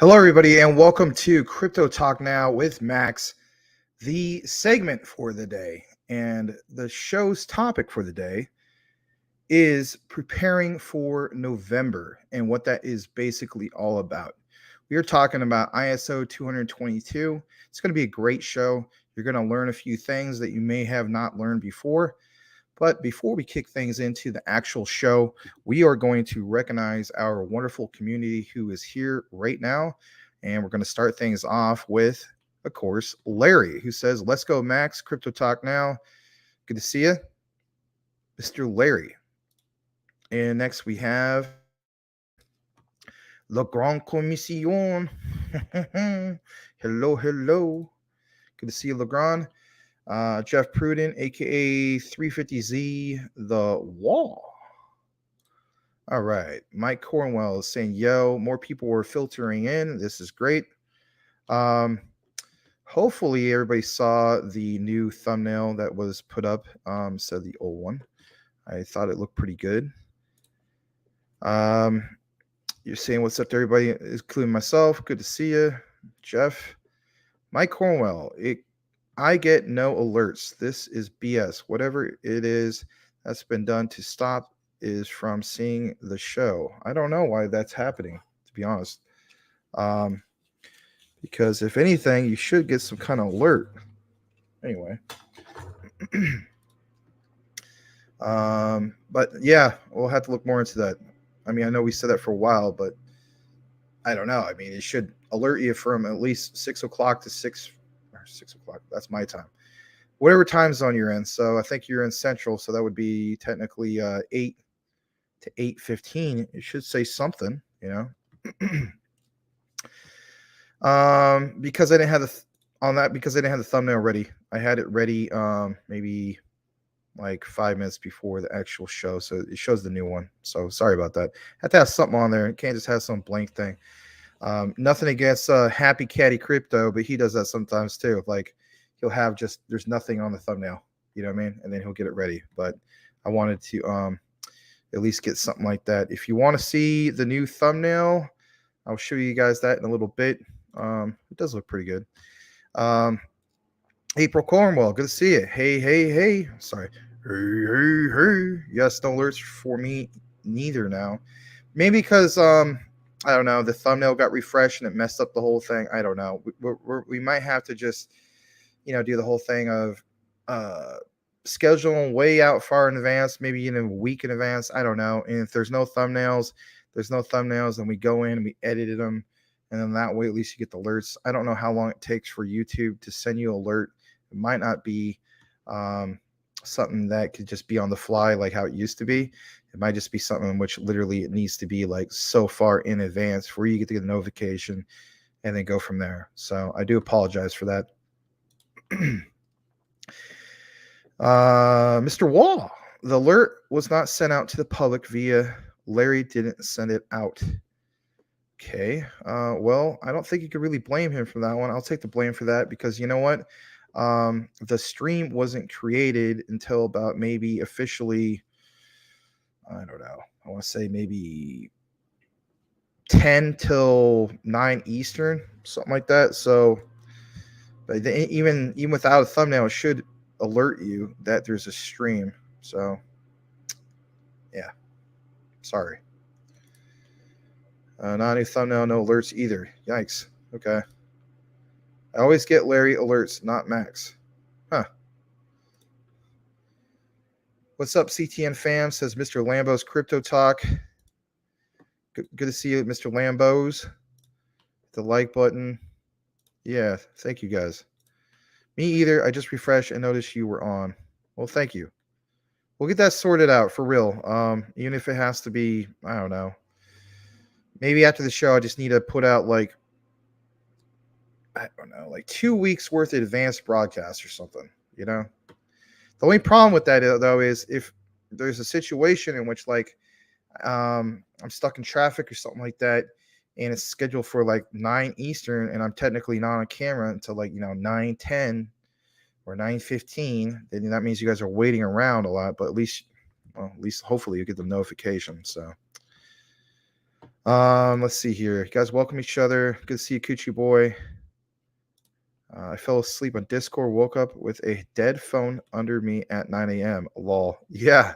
Hello, everybody, and welcome to Crypto Talk Now with Max, the segment for the day. And the show's topic for the day is preparing for November and what that is basically all about. We are talking about ISO 222. It's going to be a great show. You're going to learn a few things that you may have not learned before. But before we kick things into the actual show, we are going to recognize our wonderful community who is here right now. And we're going to start things off with, of course, Larry, who says, "Let's go, Max. Crypto Talk Now. Good to see you, Mr. Larry." And next we have Le Grand Commission. Hello. Good to see you, Le Grand. Jeff Pruden, aka 350Z, the Wall. All right. Mike Cornwell is saying, "Yo, more people were filtering in. This is great." Hopefully everybody saw the new thumbnail that was put up instead of the old one. I thought it looked pretty good. You're saying what's up to everybody, including myself. Good to see you, Jeff. Mike Cornwell, I get no alerts. This is BS. Whatever it is that's been done to stop is from seeing the show. I don't know why that's happening, to be honest. Because if anything, you should get some kind of alert. Anyway. But yeah, we'll have to look more into that. I mean, I know we said that for a while, but I don't know. I mean, it should alert you from at least 6 o'clock to 6 o'clock. That's my time. Whatever time zone you're in. So I think you're in Central, so that would be technically 8 to 8:15. It should say something, you know. Because I didn't have the thumbnail ready. I had it ready maybe like 5 minutes before the actual show, so it shows the new one. So sorry about that. Have to have something on there. You can't just have some blank thing. Nothing against Happy Caddy Crypto, but he does that sometimes too. Like he'll have just there's nothing on the thumbnail, you know what I mean, and then he'll get it ready. But I wanted to at least get something like that. If you want to see the new thumbnail, I'll show you guys that in a little bit. It does look pretty good. April Cornwell, good to see you. Hey. Sorry. Hey. Yes, no alerts for me neither now. Maybe because I don't know, the thumbnail got refreshed and it messed up the whole thing. I don't know. We might have to just, do the whole thing of scheduling way out far in advance, maybe a week in advance. I don't know. And if there's no thumbnails, and we go in and we edited them. And then that way, at least you get the alerts. I don't know how long it takes for YouTube to send you an alert. It might not be something that could just be on the fly like how it used to be. It might just be something in which literally it needs to be like so far in advance where you get to get a notification and then go from there. So I do apologize for that. Mr. Wall, the alert was not sent out to the public via Larry didn't send it out. Okay. Well, I don't think you could really blame him for that one. I'll take the blame for that because you know what? The stream wasn't created until about maybe officially, I don't know. I want to say maybe 10 till 9 Eastern, something like that. So, but even without a thumbnail, it should alert you that there's a stream. So, yeah. Sorry. Not a thumbnail, no alerts either. Yikes. Okay. I always get Larry alerts, not Max. Huh. What's up, CTN fam? Says Mr. Lambo's Crypto Talk. Good to see you, Mr. Lambos. The like button. Yeah, thank you guys. Me either. I just refreshed and noticed you were on. Well, thank you. We'll get that sorted out for real. Even if it has to be, I don't know. Maybe after the show, I just need to put out like 2 weeks worth of advanced broadcasts or something, The only problem with that, though, is if there's a situation in which like I'm stuck in traffic or something like that, and it's scheduled for like 9 Eastern, and I'm technically not on camera until like 9:10 or 9:15, then that means you guys are waiting around a lot. But at least hopefully you get the notification. So Let's see here. You guys welcome each other. Good to see you, Coochie Boy. I fell asleep on Discord, woke up with a dead phone under me at 9 a.m. Lol. Yeah,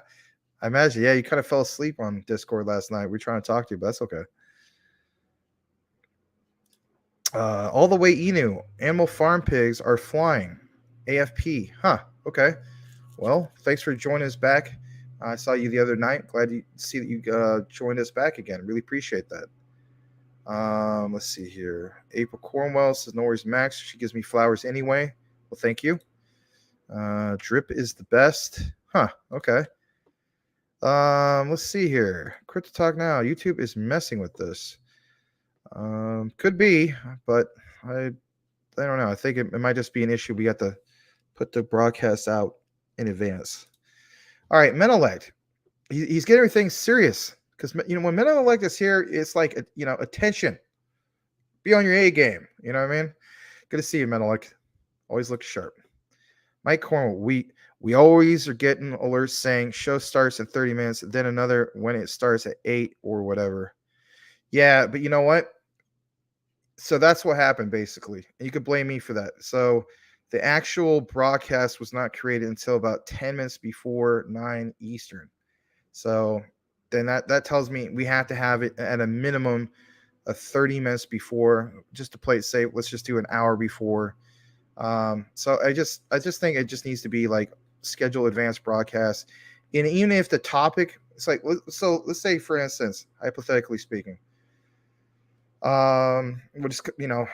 I imagine. Yeah, you kind of fell asleep on Discord last night. We're trying to talk to you, but that's okay. All the way Enu. Animal farm pigs are flying. AFP. Huh. Okay. Well, thanks for joining us back. I saw you the other night. Glad to see that you joined us back again. Really appreciate that. Let's see here. April Cornwell says, "No worries, Max. She gives me flowers anyway." Well, thank you. Drip is the best. Huh. Okay. Let's see here. Crypto Talk Now. YouTube is messing with this. Could be, but I don't know. I think it might just be an issue. We got to put the broadcast out in advance. All right, Menelect. He's getting everything serious because when Menelect is here, it's like attention. Be on your A game. You know what I mean? Good to see you, Menelect. Always look sharp. Mike Cornwell, we always are getting alerts saying show starts in 30 minutes, then another when it starts at 8 or whatever. Yeah, but you know what? So that's what happened basically. And you could blame me for that. So the actual broadcast was not created until about 10 minutes before 9 Eastern. So then that tells me we have to have it at a minimum of 30 minutes before, just to play it safe. Let's just do an hour before. So I just think it just needs to be like schedule advanced broadcast. And even if the topic, it's like, so let's say, for instance, hypothetically speaking, we'll just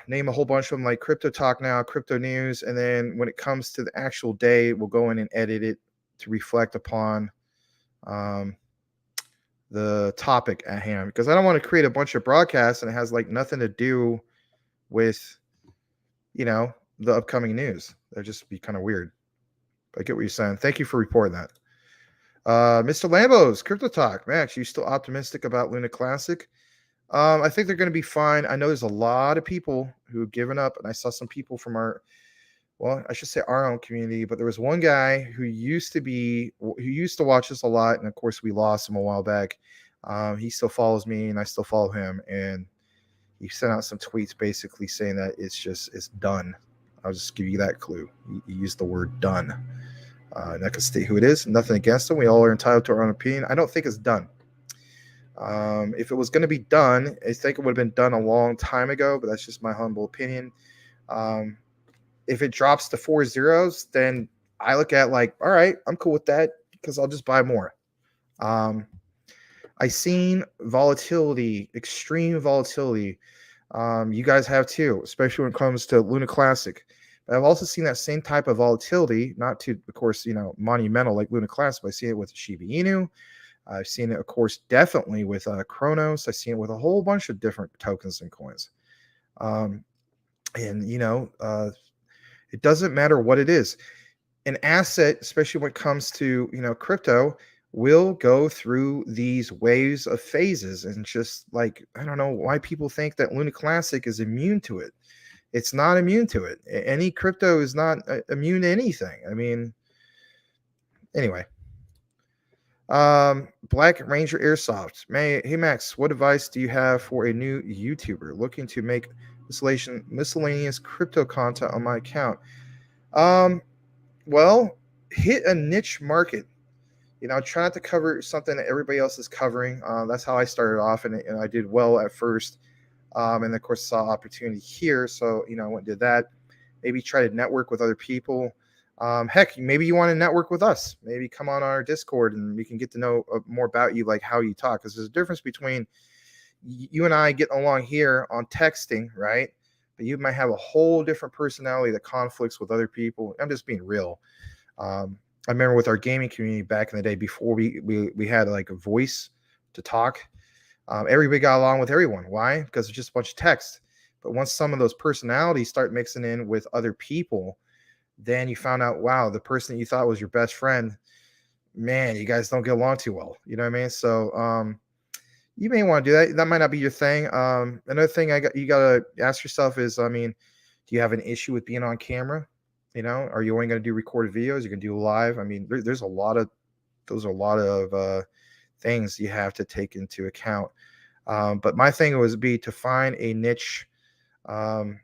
name a whole bunch of them, like Crypto Talk Now, Crypto News, and then when it comes to the actual day, we'll go in and edit it to reflect upon the topic at hand, because I don't want to create a bunch of broadcasts and it has like nothing to do with the upcoming news. That'd just be kind of weird. But I get what you're saying. Thank you for reporting that. Mr. Lambos, Crypto Talk. Max, you still optimistic about Luna Classic? I think they're going to be fine. I know there's a lot of people who have given up, and I saw some people from our own community, but there was one guy who used to watch us a lot, and of course we lost him a while back. He still follows me, and I still follow him, and he sent out some tweets basically saying that it's done. I'll just give you that clue. He used the word done. And I can state who it is. Nothing against him. We all are entitled to our own opinion. I don't think it's done. If it was going to be done, I think it would have been done a long time ago, but that's just my humble opinion. If it drops to 4 zeros, then I look at like, all right, I'm cool with that because I'll just buy more. I seen volatility, extreme volatility. You guys have too, especially when it comes to Luna Classic. But I've also seen that same type of volatility, not to, of course, monumental like Luna Classic, but I see it with Shiba Inu. I've seen it, of course, definitely with Chronos. I've seen it with a whole bunch of different tokens and coins. It doesn't matter what it is. An asset, especially when it comes to, crypto, will go through these waves of phases. And just like, I don't know why people think that Luna Classic is immune to it. It's not immune to it. Any crypto is not immune to anything. I mean, anyway. Black Ranger Airsoft. Hey Max, what advice do you have for a new YouTuber looking to make miscellaneous crypto content on my account? Well, hit a niche market. Try not to cover something that everybody else is covering. That's how I started off, and I did well at first. And of course, saw opportunity here, so I went and did that. Maybe try to network with other people. Heck, maybe you want to network with us. Maybe come on our Discord and we can get to know more about you, like how you talk. Because there's a difference between you and I getting along here on texting, right? But you might have a whole different personality that conflicts with other people. I'm just being real. I remember with our gaming community back in the day, before we had like a voice to talk. Everybody got along with everyone. Why? Because it's just a bunch of text. But once some of those personalities start mixing in with other people, then you found out, wow, the person that you thought was your best friend, man, you guys don't get along too well. You know what I mean? So you may want to do that. That might not be your thing. Another thing you got to ask yourself is, do you have an issue with being on camera? Are you only going to do recorded videos? You're going to do live? I mean, those are a lot of things you have to take into account. But my thing was be to find a niche. Um,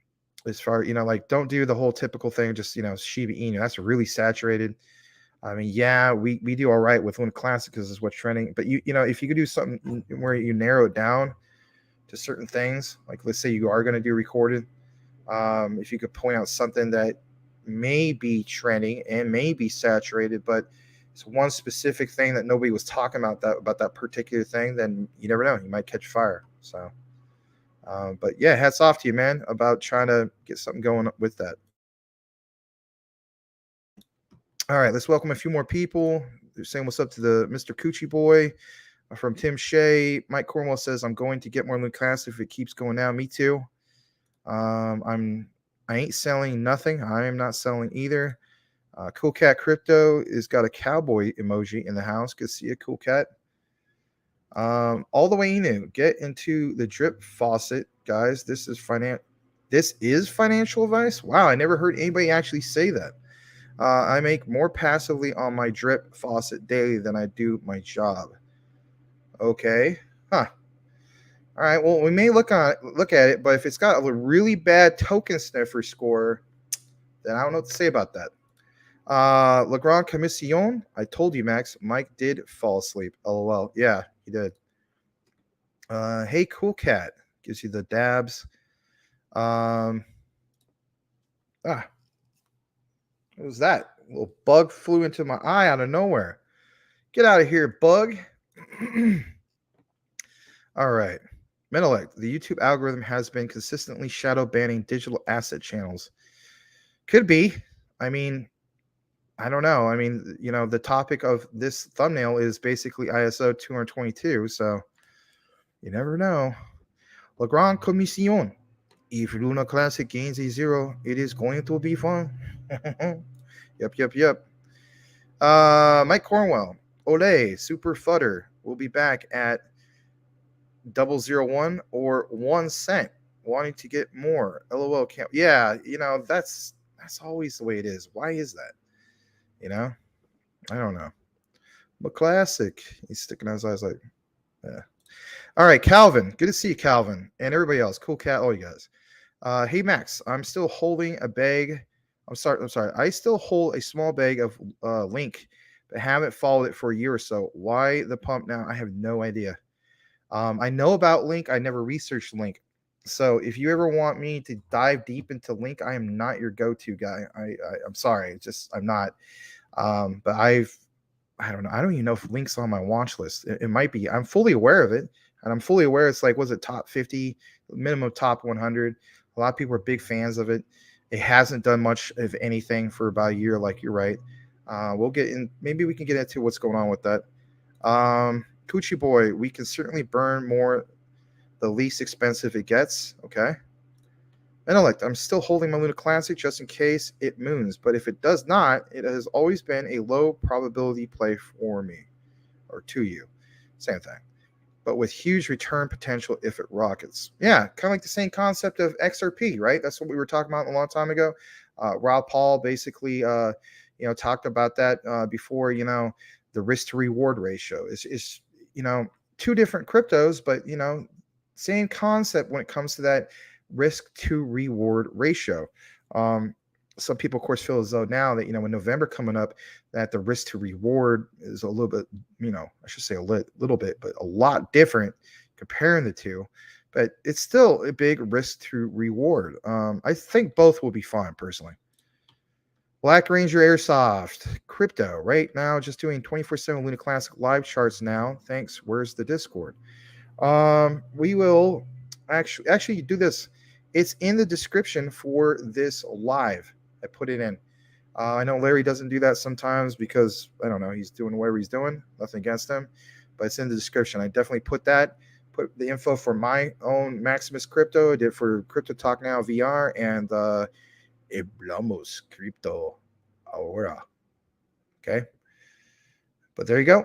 as far like don't do the whole typical thing. Just Shiba Inu. That's really saturated. I mean, yeah, we do all right with Luna Classic because it's what's trending. But if you could do something where you narrow it down to certain things, like let's say you are going to do recorded, if you could point out something that may be trending and may be saturated, but it's one specific thing that nobody was talking about that particular thing, then you never know, you might catch fire. So, but yeah, hats off to you, man, about trying to get something going with that. All right, let's welcome a few more people. They're saying what's up to the Mr. Coochie Boy from Tim Shea. Mike Cornwell says, I'm going to get more Loon Class if it keeps going down. Me too. I ain't selling nothing. I am not selling either. Cool Cat Crypto has got a cowboy emoji in the house. Good to see you, Cool Cat. All the way in, get into the drip faucet, guys. This is financial advice. Wow, I never heard anybody actually say that. I make more passively on my drip faucet daily than I do my job. Okay. Huh. All right. Well, we may look at it, but if it's got a really bad token sniffer score, then I don't know what to say about that. Legrand Commission. I told you, Max. Mike did fall asleep. LOL. Yeah, he did. Hey, Cool Cat gives you the dabs. What was that? A little bug flew into my eye out of nowhere. Get out of here, bug. All right. Menelect, the YouTube algorithm has been consistently shadow banning digital asset channels. Could be. I mean, I don't know. I mean, the topic of this thumbnail is basically ISO 222, so you never know. La Grande Commission. If Luna Classic gains a 0, it is going to be fun. Yep. Mike Cornwell. Ole, Super Futter will be back at 001 or 1 cent. Wanting to get more. LOL can't. Yeah, that's always the way it is. Why is that? I don't know. But classic. He's sticking out his eyes like, yeah. All right, Calvin. Good to see you, Calvin, and everybody else. Cool Cat, all you guys. Hey Max, I'm still holding a bag. I'm sorry. I still hold a small bag of Link, but haven't followed it for a year or so. Why the pump now? I have no idea. I know about Link. I never researched Link. So if you ever want me to dive deep into Link, I am not your go-to guy. I'm sorry. I'm not. But I don't know. I don't even know if Link's on my watch list. It might be. I'm fully aware of it. And I'm fully aware it's like, was it top 50, minimum top 100? A lot of people are big fans of it. It hasn't done much of anything for about a year, like you're right. We'll get in. Maybe we can get into what's going on with that. Coochie Boy, we can certainly burn more the least expensive it gets. Okay. Intellect, I'm still holding my Luna Classic just in case it moons. But if it does not, it has always been a low probability play for me or to you. Same thing. But with huge return potential if it rockets. Yeah, kind of like the same concept of XRP, right? That's what we were talking about a long time ago. Rob Paul basically, talked about that before. The risk to reward ratio is two different cryptos, but same concept when it comes to that risk to reward ratio. Some people, of course, feel as though now that when November coming up, that the risk to reward is a little bit, I should say a little bit, but a lot different comparing the two. But it's still a big risk to reward. I think both will be fine personally. Black Ranger Airsoft Crypto right now just doing 24/7 Luna Classic live charts now. Thanks. Where's the Discord? We will actually do this. It's in the description for this live. I put it in. I know Larry doesn't do that sometimes because I don't know, he's doing whatever he's doing. Nothing against him, but it's in the description. I definitely put the info for my own MaximusCrypto. I did for Crypto Talk Now VR and MaximusCrypto ahora. Okay, but there you go.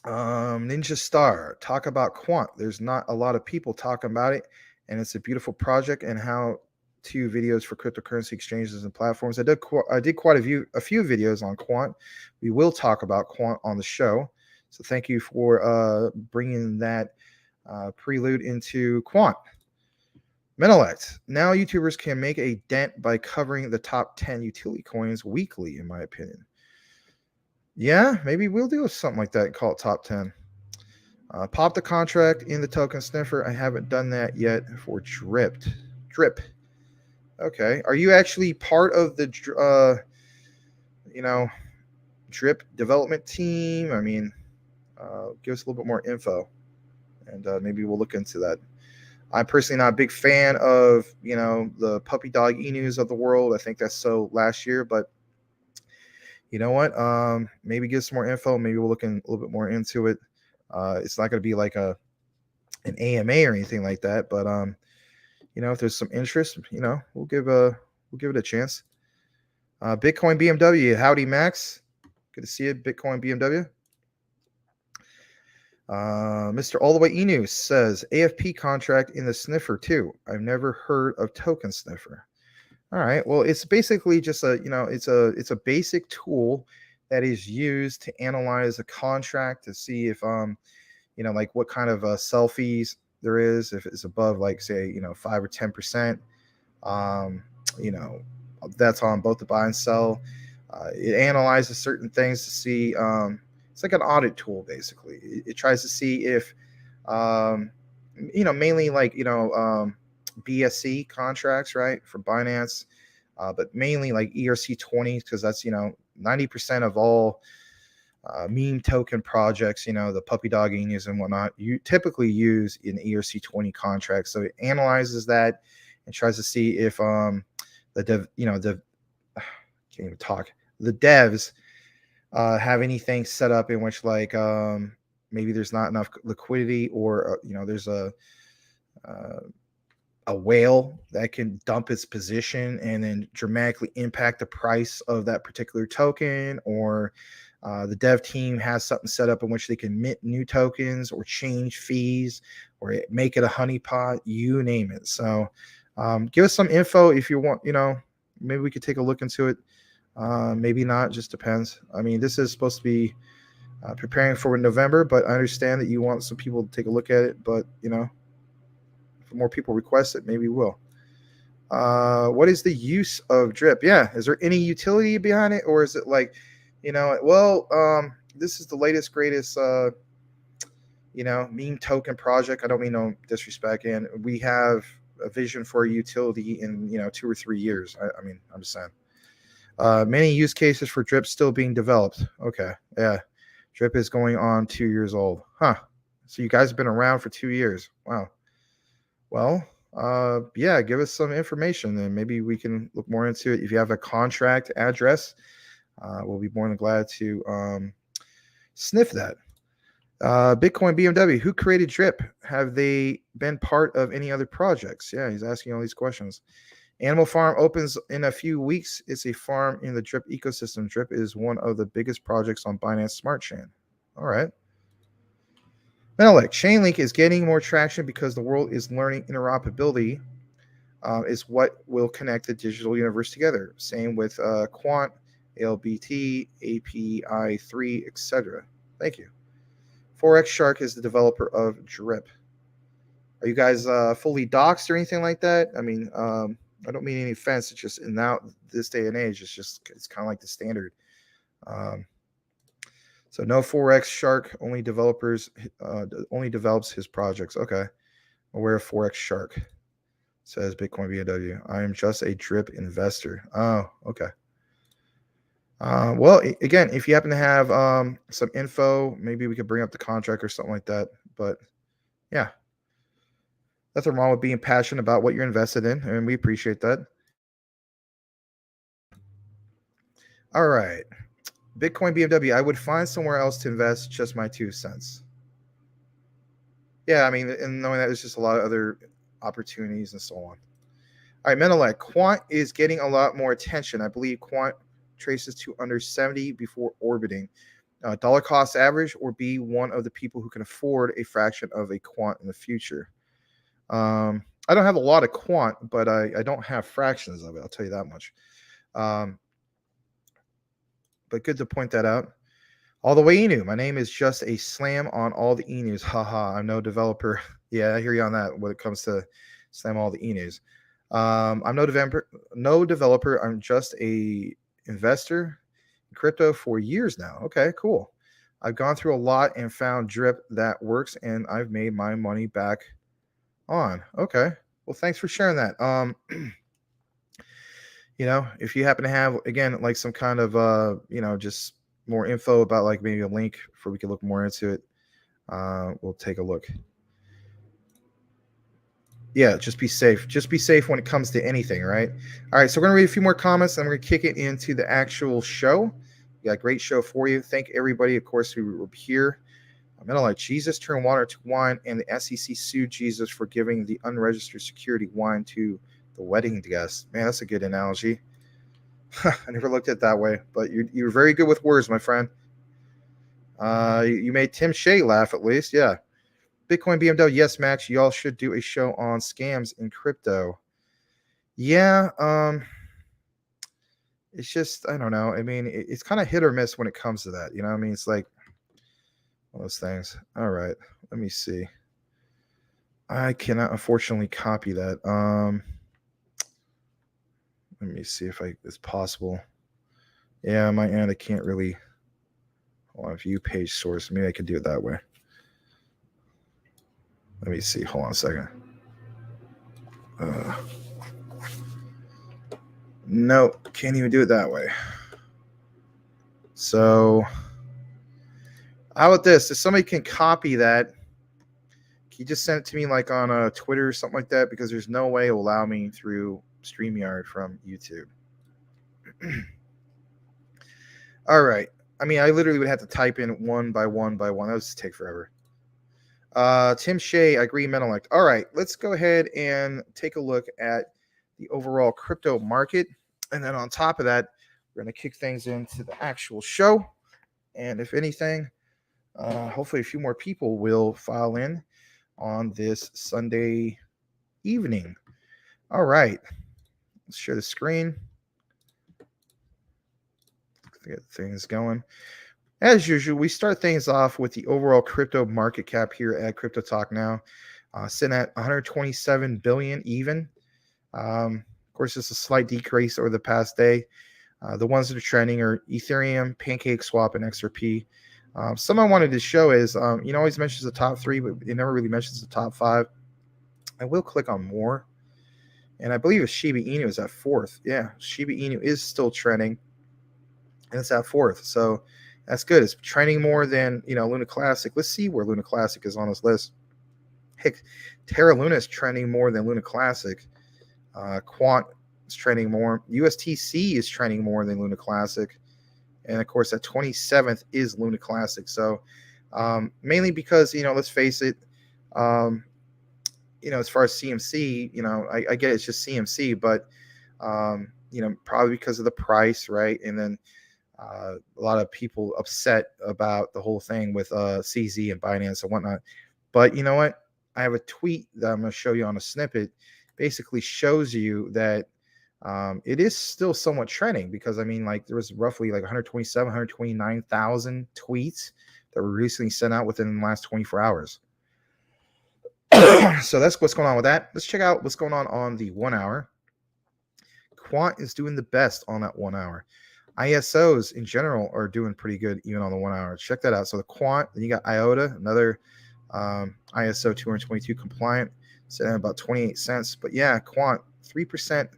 Ninja Star, talk about Quant. There's not a lot of people talking about it, and it's a beautiful project and how to videos for cryptocurrency exchanges and platforms. I did quite a few videos on Quant. We will talk about Quant on the show, so thank you for bringing that prelude into quant. Menelect. Now YouTubers can make a dent by covering the top 10 utility coins weekly, in my opinion. Yeah, maybe we'll do something like that and call it top 10. Pop the contract in the token sniffer. I haven't done that yet for Drip. Okay. Are you actually part of the Drip development team? I mean, give us a little bit more info, and maybe we'll look into that. I'm personally not a big fan of the puppy dog enus of the world. I think that's so last year, but you know what? Maybe give some more info. Maybe we'll look a little bit more into it. It's not going to be like an AMA or anything like that, but if there's some interest, we'll give it a chance. Bitcoin BMW, howdy Max, good to see you. Bitcoin BMW. Mr. All the Way Enu says AFP contract in the sniffer too. I've never heard of token sniffer. All right, well, it's basically just it's a basic tool that is used to analyze a contract to see if like what kind of sell fees there is, if it's above like say 5 or 10%. That's on both the buy and sell. It analyzes certain things to see. It's like an audit tool, basically. It tries to see if, mainly like BSC contracts, right, for Binance, but mainly like ERC20, because that's 90% of all meme token projects, the puppy dog enus and whatnot, you typically use in ERC20 contracts. So it analyzes that and tries to see if the devs have anything set up in which like maybe there's not enough liquidity, or there's a whale that can dump its position and then dramatically impact the price of that particular token, or the dev team has something set up in which they can mint new tokens or change fees or make it a honeypot, you name it. So give us some info if you want. Maybe we could take a look into it. Maybe not, just depends. I mean, this is supposed to be preparing for November, but I understand that you want some people to take a look at it. But if more people request it, maybe we'll. What is the use of Drip? Yeah, is there any utility behind it, or is it like, this is the latest, greatest, meme token project. I don't mean no disrespect, and we have a vision for a utility in 2 or 3 years. I mean, I'm just saying. Many use cases for Drip still being developed. Okay, yeah, Drip is going on 2 years old, huh? So you guys have been around for 2 years. Wow. Well, yeah, give us some information, and maybe we can look more into it. If you have a contract address, we'll be more than glad to sniff that. Bitcoin BMW, who created Drip? Have they been part of any other projects? Yeah, he's asking all these questions. Animal Farm opens in a few weeks. It's a farm in the Drip ecosystem. Drip is one of the biggest projects on Binance Smart Chain. All right. Menelik, Chainlink is getting more traction because the world is learning interoperability is what will connect the digital universe together. Same with Quant, ALBT, API3, etc. Thank you. Forex Shark is the developer of Drip. Are you guys fully doxed or anything like that? I mean, I don't mean any offense. It's just now this day and age, it's kind of like the standard. So no Forex Shark, only develops his projects. Okay, aware of Forex Shark, says Bitcoin BMW. I am just a Drip investor. Oh, okay. Well, again, if you happen to have some info, maybe we could bring up the contract or something like that. But yeah, nothing wrong with being passionate about what you're invested in, and we appreciate that. All right. Bitcoin BMW, I would find somewhere else to invest, just my 2 cents. Yeah, I mean, and knowing that there's just a lot of other opportunities and so on. All right, Menelek, Quant is getting a lot more attention. I believe Quant traces to under 70 before orbiting. Dollar cost average, or be one of the people who can afford a fraction of a Quant in the future. I don't have a lot of Quant, but I don't have fractions of it. I'll tell you that much. But good to point that out. All the way Enu. My name is just a slam on all the Enus. Haha, I'm no developer. Yeah, I hear you on that when it comes to slam all the Enus. I'm no developer. I'm just a investor in crypto for years now. Okay, cool. I've gone through a lot and found drip that works, and I've made my money back on. Okay. Well, thanks for sharing that. If you happen to have again like some kind of just more info about like maybe a link for we can look more into it, we'll take a look. Yeah, just be safe. Just be safe when it comes to anything, right? All right, so we're gonna read a few more comments and we're gonna kick it into the actual show. We got a great show for you. Thank everybody, of course, who were here. I'm gonna let Jesus turn water to wine, and the SEC sued Jesus for giving the unregistered security wine to the wedding guests. Man, that's a good analogy. I never looked at it that way, but you're very good with words, my friend. You made Tim Shea laugh at least. Yeah. Bitcoin BMW. Yes, Max, you all should do a show on scams in crypto. Yeah. It's just, I don't know. I mean, it's kind of hit or miss when it comes to that. You know what I mean? It's like one of those things. All right. Let me see. I cannot unfortunately copy that. Let me see if it's possible. Yeah, on my end, I can't really. Hold on, view page source. Maybe I could do it that way. Let me see. Hold on a second. No, can't even do it that way. So, how about this? If somebody can copy that, can you just send it to me like on Twitter or something like that? Because there's no way it will allow me through StreamYard from YouTube. All right. I mean, I literally would have to type in one by one by one. That would just take forever. Tim Shea, I agree, Menelect. All right, let's go ahead and take a look at the overall crypto market. And then on top of that, we're going to kick things into the actual show. And if anything, hopefully a few more people will file in on this Sunday evening. All right, let's share the screen. Get things going. As usual, we start things off with the overall crypto market cap here at Crypto Talk Now, sitting at 127 billion even. Of course, it's a slight decrease over the past day. The ones that are trending are Ethereum, PancakeSwap, and XRP. Something I wanted to show is, always mentions the top three, but it never really mentions the top five. I will click on more, and I believe Shiba Inu is at fourth. Yeah, Shiba Inu is still trending, and it's at fourth. So that's good. It's trending more than Luna Classic. Let's see where Luna Classic is on this list. Heck, Terra Luna is trending more than Luna Classic. Quant is trending more. USTC is trending more than Luna Classic. And of course, at 27th is Luna Classic. So mainly because, let's face it, as far as CMC, I get it's just CMC, but, probably because of the price, right? And then a lot of people upset about the whole thing with CZ and Binance and whatnot. But you know what? I have a tweet that I'm going to show you on a snippet. Basically shows you that it is still somewhat trending because, there was roughly like 129,000 tweets that were recently sent out within the last 24 hours. So that's what's going on with that. Let's check out what's going on the 1 hour. Quant is doing the best on that 1 hour. ISOs in general are doing pretty good even on the 1 hour. Check that out. So the Quant, then you got IOTA, another ISO 222 compliant, sitting at about 28 cents. But yeah, Quant 3%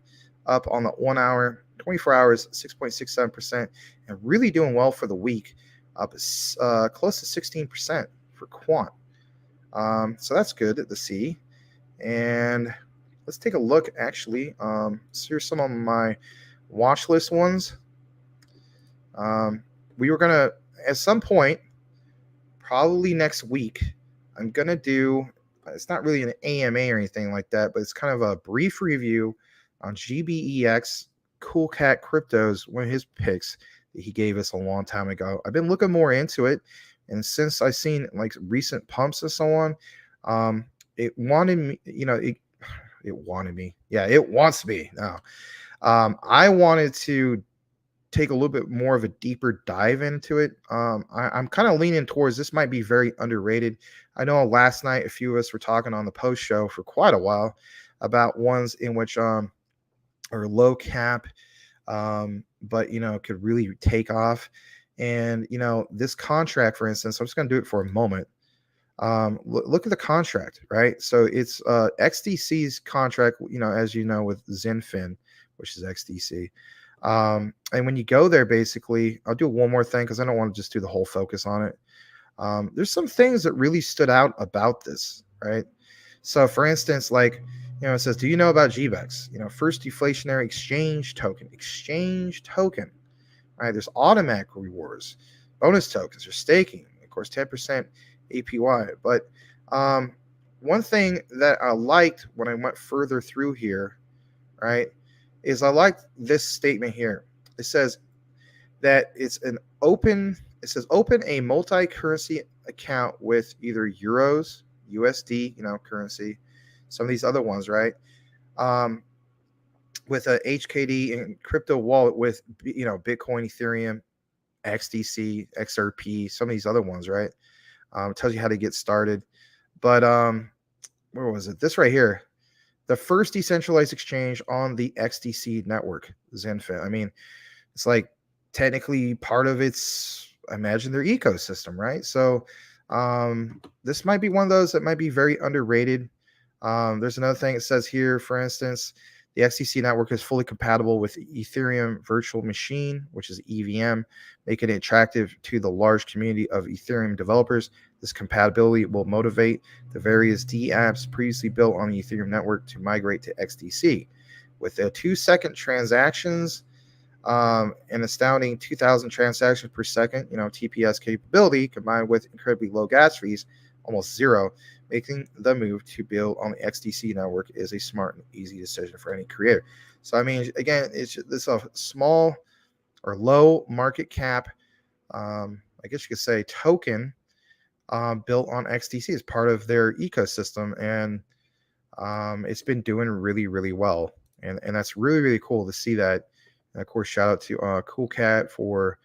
up on the 1 hour, 24 hours, 6.67%, and really doing well for the week, up close to 16% for Quant. So that's good to see. And let's take a look, actually. So here's some of my watch list ones. We were going to, at some point, probably next week, I'm going to do, it's not really an AMA or anything like that, but it's kind of a brief review on GBEX, Cool Cat Crypto's, one of his picks that he gave us a long time ago. I've been looking more into it, and since I've seen like recent pumps and so on, it wanted me, it wanted me. Yeah, it wants me now. I wanted to take a little bit more of a deeper dive into it. I'm kind of leaning towards this might be very underrated. I know last night a few of us were talking on the post show for quite a while about ones in which are low cap, but could really take off. And this contract, for instance, I'm just going to do it for a moment. Look at the contract, right? So it's XDC's contract, as you know, with Zenfin, which is XDC. And when you go there, basically, I'll do one more thing because I don't want to just do the whole focus on it. There's some things that really stood out about this, right? So, for instance, like, it says, do you know about GBEX? First deflationary exchange token, right? There's automatic rewards, bonus tokens, there's staking, of course, 10% APY. But one thing that I liked when I went further through here, right, is I liked this statement here. It says that it says open a multi-currency account with either euros, USD, currency, some of these other ones, right? With a HKD and crypto wallet with, Bitcoin, Ethereum, XDC, XRP, some of these other ones, right? It tells you how to get started. But where was it? This right here. The first decentralized exchange on the XDC network, Zenfin. I mean, it's like technically part of its, I imagine, their ecosystem, right? So this might be one of those that might be very underrated. There's another thing it says here, for instance, the XDC network is fully compatible with Ethereum Virtual Machine, which is EVM, making it attractive to the large community of Ethereum developers. This compatibility will motivate the various D apps previously built on the Ethereum network to migrate to XDC. With the 2-second transactions, an astounding 2,000 transactions per second, TPS capability, combined with incredibly low gas fees, almost zero, making the move to build on the XDC network is a smart and easy decision for any creator. So, I mean, again, it's a small or low market cap, I guess you could say, token built on XDC as part of their ecosystem. And it's been doing really, really well. And that's really, really cool to see that. And of course, shout out to Cool Cat for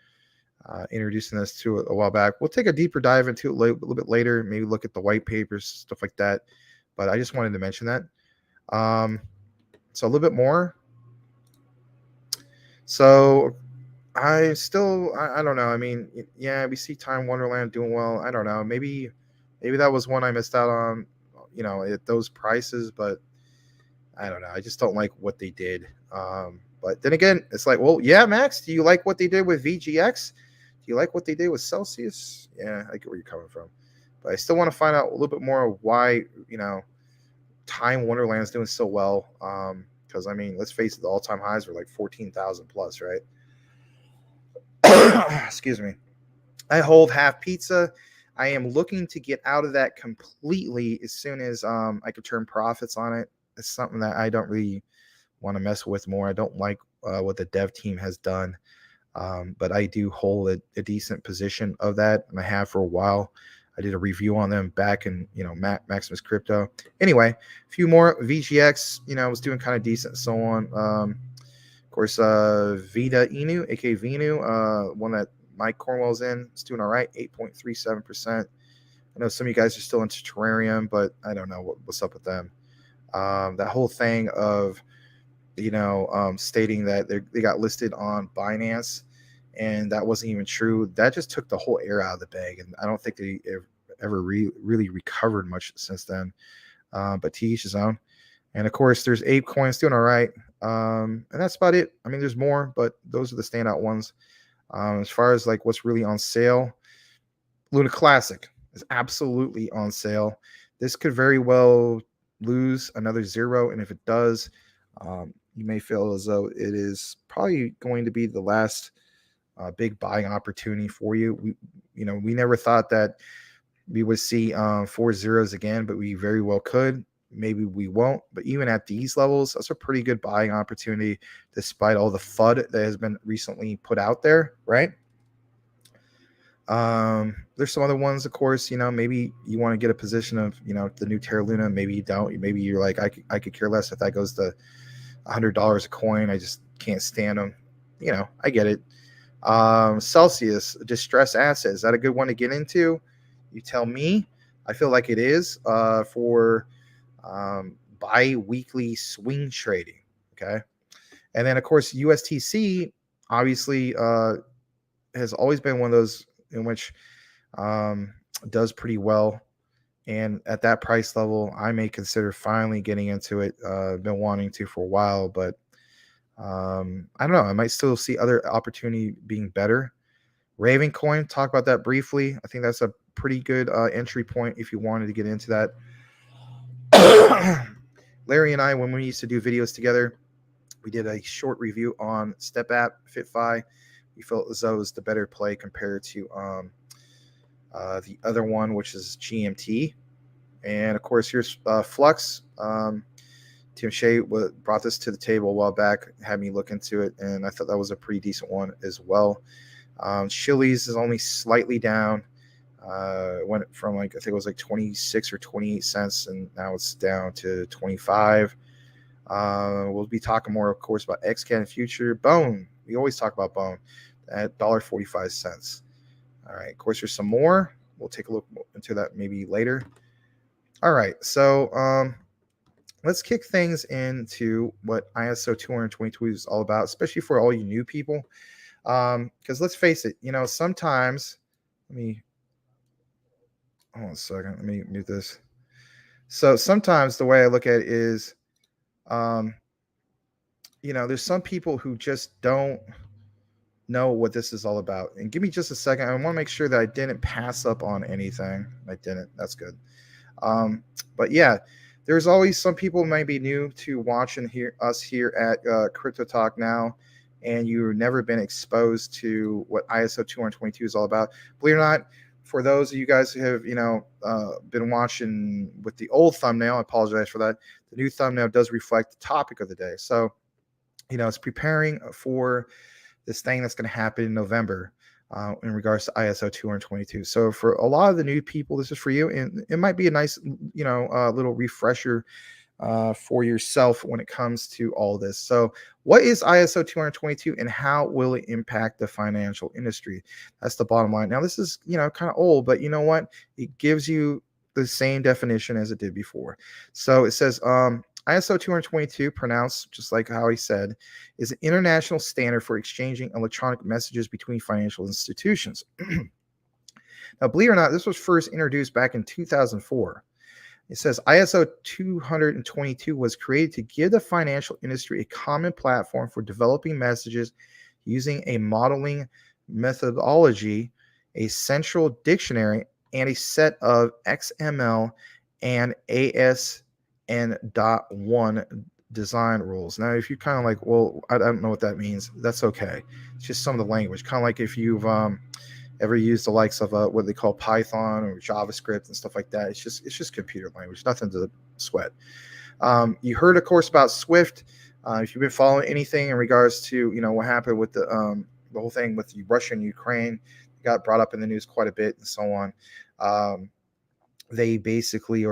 introducing us to it a while back. We'll take a deeper dive into it a little bit later, maybe look at the white papers, stuff like that. But I just wanted to mention that. So a little bit more. So I don't know. I mean, yeah, we see Time Wonderland doing well. I don't know. Maybe that was one I missed out on, at those prices, but I don't know. I just don't like what they did. But then again, it's like, well, yeah, Max, do you like what they did with VGX? Do you like what they did with Celsius? Yeah, I get where you're coming from. But I still want to find out a little bit more of why, Time Wonderland is doing so well. Because, I mean, let's face it, the all-time highs were like 14,000 plus, right? Excuse me. I hold half pizza. I am looking to get out of that completely as soon as I could turn profits on it. It's something that I don't really want to mess with more. I don't like what the dev team has done, but I do hold a decent position of that, and I have for a while. I did a review on them back in MaximusCrypto. Anyway, a few more VGX. Was doing kind of decent, so on. Of course, Vita Inu, aka Vinu, one that Mike Cornwell's in, is doing all right, 8.37%. I know some of you guys are still into Terrarium, but I don't know what's up with them. That whole thing of stating that they got listed on Binance, and that wasn't even true. That just took the whole air out of the bag, and I don't think they ever really recovered much since then. But to each his own. And of course, there's Ape Coins doing all right, and that's about it. I mean, there's more, but those are the standout ones. As far as like what's really on sale, Luna Classic is absolutely on sale. This could very well lose another zero, and if it does, you may feel as though it is probably going to be the last big buying opportunity for you. We never thought that we would see 4 zeros again, but we very well could. Maybe we won't, but even at these levels, that's a pretty good buying opportunity, despite all the FUD that has been recently put out there, right? There's some other ones, of course. Maybe you want to get a position of the new Terra Luna. Maybe you don't. Maybe you're like, I could care less if that goes to $100 a coin. I just can't stand them. I get it. Celsius, distressed asset. Is that a good one to get into? You tell me. I feel like it is for bi-weekly swing trading. Okay. And then, of course, USTC obviously has always been one of those in which um, does pretty well. And at that price level, I may consider finally getting into it. I've been wanting to for a while, but I don't know. I might still see other opportunity being better. Raven Coin, talk about that briefly. I think that's a pretty good entry point if you wanted to get into that. Larry and I, when we used to do videos together, we did a short review on StepApp FitFi. We felt as though it was the better play compared to the other one, which is GMT. And of course, here's Flux. Tim Shea brought this to the table a while back, had me look into it, and I thought that was a pretty decent one as well. Chili's is only slightly down. Went from I think it was 26 or 28 cents, and now it's down to 25. We'll be talking more, of course, about XCAT in future. Bone, we always talk about Bone at $1.45. All right, of course, there's some more. We'll take a look into that maybe later. All right, so let's kick things into what ISO 222 is all about, especially for all you new people. Because let's face it, sometimes, hold on a second, let me mute this. So sometimes the way I look at it is, there's some people who just don't know what this is all about. And give me just a second. I want to make sure that I didn't pass up on anything. I didn't. That's good. But yeah, there's always some people who might be new to watching us here at Crypto Talk Now, and you've never been exposed to what ISO 222 is all about. Believe it or not, for those of you guys who have been watching with the old thumbnail, I apologize for that. The new thumbnail does reflect the topic of the day. So, it's preparing for this thing that's going to happen in November. In regards to ISO 222. So for a lot of the new people, this is for you, and it might be a nice, little refresher for yourself when it comes to all this. So what is ISO 222 and how will it impact the financial industry? That's the bottom line. Now, this is, kind of old, but you know what? It gives you the same definition as it did before. So it says, ISO 222, pronounced just like how he said, is an international standard for exchanging electronic messages between financial institutions. Now, believe it or not, this was first introduced back in 2004. It says ISO 222 was created to give the financial industry a common platform for developing messages using a modeling methodology, a central dictionary, and a set of XML and AS and .1 design rules. Now, if you're kind of like, well, I don't know what that means, that's okay. It's just some of the language. Kind of like if you've ever used the likes of what they call Python or JavaScript and stuff like that. It's just computer language, nothing to sweat. You heard, of course, about Swift. If you've been following anything in regards to what happened with the whole thing with Russia and Ukraine, it got brought up in the news quite a bit and so on. They basically,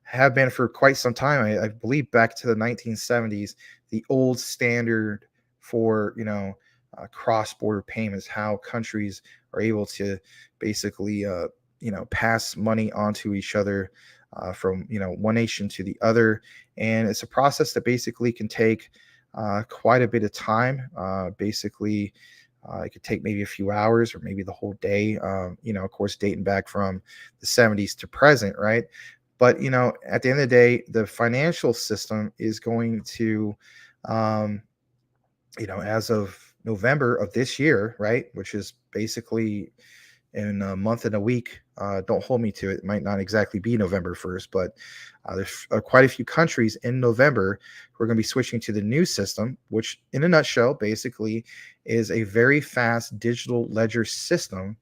have been for quite some time. I believe back to the 1970s, the old standard for cross-border payments, how countries are able to basically pass money onto each other from one nation to the other, and it's a process that basically can take quite a bit of time. Basically, it could take maybe a few hours or maybe the whole day. Of course, dating back from the 70s to present, right? But, at the end of the day, the financial system is going to, as of November of this year, right, which is basically in a month and a week, don't hold me to it. It might not exactly be November 1st, but there's quite a few countries in November who are going to be switching to the new system, which in a nutshell, basically is a very fast digital ledger system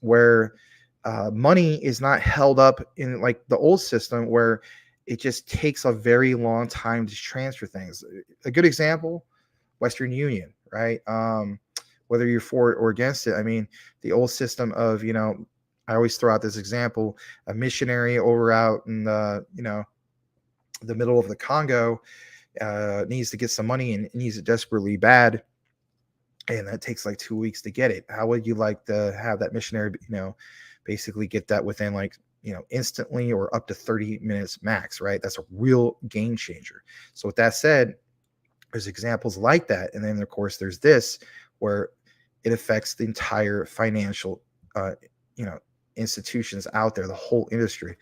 where money is not held up in like the old system where it just takes a very long time to transfer things. A good example, Western Union, right? Whether you're for it or against it. I mean, the old system of, I always throw out this example, a missionary over out in the, the middle of the Congo, needs to get some money and needs it desperately bad, and that takes like 2 weeks to get it. How would you like to have that missionary, basically get that within like, instantly or up to 30 minutes max, right? That's a real game changer. So with that said, there's examples like that. And then of course there's this where it affects the entire financial, uh, you know, institutions out there, the whole industry.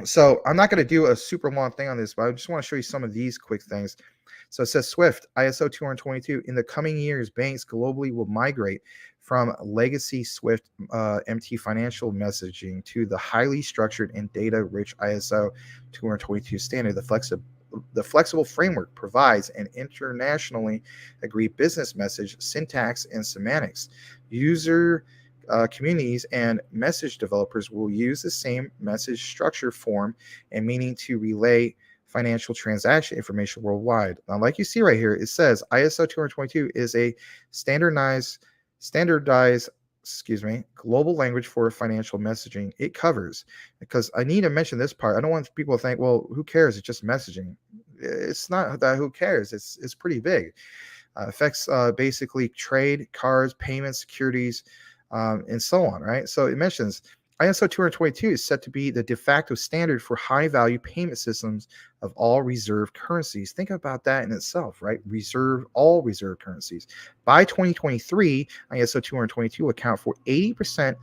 So I'm not going to do a super long thing on this, but I just want to show you some of these quick things. So it says Swift ISO 222. In the coming years, banks globally will migrate from legacy Swift MT financial messaging to the highly structured and data-rich ISO 222 standard. The flexible framework provides an internationally agreed business message, syntax, and semantics. User communities and message developers will use the same message structure, form, and meaning to relay financial transaction information worldwide. Now, like you see right here, it says ISO 222 is a standardized, global language for financial messaging. It covers, because I need to mention this part. I don't want people to think, well, who cares? It's just messaging. It's not that who cares. It's pretty big. Affects basically trade, cards, payments, securities, and so on, right? So it mentions ISO 222 is set to be the de facto standard for high value payment systems of all reserve currencies. Think about that in itself, right? All reserve currencies. By 2023, ISO 222 will account for 80%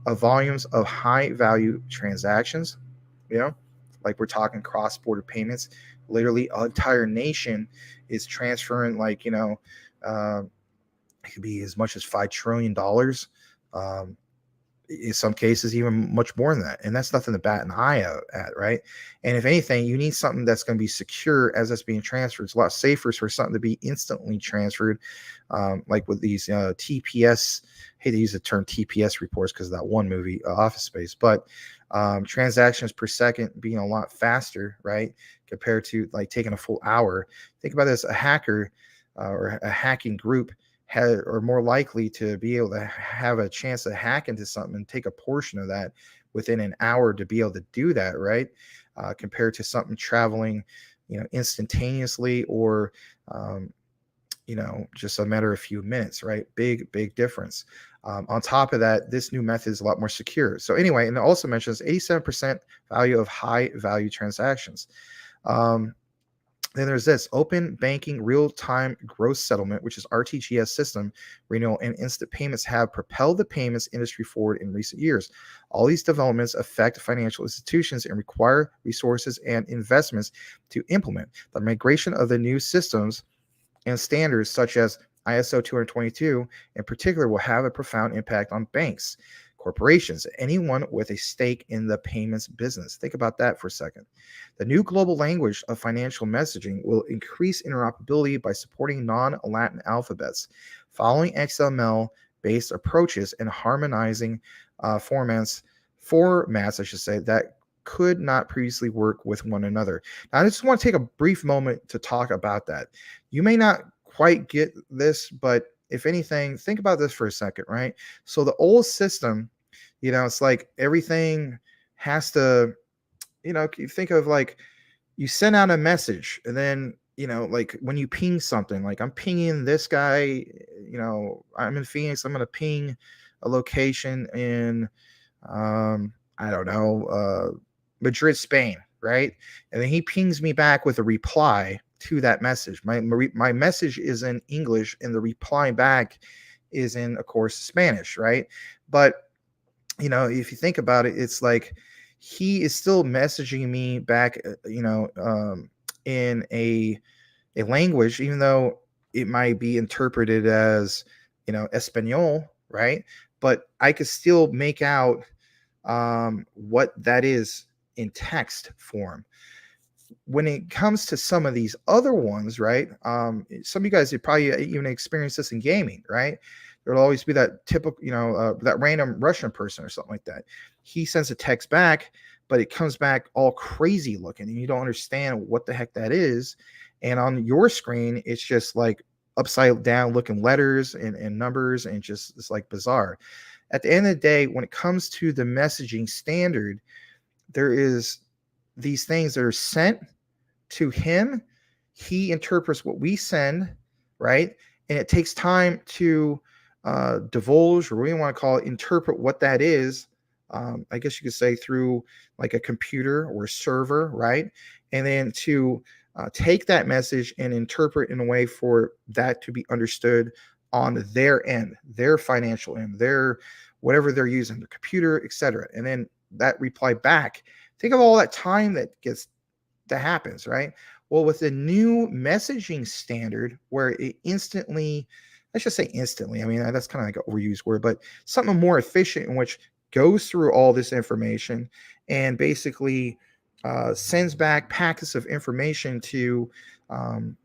of volumes of high value transactions. Like we're talking cross border payments. Literally, an entire nation is transferring, like, it could be as much as $5 trillion. In some cases, even much more than that. And that's nothing to bat an eye out at, right? And if anything, you need something that's going to be secure as it's being transferred. It's a lot safer for something to be instantly transferred, like with these TPS. I hate to use the term TPS reports because of that one movie, Office Space, but transactions per second being a lot faster, right? Compared to like taking a full hour. Think about this: a hacker or a hacking group are more likely to be able to have a chance to hack into something and take a portion of that within an hour to be able to do that, right? Compared to something traveling, instantaneously, or just a matter of a few minutes, right? Big difference. On top of that, this new method is a lot more secure. So anyway, and it also mentions 87% value of high value transactions. Then there's this open banking real-time gross settlement, which is RTGS system renewal, and instant payments have propelled the payments industry forward in recent years. All these developments affect financial institutions and require resources and investments to implement. The migration of the new systems and standards such as ISO 222 in particular will have a profound impact on banks, corporations, anyone with a stake in the payments business. Think about that for a second. The new global language of financial messaging will increase interoperability by supporting non-Latin alphabets, following XML-based approaches, and harmonizing formats, I should say, that could not previously work with one another. Now, I just want to take a brief moment to talk about that. You may not quite get this, but if anything, think about this for a second, right? So the old system, it's like everything has to, you think of like you send out a message and then, like when you ping something, like I'm pinging this guy, I'm in Phoenix, I'm going to ping a location in, I don't know, Madrid, Spain, right? And then he pings me back with a reply to that message. My message is in English and the reply back is in, of course, Spanish, right? But if you think about it, it's like he is still messaging me back, in a language, even though it might be interpreted as, Espanol, right? But I could still make out what that is in text form. When it comes to some of these other ones, right? Some of you guys have probably even experienced this in gaming, right? There'll always be that typical, that random Russian person or something like that. He sends a text back, but it comes back all crazy looking, and you don't understand what the heck that is. And on your screen, it's just like upside down looking letters and numbers, and just it's like bizarre. At the end of the day, when it comes to the messaging standard, there is these things that are sent to him, he interprets what we send, right? And it takes time to divulge, or what you want to call it, interpret what that is. I guess you could say through like a computer or a server, right? And then to take that message and interpret in a way for that to be understood on their end, their financial end, their whatever they're using, their computer, etc. And then that reply back. Think of all that time that happens, right? Well, with the new messaging standard where it instantly, I should say instantly, I mean, that's kind of like an overused word, but something more efficient in which goes through all this information and basically sends back packets of information to, um,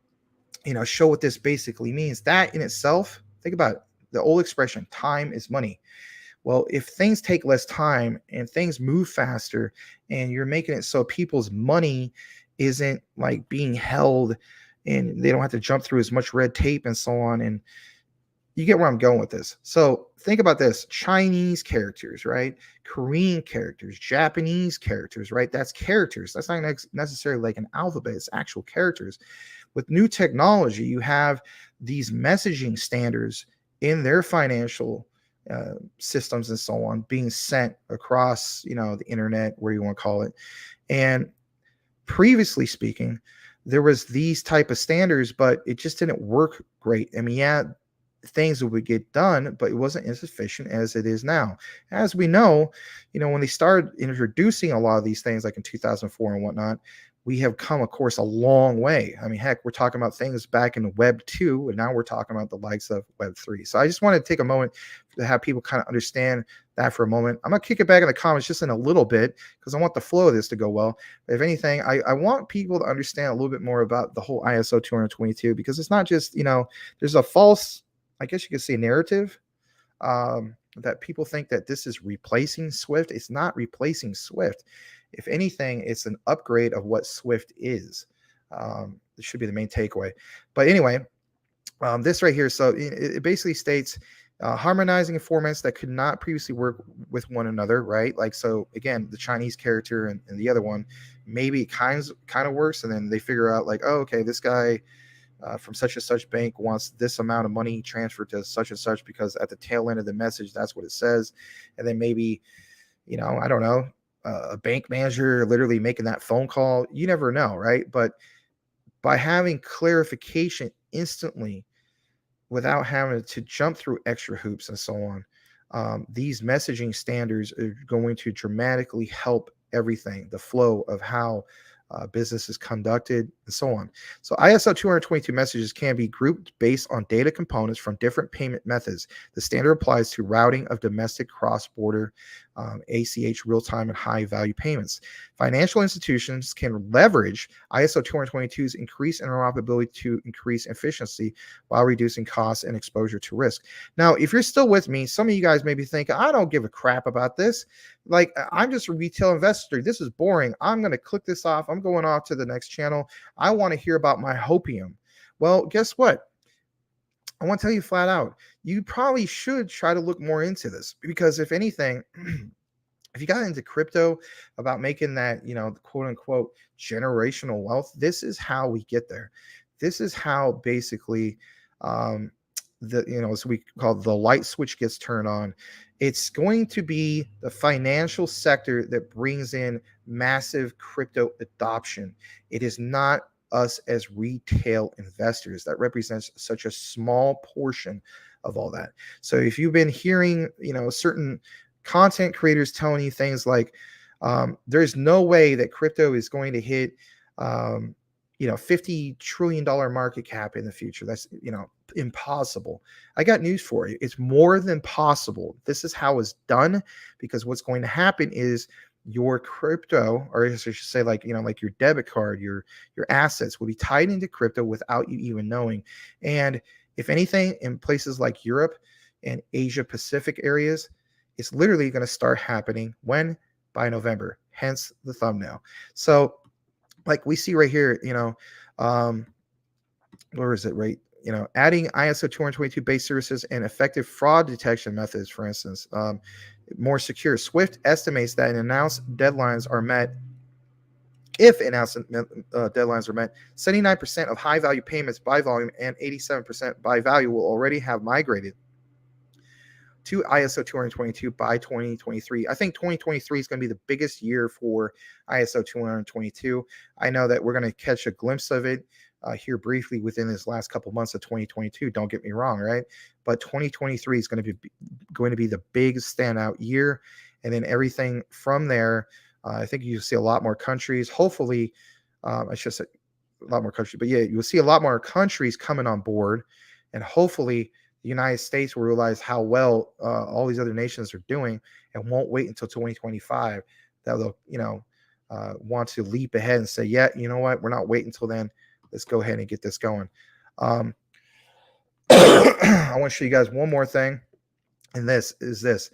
show what this basically means. That in itself, think about it, the old expression, time is money. Well, if things take less time and things move faster, and you're making it so people's money isn't like being held and they don't have to jump through as much red tape and so on. And you get where I'm going with this. So think about this: Chinese characters, right? Korean characters, Japanese characters, right? That's characters. That's not necessarily like an alphabet, it's actual characters. With new technology, you have these messaging standards in their financial systems and so on being sent across, the internet, where you want to call it. And previously speaking, there was these type of standards, but it just didn't work great. I mean, yeah, things would get done, but it wasn't as efficient as it is now. As we know, when they started introducing a lot of these things, like in 2004 and whatnot, we have come, of course, a long way. I mean, heck, we're talking about things back in Web 2, and now we're talking about the likes of Web 3. So I just want to take a moment to have people kind of understand that for a moment. I'm going to kick it back in the comments just in a little bit because I want the flow of this to go well. But if anything, I want people to understand a little bit more about the whole ISO 222, because it's not just, there's a false, I guess you could say, narrative that people think that this is replacing Swift. It's not replacing Swift. If anything, it's an upgrade of what Swift is. This should be the main takeaway. But anyway, this right here, so it basically states harmonizing formats that could not previously work with one another, right? Like, so again, the Chinese character and the other one, maybe it kind of works, and then they figure out like, oh, okay, this guy from such and such bank wants this amount of money transferred to such and such, because at the tail end of the message, that's what it says. And then maybe, I don't know, a bank manager literally making that phone call. You never know, right? But by having clarification instantly without having to jump through extra hoops and so on, these messaging standards are going to dramatically help everything, the flow of how business is conducted and so on. So ISO 222 messages can be grouped based on data components from different payment methods. The standard applies to routing of domestic cross-border ACH real-time and high-value payments. Financial institutions can leverage ISO 222's increased interoperability to increase efficiency while reducing costs and exposure to risk. Now, if you're still with me, some of you guys may be thinking, I don't give a crap about this. Like, I'm just a retail investor. This is boring. I'm going to click this off. I'm going off to the next channel. I want to hear about my hopium. Well, guess what? I want to tell you flat out, you probably should try to look more into this, because if anything, if you got into crypto about making that, quote unquote generational wealth, this is how we get there. This is how basically as we call the light switch gets turned on. It's going to be the financial sector that brings in massive crypto adoption. It is not us as retail investors. That represents such a small portion of all that. So if you've been hearing, certain content creators telling you things like, there's no way that crypto is going to hit, $50 trillion market cap in the future. That's, impossible. I got news for you. It's more than possible. This is how it's done, because what's going to happen is your crypto, or I should say, like your debit card, your assets will be tied into crypto without you even knowing. And if anything, in places like Europe and Asia Pacific areas, it's literally going to start happening when? By November, hence the thumbnail. So like we see right here, where is it, right? Adding ISO 222 based services and effective fraud detection methods, for instance, more secure. Swift estimates that announced deadlines are met if announcement deadlines are met. 79% of high-value payments by volume and 87% by value will already have migrated to ISO 222 by 2023. I think 2023 is going to be the biggest year for ISO 222. I know that we're going to catch a glimpse of it here briefly within this last couple months of 2022. Don't get me wrong, right? But 2023 is going to be the big standout year, and then everything from there. I think you'll see a lot more countries. Hopefully, I should say a lot more countries, but yeah, you'll see a lot more countries coming on board, and hopefully the United States will realize how well all these other nations are doing and won't wait until 2025 that they'll, want to leap ahead and say, yeah, you know what, we're not waiting until then. Let's go ahead and get this going. I want to show you guys one more thing, and this is this.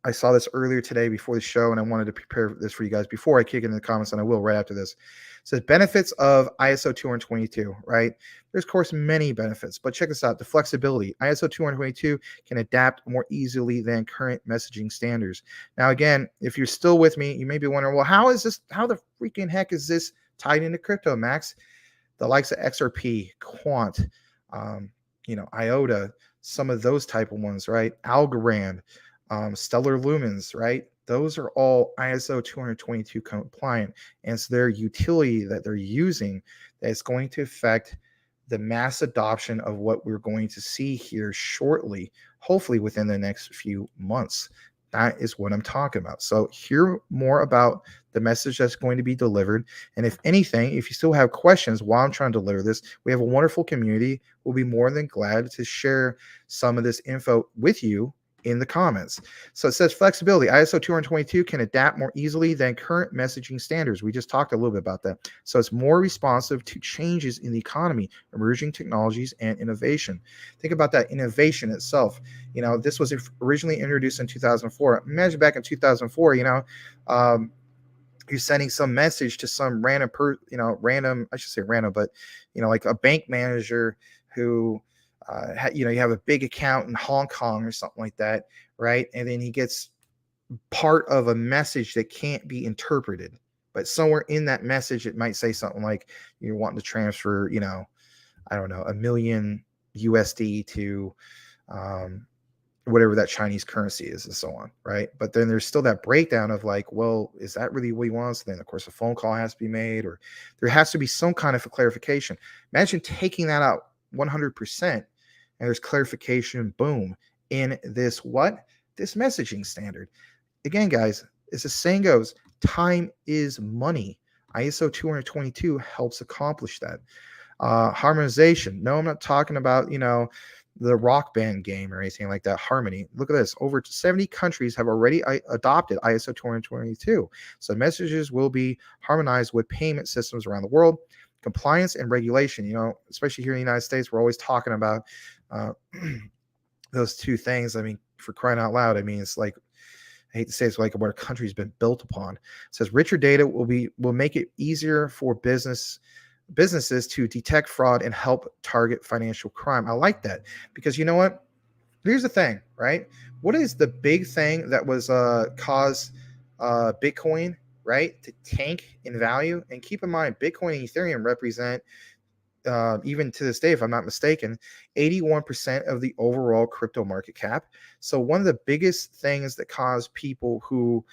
I saw this earlier today before the show, and I wanted to prepare this for you guys before I kick it in the comments, and I will right after this. It says benefits of ISO 222, right? There's, of course, many benefits, but check this out. The flexibility. ISO 222 can adapt more easily than current messaging standards. Now, again, if you're still with me, you may be wondering, well, how the freaking heck is this tied into crypto, Max? The likes of XRP, Quant, IOTA, some of those type of ones, right? Algorand, Stellar Lumens, right? Those are all ISO 222 compliant, and so their utility that they're using that is going to affect the mass adoption of what we're going to see here shortly, hopefully within the next few months. That is what I'm talking about. So hear more about the message that's going to be delivered. And if anything, if you still have questions while I'm trying to deliver this, we have a wonderful community. We'll be more than glad to share some of this info with you in the comments. So it says flexibility. ISO 222 can adapt more easily than current messaging standards. We just talked a little bit about that. So it's more responsive to changes in the economy, emerging technologies, and innovation. Think about that innovation itself. This was originally introduced in 2004. Imagine back in 2004, you're sending some message to some random, I should say random, but, like a bank manager who, you have a big account in Hong Kong or something like that, right? And then he gets part of a message that can't be interpreted, but somewhere in that message, it might say something like you're wanting to transfer, I don't know, $1 million USD to whatever that Chinese currency is and so on, right? But then there's still that breakdown of like, well, is that really what he wants? Then, of course, a phone call has to be made, or there has to be some kind of a clarification. Imagine taking that out 100%. And there's clarification, boom, in this messaging standard. Again, guys, as the saying goes, time is money. ISO 222 helps accomplish that. Harmonization. No, I'm not talking about, the Rock Band game or anything like that. Harmony. Look at this. Over 70 countries have already adopted ISO 222. So messages will be harmonized with payment systems around the world. Compliance and regulation, especially here in the United States, we're always talking about those two things. I mean, for crying out loud, it's like, I hate to say it's like what a country's been built upon. It says richer data will make it easier for businesses to detect fraud and help target financial crime. I like that because you know what? Here's the thing, right? What is the big thing that was caused Bitcoin, right, to tank in value? And keep in mind, Bitcoin and Ethereum represent, even to this day, if I'm not mistaken, 81% of the overall crypto market cap. So one of the biggest things that caused people who,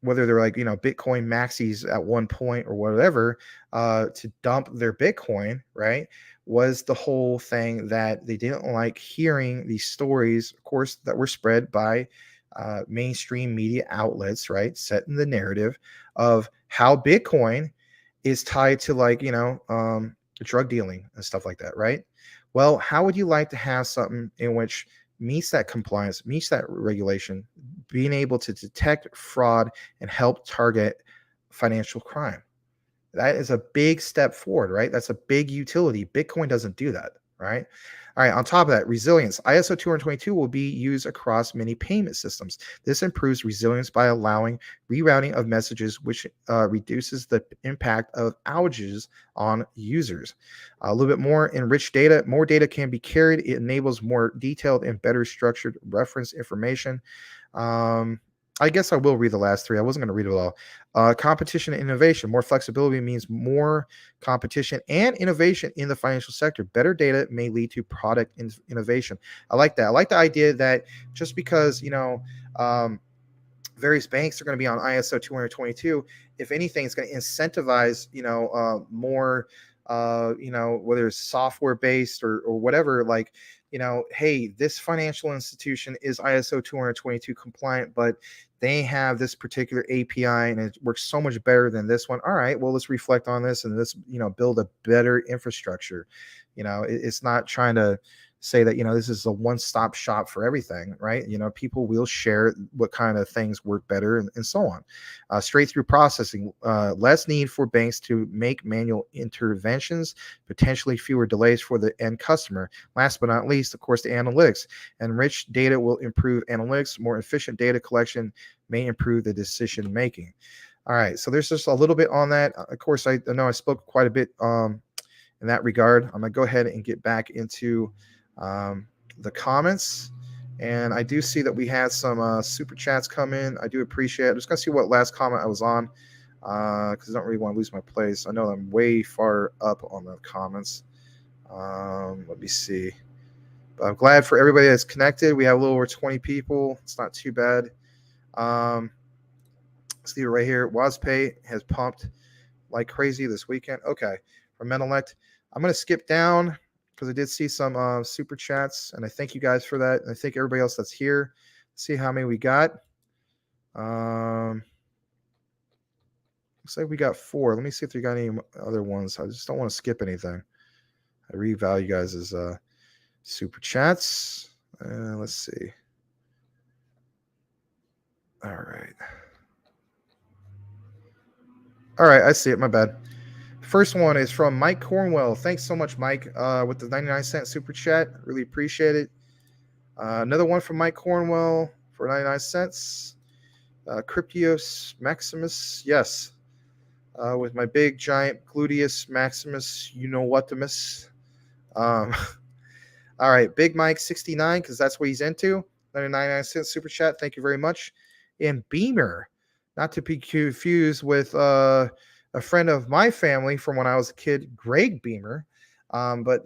whether they're like, Bitcoin maxis at one point or whatever, to dump their Bitcoin, right, was the whole thing that they didn't like hearing these stories, of course, that were spread by mainstream media outlets, right, setting the narrative of how Bitcoin is tied to drug dealing and stuff like that, right? Well, how would you like to have something in which meets that compliance, meets that regulation, being able to detect fraud and help target financial crime? That is a big step forward, right? That's a big utility. Bitcoin doesn't do that, right? All right, on top of that, resilience. ISO 222 will be used across many payment systems. This improves resilience by allowing rerouting of messages, which reduces the impact of outages on users. A little bit more enriched data. More data can be carried. It enables more detailed and better structured reference information. I guess I will read the last three. I wasn't going to read it all. Competition and innovation. More flexibility means more competition and innovation in the financial sector. Better data may lead to product innovation. I like that. I like the idea that just because, various banks are going to be on ISO 222. If anything, it's going to incentivize, more, whether it's software based or whatever, like, hey, this financial institution is ISO 222 compliant, but they have this particular API and it works so much better than this one. All right, well, let's reflect on this and let's, build a better infrastructure. It's not trying to say that this is a one-stop shop for everything, right? People will share what kind of things work better and so on. Straight through processing, less need for banks to make manual interventions, potentially fewer delays for the end customer. Last but not least, of course, the analytics. Enriched data will improve analytics. More efficient data collection may improve the decision making. All right, so there's just a little bit on that. Of course, I know I spoke quite a bit in that regard. I'm gonna go ahead and get back into the comments, and I do see that we had some super chats come in. I do appreciate it. I'm just gonna see what last comment I was on, because I don't really want to lose my place. I know I'm way far up on the comments. Let me see, but I'm glad for everybody that's connected. We have a little over 20 people. It's not too bad. Let's leave it right here. WazPay has pumped like crazy this weekend. Okay, from Menelect. I'm gonna skip down because I did see some super chats, and I thank you guys for that. And I thank everybody else that's here. Let's see how many we got. Looks like we got 4. Let me see if we got any other ones. I just don't want to skip anything. I really value you guys' super chats. Let's see. All right. All right, I see it. My bad. First one is from Mike Cornwell. Thanks so much, Mike, with the 99-cent super chat. Really appreciate it. Another one from Mike Cornwell for 99 cents. Cryptios Maximus, yes. With my big, giant gluteus Maximus, you know what to miss. All right, Big Mike 69, because that's what he's into. 99-cent super chat. Thank you very much. And Beamer, not to be confused with a friend of my family from when I was a kid, Greg Beamer, but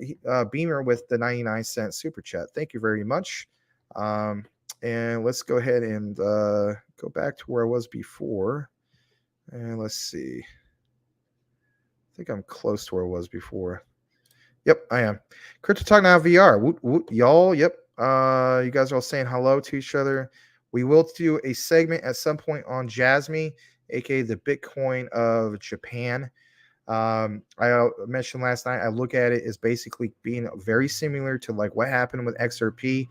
Beamer with the 99-cent super chat. Thank you very much. And let's go ahead and go back to where I was before. And let's see. I think I'm close to where I was before. Yep, I am. Crypto Talk Now VR. Woot, woot, y'all. Yep. You guys are all saying hello to each other. We will do a segment at some point on Jasmy, aka the Bitcoin of Japan. I mentioned last night, I look at it as basically being very similar to like what happened with XRP,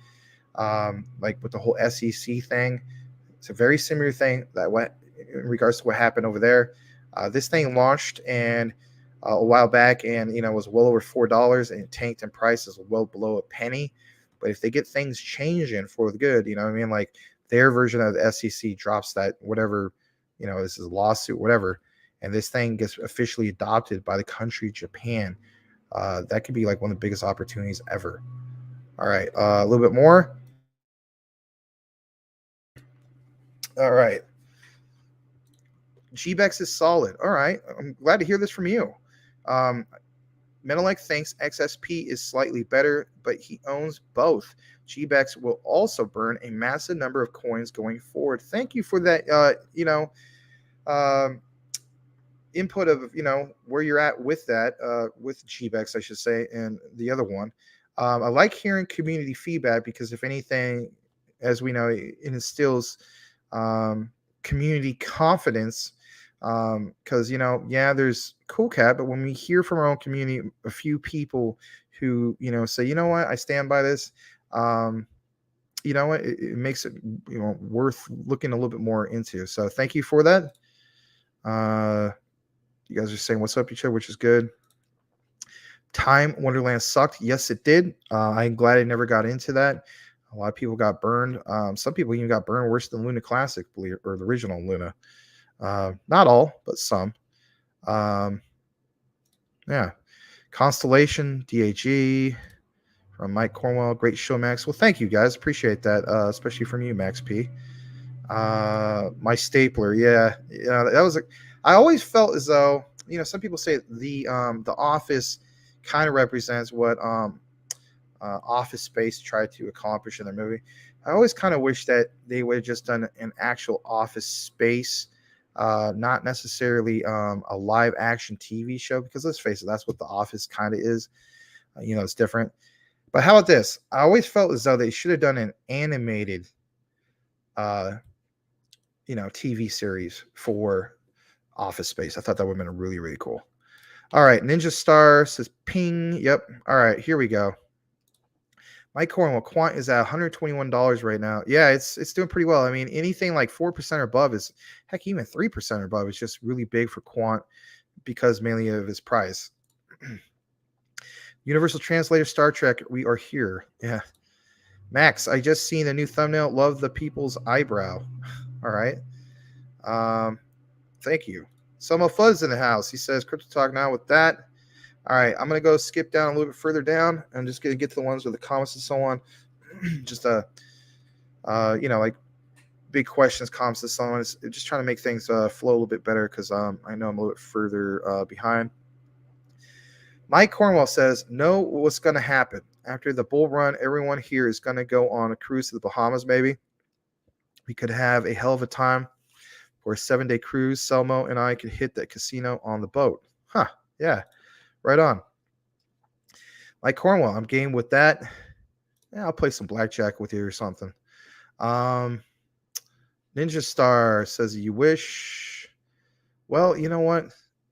like with the whole SEC thing. It's a very similar thing that what in regards to what happened over there. This thing launched and a while back, and was well over $4, and it tanked in prices well below a penny. But if they get things changing for the good, what I mean, like their version of the SEC drops that whatever, this is a lawsuit, whatever, and this thing gets officially adopted by the country Japan, that could be like one of the biggest opportunities ever. All right, a little bit more. All right. GBEX is solid. All right. I'm glad to hear this from you. Menelek thinks XSP is slightly better, but he owns both. GBEX will also burn a massive number of coins going forward. Thank you for that, input of, where you're at with that, with GBEX, I should say, and the other one. I like hearing community feedback because if anything, as we know, it instills community confidence. Because there's cool cat, but when we hear from our own community, a few people who say, what, I stand by this, it makes it worth looking a little bit more into. So thank you for that. You guys are saying what's up each other, which is good. Time Wonderland sucked. Yes, it did. I'm glad I never got into that. A lot of people got burned. Some people even got burned worse than Luna Classic, or the original Luna. Not all, but some. Yeah. Constellation, DAG from Mike Cornwell. Great show, Max. Well, thank you guys. Appreciate that, especially from you, Max P. My stapler, yeah, that was I always felt as though, some people say the Office kind of represents what Office Space tried to accomplish in the movie. I always kind of wish that they would have just done an actual Office Space, not necessarily a live action TV show, because let's face it, that's what The Office kind of is. It's different. But how about this? I always felt as though they should have done an animated, uh, TV series for Office Space. I thought that would have been really, really cool. All right, Ninja Star says ping. Yep. All right, here we go. Mike Cornwell, Quant is at $121 right now. Yeah, it's doing pretty well. I mean, anything like 4% or above is, heck, even 3% or above is just really big for Quant because mainly of his price. Universal Translator Star Trek, we are here. Yeah. Max, I just seen a new thumbnail. Love the people's eyebrow. All right. Thank you. Somo Fuzz in the house. He says Crypto Talk now with that. All right, I'm gonna go skip down a little bit further down. I'm just gonna get to the ones with the comments and so on. Just like big questions, comments, and so on. It's just trying to make things flow a little bit better because I know I'm a little bit further behind. Mike Cornwell says, know what's gonna happen after the bull run. Everyone here is gonna go on a cruise to the Bahamas. Maybe we could have a hell of a time for a 7-day cruise. Selmo and I could hit that casino on the boat. Huh? Yeah. Right on. Mike Cornwell, I'm game with that. Yeah, I'll play some blackjack with you or something. Ninja Star says, you wish. Well, you know what?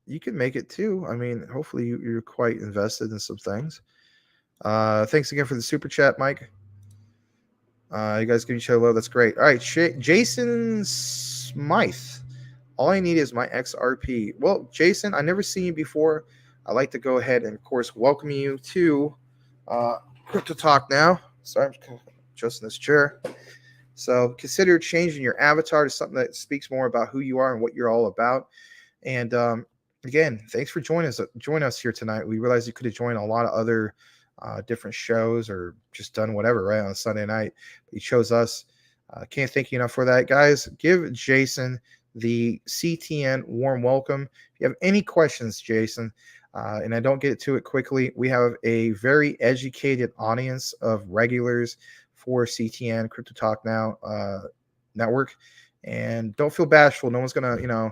You can make it too. I mean, hopefully you're quite invested in some things. Thanks again for the super chat, Mike. You guys give each other love. That's great. All right, Jason Smythe. All I need is my XRP. Well, Jason, I've never seen you before. I'd like to go ahead and, of course, welcome you to Crypto Talk now. Sorry, I'm adjusting this chair. So consider changing your avatar to something that speaks more about who you are and what you're all about. And again, thanks for joining us here tonight. We realized you could have joined a lot of other different shows or just done whatever, right, on a Sunday night. But you chose us. Can't thank you enough for that. Guys, give Jason the CTN warm welcome. If you have any questions, Jason, and I don't get to it quickly, we have a very educated audience of regulars for CTN Crypto Talk Now network. And don't feel bashful. No one's going to,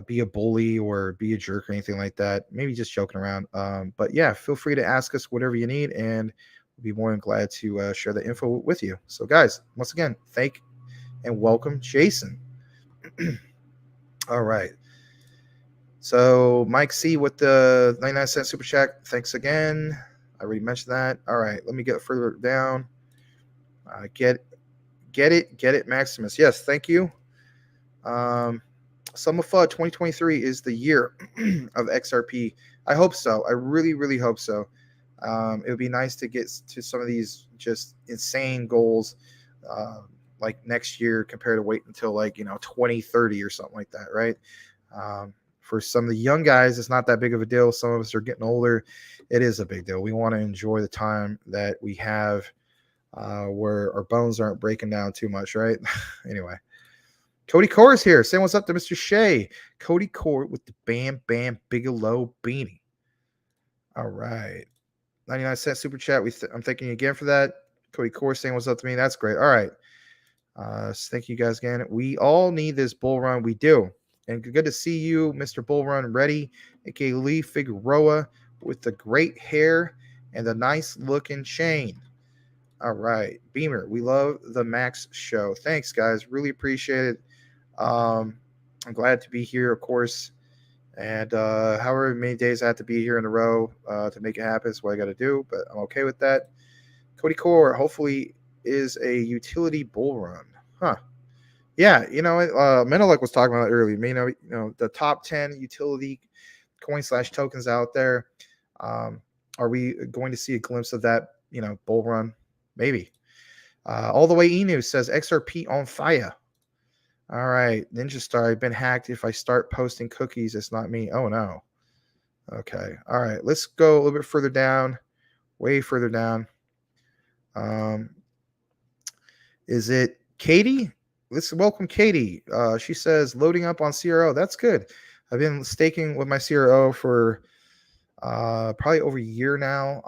be a bully or be a jerk or anything like that. Maybe just joking around. But yeah, feel free to ask us whatever you need, and we'll be more than glad to share the info with you. So guys, once again, thank and welcome Jason. All right. So Mike C with the 99-cent super chat. Thanks again. I already mentioned that. All right. Let me get further down. Get it, Maximus. Yes, thank you. Summer FUD 2023 is the year of XRP. I hope so. I really, really hope so. It would be nice to get to some of these just insane goals like next year compared to wait until 2030 or something like that, right? For some of the young guys, it's not that big of a deal. Some of us are getting older. It is a big deal. We want to enjoy the time that we have where our bones aren't breaking down too much, right? Anyway. Cody Core is here. Saying what's up to Mr. Shea. Cody Core with the Bam Bam Bigelow beanie. All right. 99-cent super chat. I'm thanking you again for that. Cody Core saying what's up to me. That's great. All right. Thank you guys again. We all need this bull run. We do. And good to see you, Mr. Bull Run Ready, aka Lee Figueroa, with the great hair and the nice looking chain. All right. Beamer, we love the Max show. Thanks, guys. Really appreciate it. I'm glad to be here, of course. And however many days I have to be here in a row to make it happen is what I got to do. But I'm okay with that. Cody Core, hopefully, is a utility bull run. Huh. Yeah, Menelik was talking about it earlier. The top 10 utility coin/tokens out there. Are we going to see a glimpse of that, bull run? Maybe. All the way Enu says XRP on fire. All right, Ninja Star, I've been hacked. If I start posting cookies, it's not me. Oh, no. Okay. All right, let's go a little bit further down, way further down. Is it Katie? let's welcome Katie. She says loading up on CRO. That's good. I've been staking with my CRO for probably over a year now.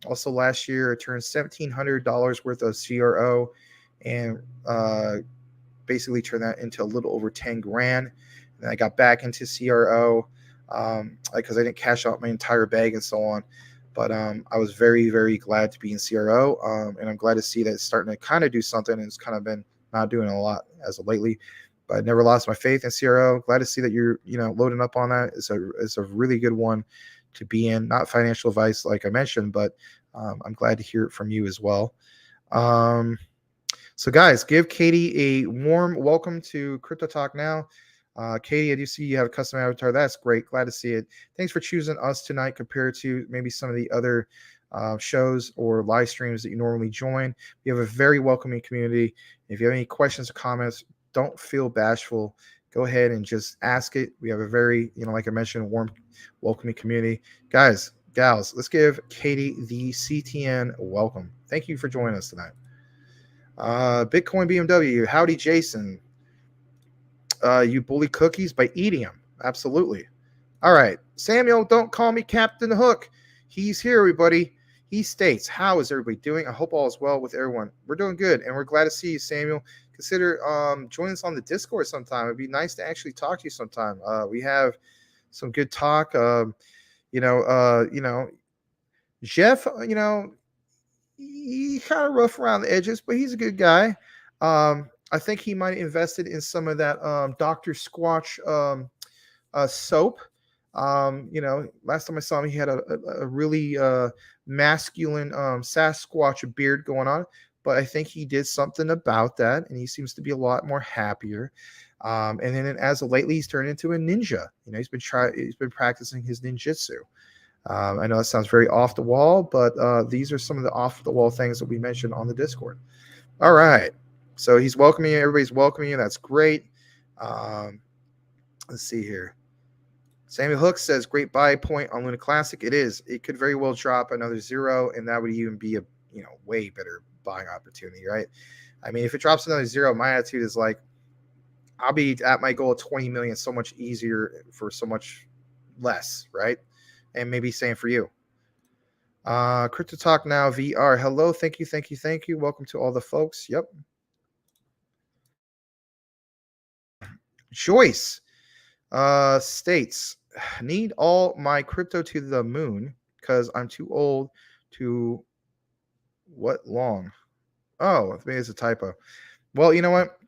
Also last year I turned $1,700 worth of CRO and basically turned that into a little over 10 grand. And I got back into CRO because I didn't cash out my entire bag and so on. But I was very, very glad to be in CRO, and I'm glad to see that it's starting to kind of do something. And it's kind of been not doing a lot as of lately, but I never lost my faith in CRO. Glad to see that you're loading up on that. It's a really good one to be in. Not financial advice like I mentioned, but I'm glad to hear it from you as well. So guys, give Katie a warm welcome to Crypto Talk Now. Katie, I do see you have a custom avatar. That's great. Glad to see it. Thanks for choosing us tonight compared to maybe some of the other shows or live streams that you normally join. We have a very welcoming community. If you have any questions or comments, don't feel bashful. Go ahead and just ask it. We have a very, like I mentioned, warm, welcoming community. Guys, gals, let's give Katie the CTN welcome. Thank you for joining us tonight. Bitcoin BMW, howdy, Jason. You bully cookies by eating them. Absolutely. All right. Samuel, don't call me Captain Hook. He's here, everybody. He states, how is everybody doing? I hope all is well with everyone. We're doing good, and we're glad to see you, Samuel. Consider joining us on the Discord sometime. It'd be nice to actually talk to you sometime. We have some good talk. Jeff, he kind of rough around the edges, but he's a good guy. I think he might have invested in some of that Dr. Squatch soap. Last time I saw him, he had a really masculine Sasquatch beard going on, but I think he did something about that, and he seems to be a lot more happier. And then as of lately, he's turned into a ninja. He's been practicing his ninjutsu. I know that sounds very off the wall, but these are some of the off the wall things that we mentioned on the Discord. All right. So he's welcoming you. Everybody's welcoming you. That's great. Let's see here. Samuel Hook says, great buy point on Luna Classic. It is. It could very well drop another 0, and that would even be a way better buying opportunity, right? I mean, if it drops another 0, my attitude is like, I'll be at my goal of 20 million so much easier for so much less, right? And maybe same for you. Crypto Talk Now VR. Hello. Thank you. Welcome to all the folks. Yep. Joyce states, need all my crypto to the moon because I'm too old to what long? Oh, maybe it's a typo. Well, you know what?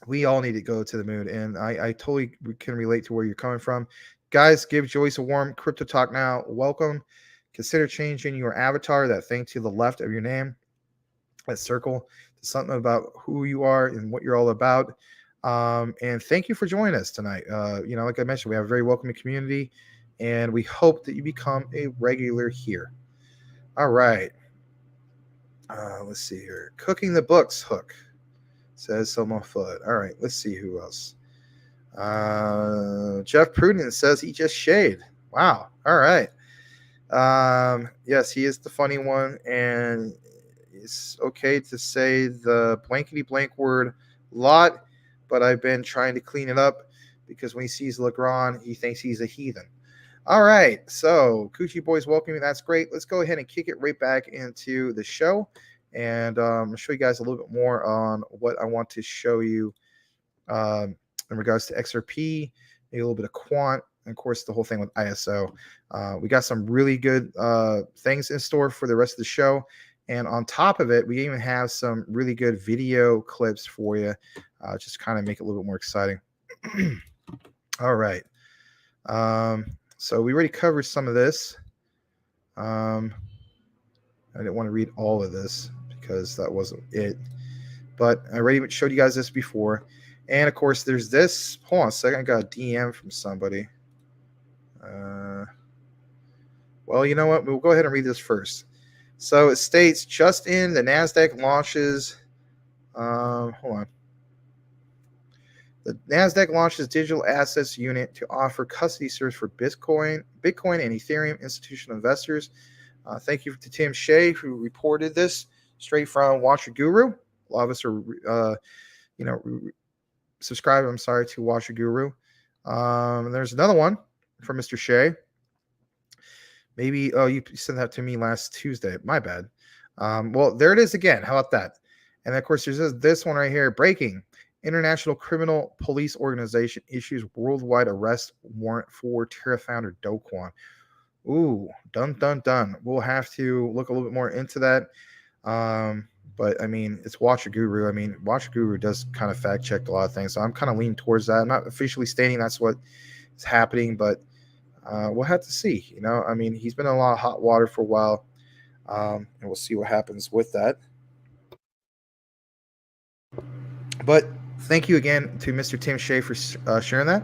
We all need to go to the moon, and I totally can relate to where you're coming from. Guys, give Joyce a warm Crypto Talk Now welcome. Consider changing your avatar, that thing to the left of your name, that circle, to something about who you are and what you're all about. And thank you for joining us tonight. Like I mentioned, we have a very welcoming community, and we hope that you become a regular here. All right. Let's see here. Cooking the books, Hook, says Selma Foot. All right. Let's see who else. Jeff Prudence says he just shade. Wow. All right. Yes, he is the funny one, and it's okay to say the blankety blank word lot, but I've been trying to clean it up because when he sees Legrand, he thinks he's a heathen. All right, so Coochie Boys welcome you. That's great. Let's go ahead and kick it right back into the show, and I'll show you guys a little bit more on what I want to show you in regards to XRP, maybe a little bit of quant, and of course the whole thing with ISO. We got some really good things in store for the rest of the show, and on top of it, we even have some really good video clips for you, just kind of make it a little bit more exciting. All right. So we already covered some of this. I didn't want to read all of this because that wasn't it, but I already showed you guys this before. And of course, there's this. Hold on a second. I got a DM from somebody. Well, you know what? We'll go ahead and read this first. So it states, just in, the NASDAQ launches. Hold on. The NASDAQ launches digital assets unit to offer custody service for Bitcoin and Ethereum institutional investors. Thank you to Tim Shea, who reported this straight from Watcher Guru. A lot of us are, subscribe. I'm sorry, to Watch Your Guru. There's another one from Mr. Shea. Maybe you sent that to me last Tuesday. My bad. Well, there it is again. How about that? And of course, there's this one right here. Breaking: International Criminal Police Organization issues worldwide arrest warrant for Terra founder Do Kwon. Ooh, dun dun dun. We'll have to look a little bit more into that. But I mean, it's Watch Your Guru. I mean, Watch Your Guru does kind of fact check a lot of things, so I'm kind of leaning towards that. I'm not officially stating that's what is happening, but we'll have to see. I mean, he's been in a lot of hot water for a while, and we'll see what happens with that. But thank you again to Mr. Tim Shea for sharing that.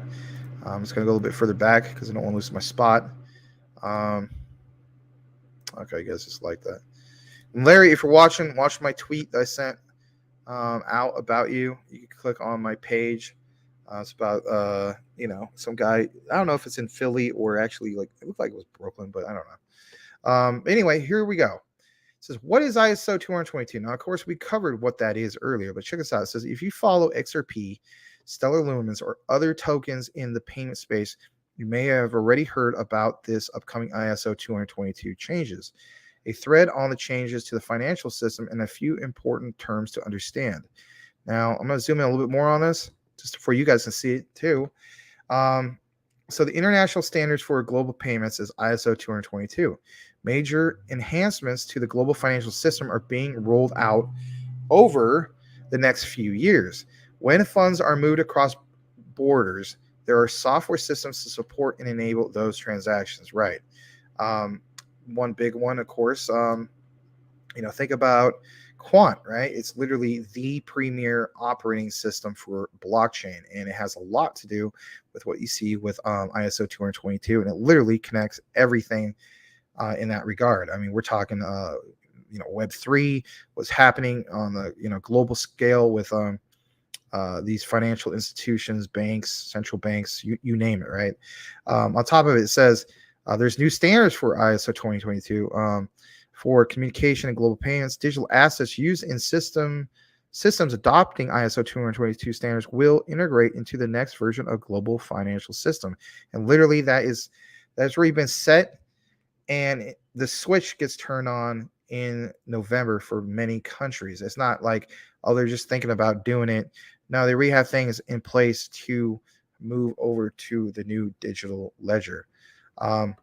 I'm just going to go a little bit further back because I don't want to lose my spot. Okay, I guess it's like that. And Larry, if you're watching, watch my tweet that I sent out about you. You can click on my page. It's about some guy. I don't know if it's in Philly or actually it looked like it was Brooklyn, but I don't know. Anyway, here we go. It says, what is ISO 222? Now, of course, we covered what that is earlier, but check this out. It says, if you follow XRP, Stellar Lumens, or other tokens in the payment space, you may have already heard about this upcoming ISO 222 changes. A thread on the changes to the financial system and a few important terms to understand. Now, I'm going to zoom in a little bit more on this, just for you guys to see it too. So the international standards for global payments is ISO 222. Major enhancements to the global financial system are being rolled out over the next few years. When funds are moved across borders, there are software systems to support and enable those transactions, right? One big one, of course, think about Quant, right? It's literally the premier operating system for blockchain, and it has a lot to do with what you see with ISO 222, and it literally connects everything in that regard. I mean, we're talking, Web3, what's happening on the global scale with these financial institutions, banks, central banks, you name it, right? On top of it, it says there's new standards for ISO 2022 for communication and global payments. Digital assets used in systems adopting ISO 222 standards will integrate into the next version of global financial system. And literally that's already been set, and the switch gets turned on in November for many countries. It's not like, they're just thinking about doing it. No, they already have things in place to move over to the new digital ledger. On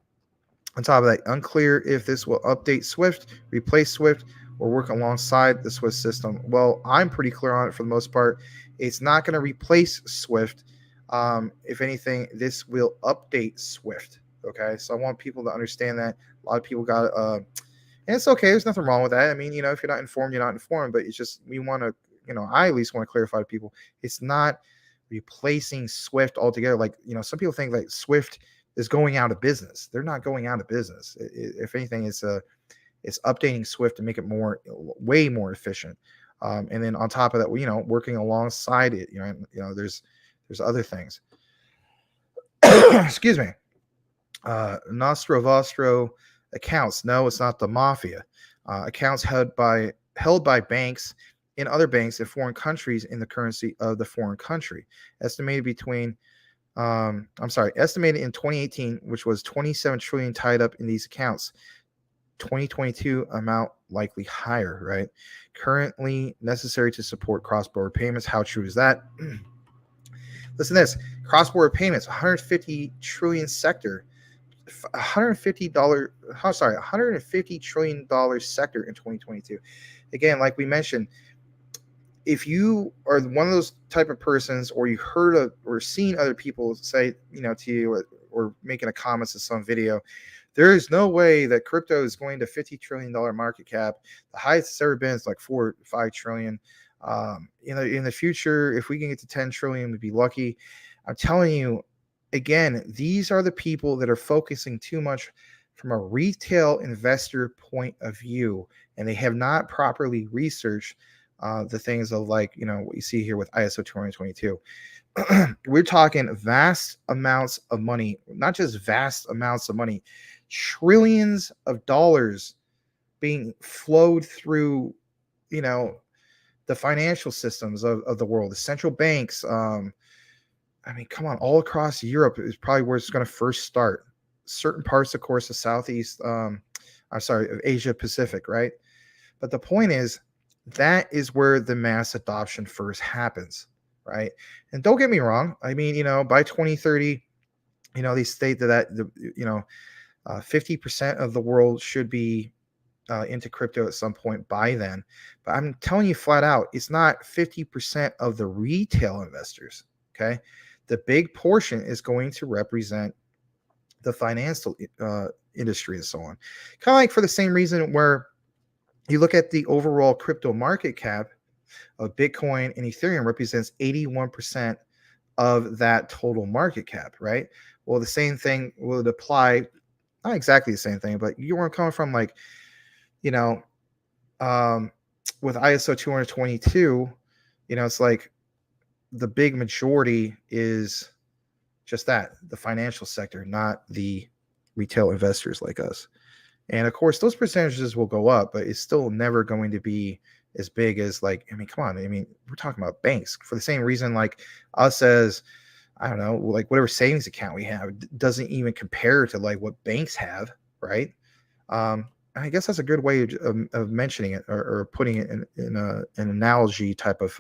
top of that, unclear if this will update Swift, replace Swift, or work alongside the Swift system. Well, I'm pretty clear on it for the most part. It's not going to replace Swift. If anything, this will update Swift. Okay, so I want people to understand that. A lot of people got, and it's okay. There's nothing wrong with that. I mean, if you're not informed, you're not informed. But it's just, we want to, I at least want to clarify to people, it's not replacing Swift altogether. Some people think like Swift is going out of business. They're not going out of business. If anything, it's updating Swift to make it way more efficient. And then on top of that, working alongside it, there's other things. Excuse me. Nostro Vostro accounts. No, it's not the mafia. Accounts held by banks in other banks in foreign countries in the currency of the foreign country. Estimated in 2018, which was 27 trillion tied up in these accounts. 2022 amount likely higher, right? Currently necessary to support cross-border payments. How true is that? Listen to this. Cross-border payments, 150 trillion sector. $150 trillion sector in 2022. Again, like we mentioned, if you are one of those type of persons, or you heard of or seen other people say, to you, or making a comment to some video, there is no way that crypto is going to $50 trillion market cap. The highest it's ever been is like 4 or 5 trillion. In the future, if we can get to 10 trillion, we'd be lucky. I'm telling you, again, these are the people that are focusing too much from a retail investor point of view, and they have not properly researched the things of what you see here with ISO 2022. We're talking vast amounts of money, not just vast amounts of money, trillions of dollars being flowed through, the financial systems of the world, the central banks. I mean, come on, all across Europe is probably where it's going to first start. Certain parts, of course, of Southeast, I'm sorry, of Asia Pacific, right? But the point is, that is where the mass adoption first happens, right? And don't get me wrong. I mean, by 2030, they state that 50% of the world should be into crypto at some point by then. But I'm telling you flat out, it's not 50% of the retail investors. Okay. The big portion is going to represent the financial industry and so on. Kind of like for the same reason where you look at the overall crypto market cap of Bitcoin and Ethereum represents 81% of that total market cap, right? Well, the same thing would apply, not exactly the same thing, but you weren't coming from like, you know, with ISO 222, it's like the big majority is just that, the financial sector, not the retail investors like us. And of course, those percentages will go up, but it's still never going to be as big as like, I mean, come on. I mean, we're talking about banks for the same reason, like us as, I don't know, like whatever savings account we have doesn't even compare to like what banks have, right? I guess that's a good way of mentioning it or putting it in an analogy type of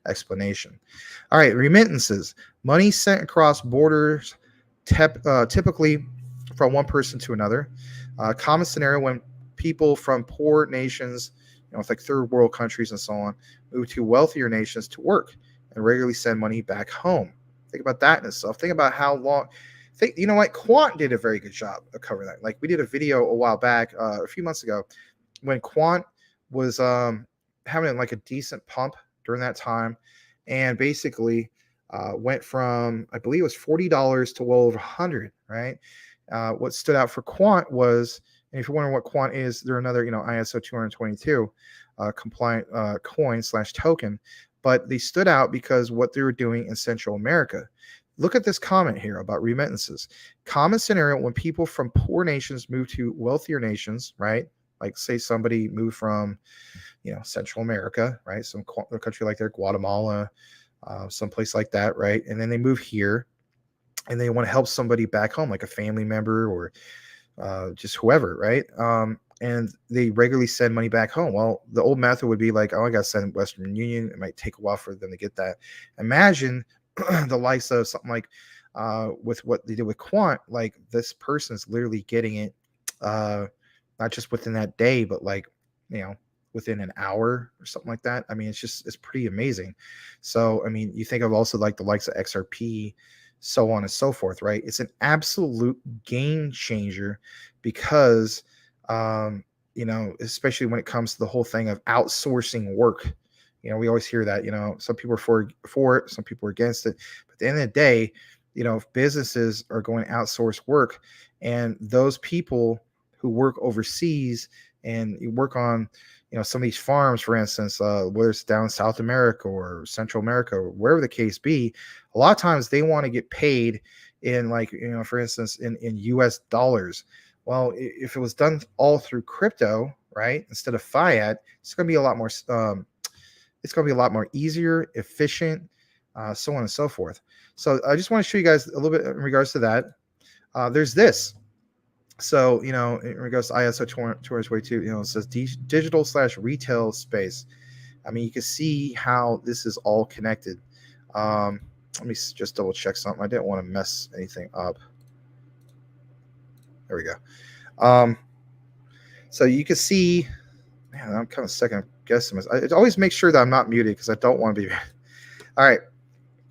explanation. All right, remittances, money sent across borders, typically from one person to another. Common scenario when people from poor nations, with like third world countries and so on, move to wealthier nations to work and regularly send money back home. Think about that in itself. Think about how long. You know what? Quant did a very good job of covering that. Like we did a video a while back, a few months ago, when Quant was having like a decent pump during that time, and basically went from, I believe it was $40 to well over 100. Right. What stood out for Quant was, and if you're wondering what Quant is, they're another ISO 222 compliant coin / token, but they stood out because what they were doing in Central America. Look at this comment here about remittances. Common scenario when people from poor nations move to wealthier nations, right? Like say somebody moved from, Central America, right? Some country like there, Guatemala, someplace like that, right? And then they move here and they want to help somebody back home, like a family member or just whoever, right? And they regularly send money back home. Well, the old method would be like, oh, I got to send Western Union. It might take a while for them to get that. Imagine the likes of something like with what they did with Quant, like this person is literally getting it not just within that day, but like, within an hour or something like that. I mean, it's pretty amazing. So, I mean, you think of also like the likes of XRP, so on and so forth, right? It's an absolute game changer because, especially when it comes to the whole thing of outsourcing work. We always hear that, some people are for it, some people are against it. But at the end of the day, if businesses are going to outsource work and those people who work overseas and you work on, some of these farms, for instance, whether it's down in South America or Central America, or wherever the case be, a lot of times they want to get paid in like, for instance, in US dollars. Well, if it was done all through crypto, right, instead of fiat, it's going to be a lot more it's going to be a lot more easier, efficient, so on and so forth. So I just want to show you guys a little bit in regards to that. There's this. So, in regards to ISO 222, it says digital / retail space. I mean, you can see how this is all connected. Let me just double check something. I didn't want to mess anything up. There we go. So you can see, man, I'm kind of second guessing. I always make sure that I'm not muted because I don't want to be. All right.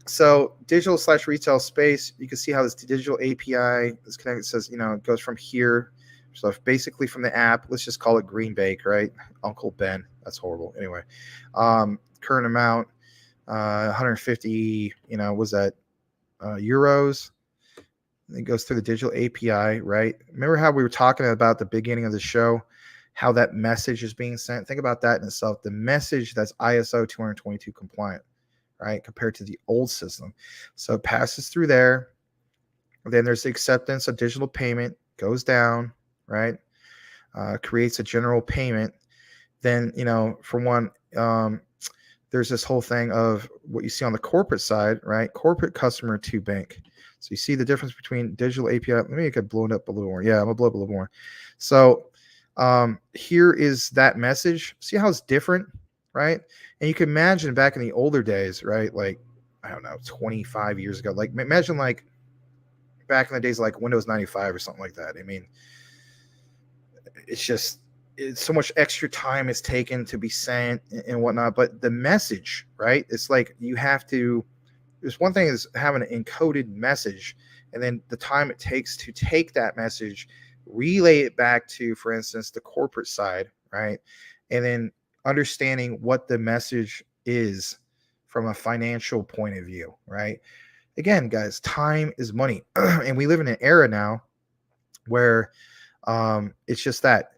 So digital / retail space, you can see how this digital API is connected. It says, it goes from here. So basically from the app, let's just call it Green Bake, right? Uncle Ben. That's horrible. Anyway, current amount, 150, was that euros? It goes through the digital API, right? Remember how we were talking about the beginning of the show, how that message is being sent? Think about that in itself. The message that's ISO 222 compliant, right, compared to the old system. So it passes through there. Then there's the acceptance of digital payment, goes down, right? Creates a general payment. Then, for one, there's this whole thing of what you see on the corporate side, right? Corporate customer to bank. So you see the difference between digital API. Let me make it blow it up a little more. Yeah, I'm gonna blow up a little more. So here is that message. See how it's different, right? And you can imagine back in the older days, right? Like, I don't know, 25 years ago. Like, imagine like back in the days like Windows 95 or something like that. I mean, it's so much extra time is taken to be sent and whatnot. But the message, right? It's like you have to. There's one thing is having an encoded message, and then the time it takes to take that message, relay it back to, for instance, the corporate side, right? And then understanding what the message is from a financial point of view, right? Again, guys, time is money. And we live in an era now where it's just that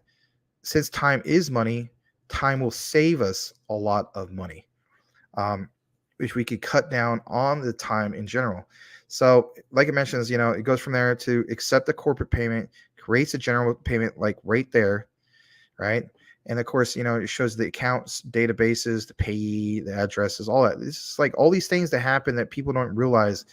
since time is money, time will save us a lot of money, which we could cut down on the time in general. So, like it mentions, it goes from there to accept the corporate payment, creates a general payment like right there, right? And of course, it shows the accounts, databases, the payee, the addresses, all that. This is like all these things that happen that people don't realize.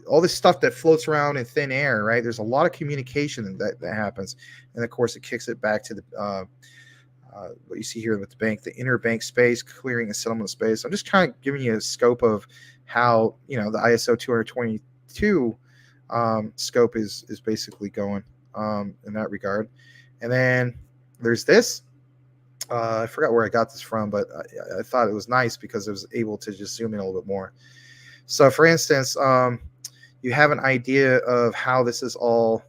All this stuff that floats around in thin air, right? There's a lot of communication that happens, and of course, it kicks it back to the what you see here with the bank, the interbank space, clearing and settlement space. I'm just kind of giving you a scope of how the ISO 222 scope is basically going in that regard. And then there's this. I forgot where I got this from, but I thought it was nice because I was able to just zoom in a little bit more. So, for instance, you have an idea of how this is all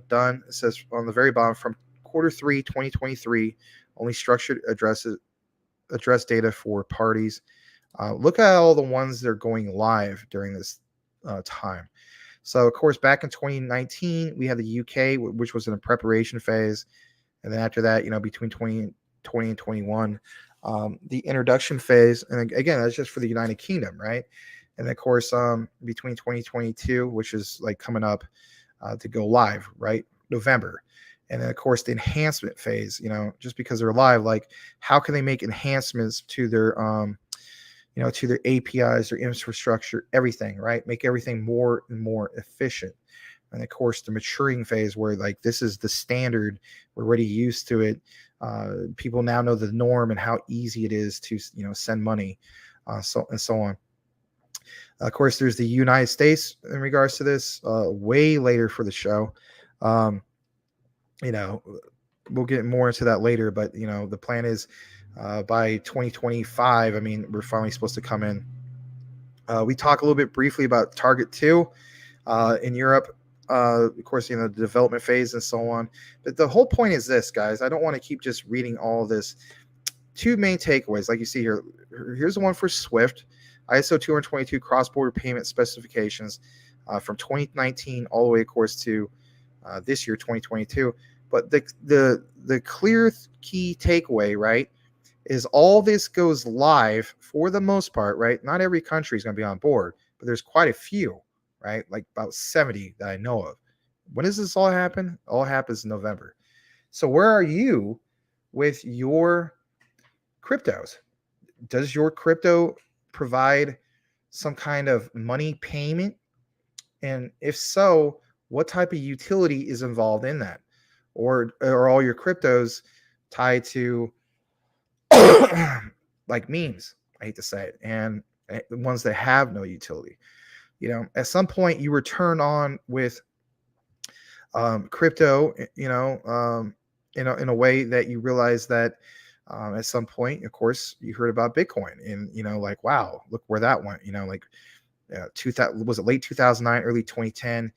done. It says on the very bottom, from Q3 2023, only structured address data for parties. Look at all the ones that are going live during this time. So, of course, back in 2019, we had the UK, which was in a preparation phase. And then after that, between 2020 and 21, the introduction phase. And again, that's just for the United Kingdom, right? And of course, between 2022, which is like coming up to go live, right? November. And then, of course, the enhancement phase, just because they're live, like how can they make enhancements to their, to their APIs, their infrastructure, everything, right? Make everything more and more efficient. And of course, the maturing phase where like this is the standard, we're already used to it. People now know the norm and how easy it is to, send money, so on. Of course, there's the United States in regards to this, way later for the show. We'll get more into that later, but the plan is by 2025. I mean, we're finally supposed to come in. We talk a little bit briefly about Target 2 in Europe. Of course, the development phase and so on. But the whole point is this, guys. I don't want to keep just reading all of this. Two main takeaways, like you see here. Here's the one for SWIFT, ISO 222 cross-border payment specifications from 2019 all the way, of course, to this year, 2022. But the clear key takeaway, right, is all this goes live for the most part, right? Not every country is going to be on board, but there's quite a few, right? Like about 70 that I know of. When does this all happen? All happens in November. So where are you with your cryptos? Does your crypto provide some kind of money payment? And if so, what type of utility is involved in that? Or are all your cryptos tied to like memes? I hate to say it. And the ones that have no utility. At some point you were turned on with crypto, in a way that you realize that at some point, of course, you heard about Bitcoin and, like, wow, look where that went, like 2000, was it late 2009, early 2010?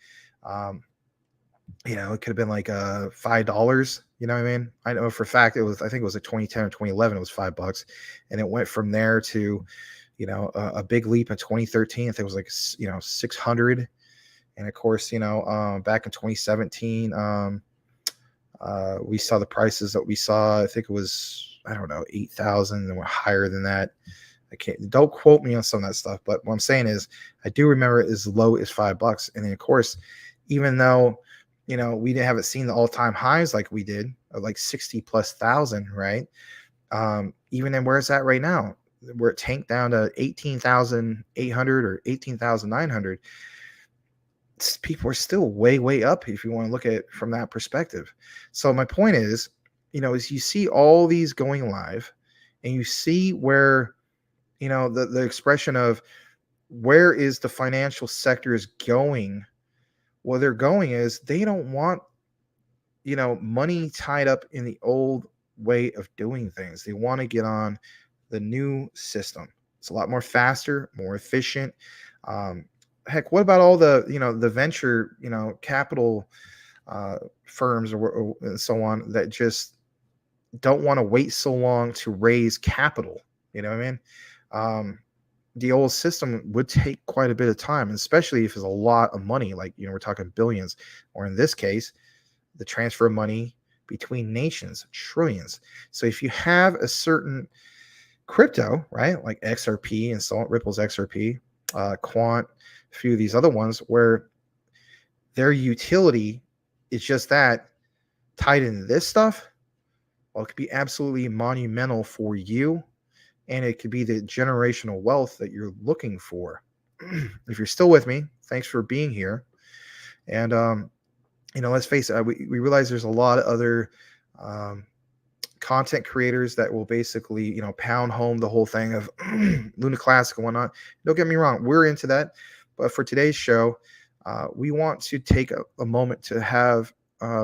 It could have been like $5. You know what I mean? I know for a fact I think it was like 2010 or 2011. It was $5, and it went from there to, a big leap in 2013. I think it was like 600, and of course, back in 2017, we saw the prices that we saw. I think it was 8,000, and went higher than that. Don't quote me on some of that stuff, but what I'm saying is I do remember it as low as $5, and then of course, even though we haven't seen the all-time highs like we did of like 60 plus thousand, right? Even in where it's at right now, where it tanked down to 18,800 or 18,900, people are still way, way up if you want to look at it from that perspective. So my point is, is you see all these going live and you see where, the expression of where is the financial sector is going. Well, they're going is they don't want, money tied up in the old way of doing things. They want to get on the new system. It's a lot more faster, more efficient. Um, Heck, what about all the, the venture, capital firms or and so on that just don't want to wait so long to raise capital? You know what I mean? The old system would take quite a bit of time, especially if it's a lot of money, like, we're talking billions, or in this case, the transfer of money between nations, trillions. So if you have a certain crypto, right, like XRP and so on, Ripple's XRP, Quant, a few of these other ones, where their utility is just that tied into this stuff, well, it could be absolutely monumental for you, and it could be the generational wealth that you're looking for. If you're still with me, thanks for being here. And let's face it, we realize there's a lot of other content creators that will basically, pound home the whole thing of Luna Classic and whatnot. Don't get me wrong, we're into that. But for today's show, we want to take a moment to have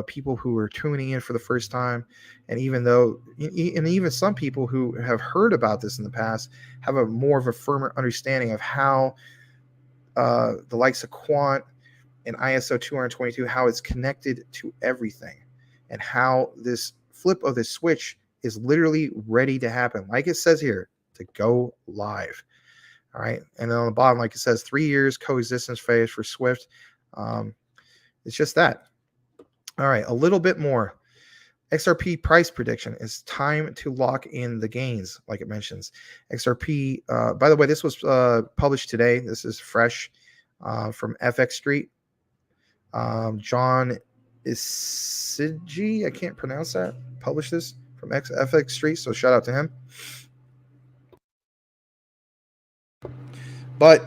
people who are tuning in for the first time, and even some people who have heard about this in the past have a more of a firmer understanding of how the likes of Quant and ISO 222, how it's connected to everything, and how this flip of the switch is literally ready to happen. Like it says here, to go live. All right. And then on the bottom, like it says, 3 years coexistence phase for Swift. It's just that. All right. A little bit more. XRP price prediction. It's time to lock in the gains, like it mentions. XRP, by the way, this was published today. This is fresh from FX Street. John Isigi, I can't pronounce that, published this from FX Street, so shout out to him. But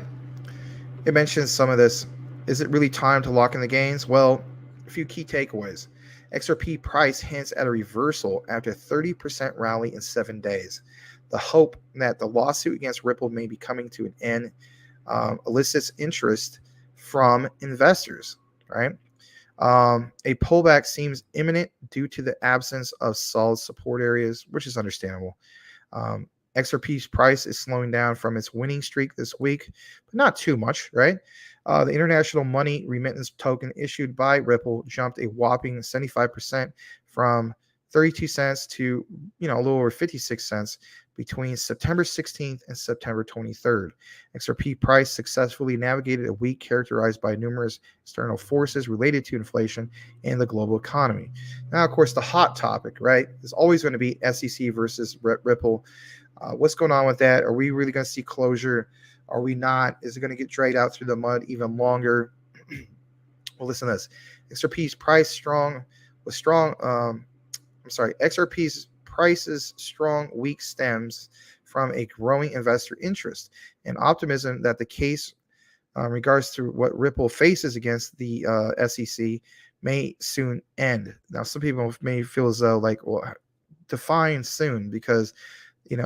it mentions some of this. Is it really time to lock in the gains? Well, a few key takeaways. XRP price hints at a reversal after a 30% rally in 7 days. The hope that the lawsuit against Ripple may be coming to an end elicits interest from investors, right? A pullback seems imminent due to the absence of solid support areas, which is understandable. XRP's price is slowing down from its winning streak this week, but not too much, right? The international money remittance token issued by Ripple jumped a whopping 75% from 32 cents to, a little over 56 cents between September 16th and September 23rd. XRP price successfully navigated a week characterized by numerous external forces related to inflation and the global economy. Now, of course, the hot topic, right, is always going to be SEC versus Ripple. What's going on with that? Are we really going to see closure? Are we not? Is it going to get dragged out through the mud even longer? Well, listen to this. XRP's price XRP's price's strong week stems from a growing investor interest and optimism that the case in regards to what Ripple faces against the SEC may soon end. Now, some people may feel as though, like, well, define soon, because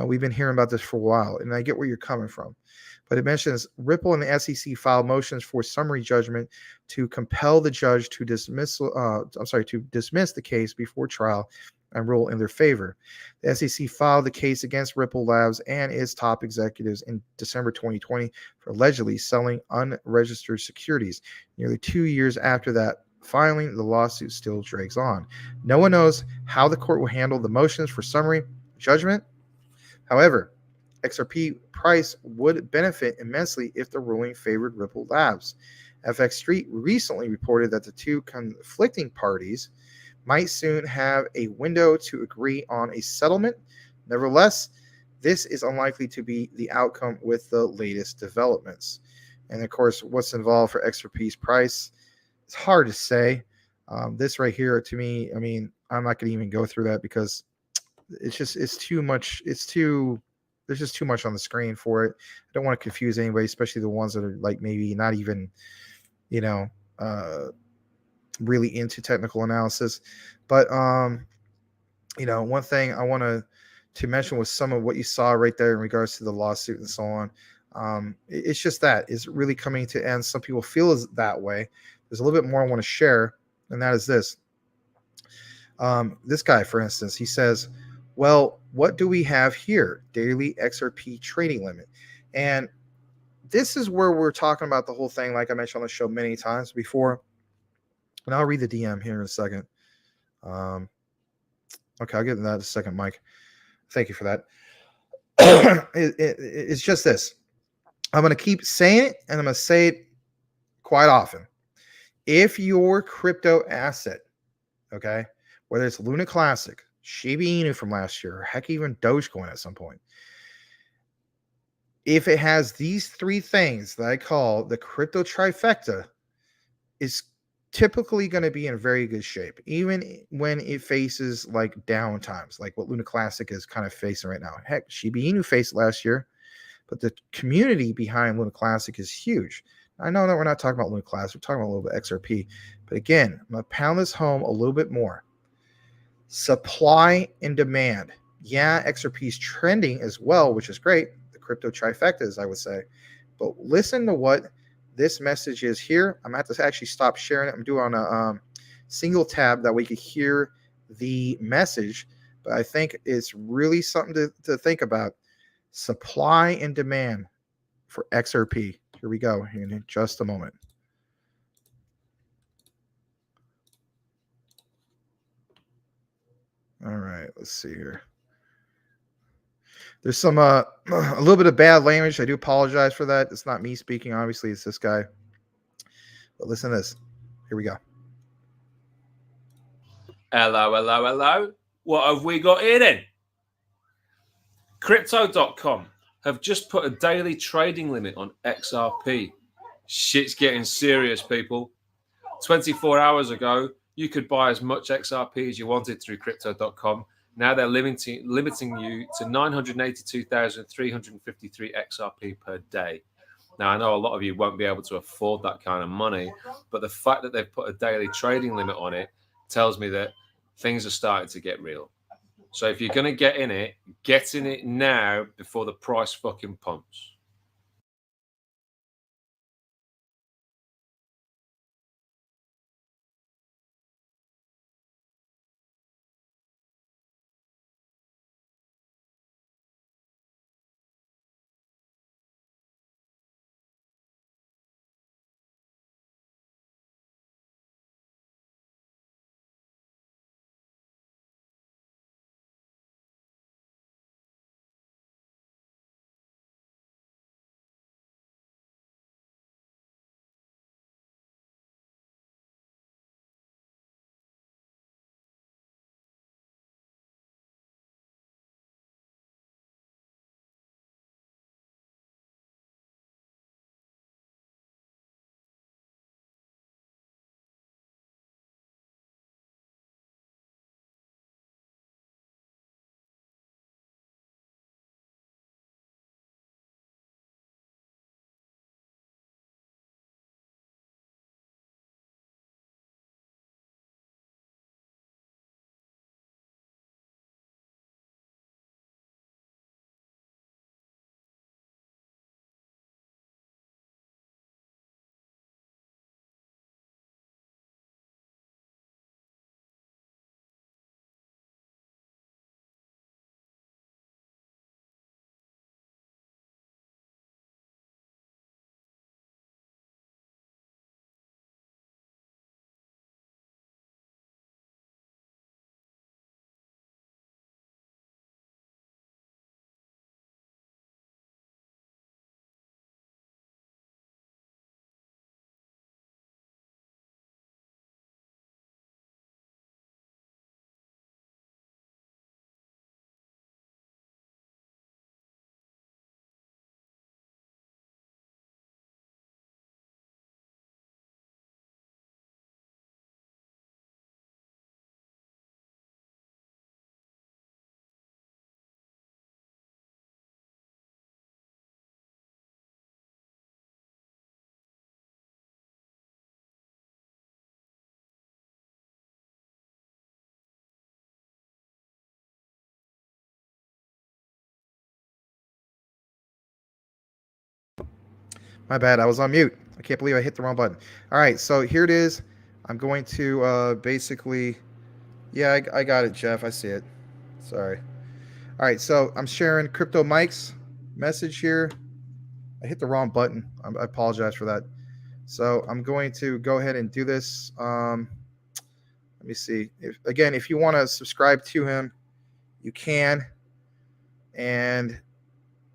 we've been hearing about this for a while, and I get where you're coming from. But it mentions Ripple and the SEC filed motions for summary judgment to compel the judge to dismiss the case before trial and rule in their favor. The SEC filed the case against Ripple Labs and its top executives in December 2020 for allegedly selling unregistered securities. Nearly 2 years after that filing, the lawsuit still drags on. No one knows how the court will handle the motions for summary judgment. However, XRP price would benefit immensely if the ruling favored Ripple Labs. FX Street recently reported that the two conflicting parties might soon have a window to agree on a settlement. Nevertheless, this is unlikely to be the outcome with the latest developments. And of course, what's involved for XRP's price, it's hard to say. This right here, to me, I'm not going to even go through that, because it's too much. There's just too much on the screen for it. I don't want to confuse anybody, especially the ones that are like maybe not even, you know, uh, really into technical analysis. But one thing I want to mention was some of what you saw right there in regards to the lawsuit and so on. It's just that it's really coming to end. Some people feel that way. There's a little bit more I want to share, and that is this. This guy, for instance, he says, well, what do we have here? Daily XRP trading limit. And this is where we're talking about the whole thing, like I mentioned on the show many times before. And I'll read the DM here in a second. Okay, I'll get into that in a second, Mike. Thank you for that. It's just this. I'm going to keep saying it, and I'm going to say it quite often. If your crypto asset, okay, whether it's Luna Classic, Shiba Inu from last year, or heck, even Dogecoin at some point, if it has these three things that I call the crypto trifecta, is typically going to be in very good shape, even when it faces like down times, like what Luna Classic is kind of facing right now. Heck, Shiba Inu faced last year, but the community behind Luna Classic is huge. I know that we're not talking about Luna Classic, we're talking about a little bit of XRP, but again, I'm going to pound this home a little bit more. Supply and demand. Yeah, XRP is trending as well, which is great. The crypto trifecta, as I would say. But listen to what this message is here. I'm going to have to actually stop sharing it. I'm doing on a single tab that we could hear the message. But I think it's really something to think about. Supply and demand for XRP. Here we go in just a moment. All right, let's see here. There's some a little bit of bad language. I do apologize for that. It's not me speaking, obviously, it's this guy. But listen to this. Here we go. Hello. What have we got here then? Crypto.com have just put a daily trading limit on XRP. Shit's getting serious, people. 24 hours ago, you could buy as much XRP as you wanted through Crypto.com. Now they're limiting you to 982,353 XRP per day. Now, I know a lot of you won't be able to afford that kind of money, but the fact that they've put a daily trading limit on it tells me that things are starting to get real. So if you're going to get in it now before the price fucking pumps. My bad. I was on mute. I can't believe I hit the wrong button. All right, so here it is. I'm going to basically, yeah, I got it, Jeff. I see it. Sorry. All right, so I'm sharing Crypto Mike's message here. I hit the wrong button. I apologize for that. So I'm going to go ahead and do this. Let me see. If you want to subscribe to him, you can. And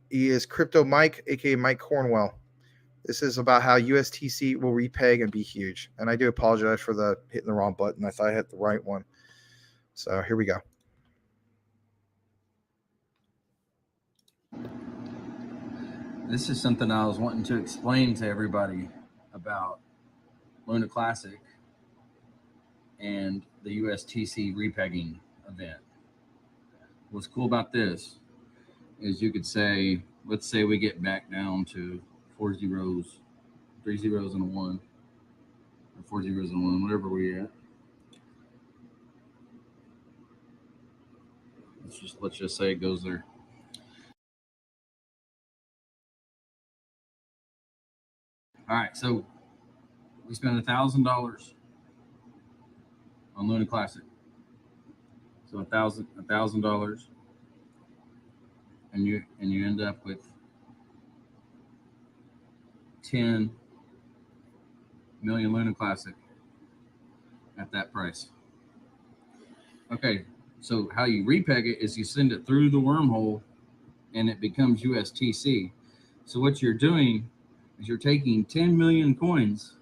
he is Crypto Mike, aka Mike Cornwell. This is about how USTC will repeg and be huge. And I do apologize for the hitting the wrong button. I thought I hit the right one. So here we go. This is something I was wanting to explain to everybody about Luna Classic and the USTC repegging event. What's cool about this is you could say, let's say we get back down to 4 zeros, 3 zeros and a 1, or 4 zeros and a 1, whatever we're at. Let's just say it goes there. All right, so we spend $1,000 on Luna Classic. So $1,000, and you end up with 10 million Luna Classic at that price. Okay, so how you repeg it is you send it through the wormhole and it becomes USTC. So what you're doing is you're taking 10 million coins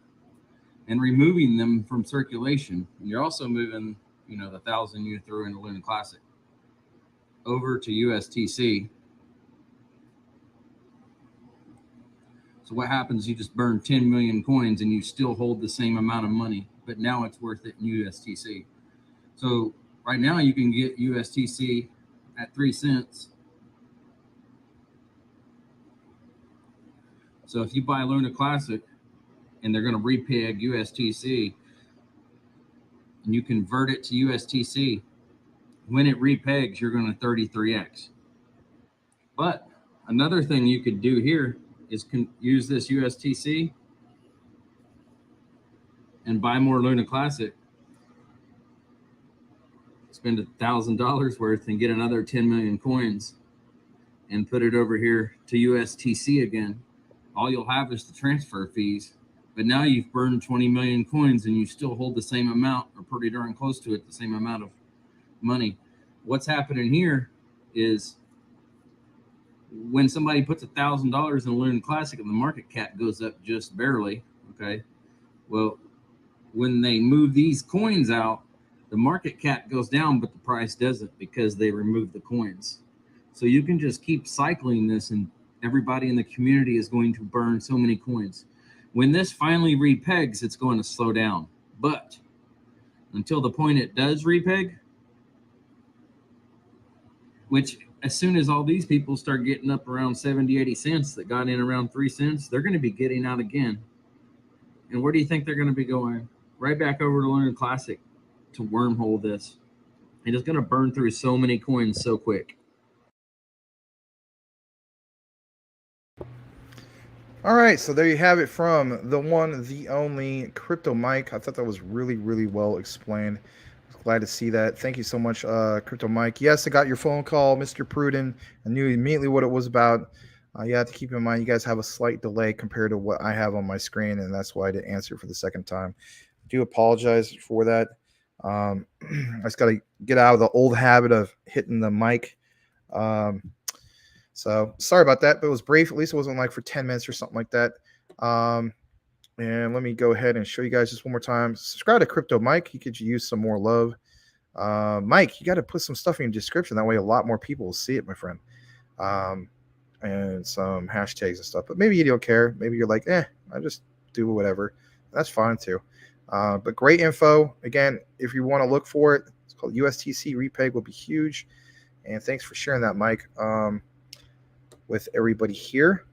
and removing them from circulation. And you're also moving, the 1,000 you threw into Luna Classic over to USTC. So what happens, you just burn 10 million coins and you still hold the same amount of money, but now it's worth it in USTC. So right now you can get USTC at 3 cents. So if you buy Luna Classic and they're going to repeg USTC and you convert it to USTC, when it repegs, you're going to 33x. But another thing you could do here is use this USTC and buy more Luna Classic, spend $1,000 worth and get another 10 million coins and put it over here to USTC again. All you'll have is the transfer fees, but now you've burned 20 million coins and you still hold the same amount, or pretty darn close to it, the same amount of money. What's happening here is when somebody puts $1,000 in a Luna Classic and the market cap goes up just barely, okay, well, when they move these coins out, the market cap goes down, but the price doesn't, because they remove the coins. So you can just keep cycling this, and everybody in the community is going to burn so many coins. When this finally repegs, it's going to slow down. But until the point it does repeg, which as soon as all these people start getting up around 70, 80 cents that got in around 3 cents, they're going to be getting out again. And where do you think they're going to be going? Right back over to Luna Classic to wormhole this. And it's going to burn through so many coins so quick. All right, so there you have it from the one, the only Crypto Mike. I thought that was really, really well explained. Glad to see that. Thank you so much, Crypto Mike. Yes, I got your phone call, Mr. Pruden. I knew immediately what it was about. You have to keep in mind you guys have a slight delay compared to what I have on my screen, and that's why I didn't answer for the second time. I do apologize for that. I just got to get out of the old habit of hitting the mic. So sorry about that, but it was brief. At least it wasn't like for 10 minutes or something like that. And let me go ahead and show you guys just one more time. Subscribe to Crypto Mike. He could use some more love. Mike, you got to put some stuff in your description. That way a lot more people will see it, my friend. And some hashtags and stuff. But maybe you don't care. Maybe you're like, I just do whatever. That's fine too. But great info. Again, if you want to look for it, it's called USTC Repeg, will be huge. And thanks for sharing that, Mike, with everybody here.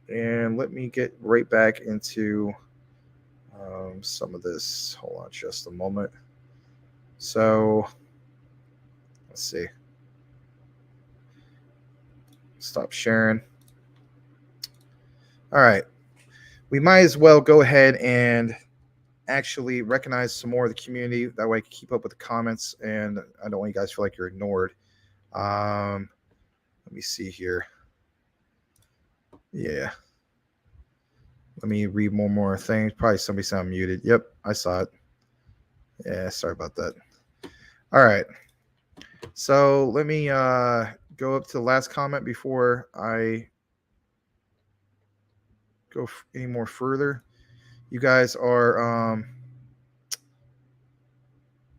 And let me get right back into some of this. Hold on just a moment. So let's see. Stop sharing. All right. we might as well go ahead and actually recognize some more of the community. That way I can keep up with the comments, and I don't want you guys to feel like you're ignored. Let me see here. Yeah. Let me read one more thing. Probably somebody sound muted. Yep, I saw it. Yeah, sorry about that. All right. So let me go up to the last comment before I go any more further. You guys are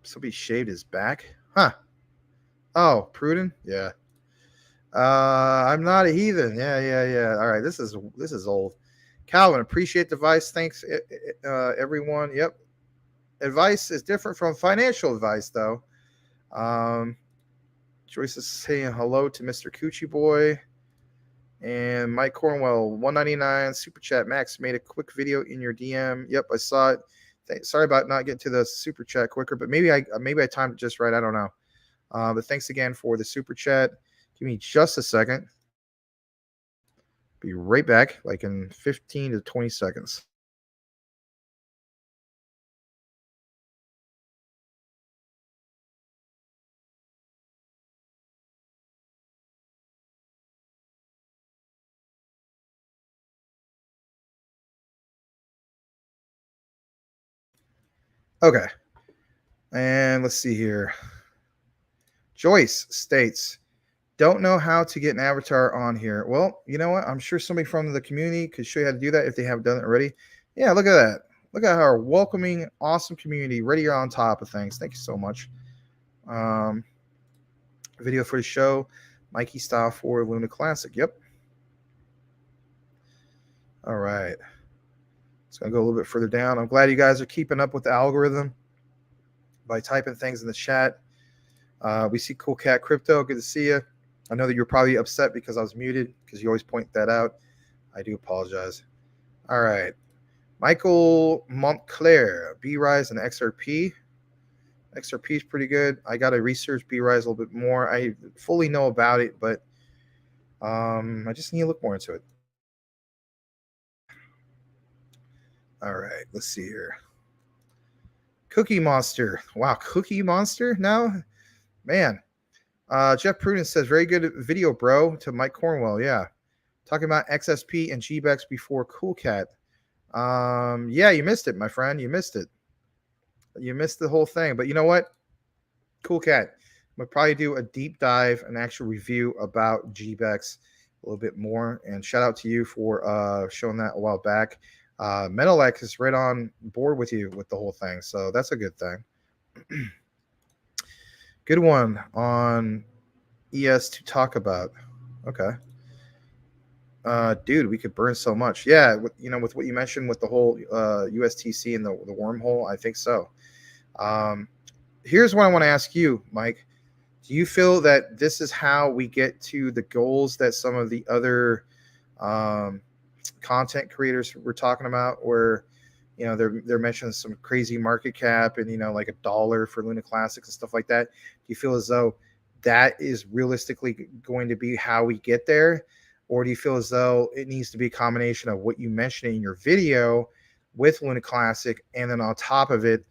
somebody shaved his back? Huh. Oh, Pruden? Yeah. I'm not a heathen. Yeah. All right, this is old. Calvin, appreciate the advice. Thanks, everyone. Yep. Advice is different from financial advice, though. Joyce is saying hello to Mr. Coochie Boy. And Mike Cornwell, 199 super chat. Max made a quick video in your DM. Yep, I saw it. Sorry about not getting to the super chat quicker, but maybe I timed it just right. I don't know. But thanks again for the super chat. Give me just a second. Be right back, like in 15 to 20 seconds. Okay. And let's see here. Joyce states, don't know how to get an avatar on here. Well, you know what? I'm sure somebody from the community could show you how to do that if they haven't done it already. Yeah, look at that. Look at our welcoming, awesome community. Ready on top of things. Thank you so much. Video for the show. Mikey style for Luna Classic. Yep. All right. It's going to go a little bit further down. I'm glad you guys are keeping up with the algorithm by typing things in the chat. We see Cool Cat Crypto. Good to see you. I know that you're probably upset because I was muted because you always point that out. I do apologize. All right. Michael Montclair, B-Rise and XRP. XRP is pretty good. I got to research B-Rise a little bit more. I fully know about it, but I just need to look more into it. All right. Let's see here. Cookie Monster. Wow, Cookie Monster now? Man. Jeff Prudence says, very good video, bro, to Mike Cornwell. Yeah. Talking about XSP and GBEX before Cool Cat. Yeah, you missed it, my friend. You missed it. You missed the whole thing. But you know what? Cool Cat. I'm going to probably do a deep dive, an actual review about GBEX a little bit more. And shout out to you for showing that a while back. Menelec is right on board with you with the whole thing. So that's a good thing. Good one on ES to talk about. Okay. Dude, we could burn so much. Yeah, with what you mentioned with the whole USTC and the wormhole, I think so. Here's what I want to ask you, Mike. Do you feel that this is how we get to the goals that some of the other content creators were talking about, where they're mentioning some crazy market cap and like $1 for Luna Classics and stuff like that? Do you feel as though that is realistically going to be how we get there? Or do you feel as though it needs to be a combination of what you mentioned in your video with Luna Classic, and then on top of it,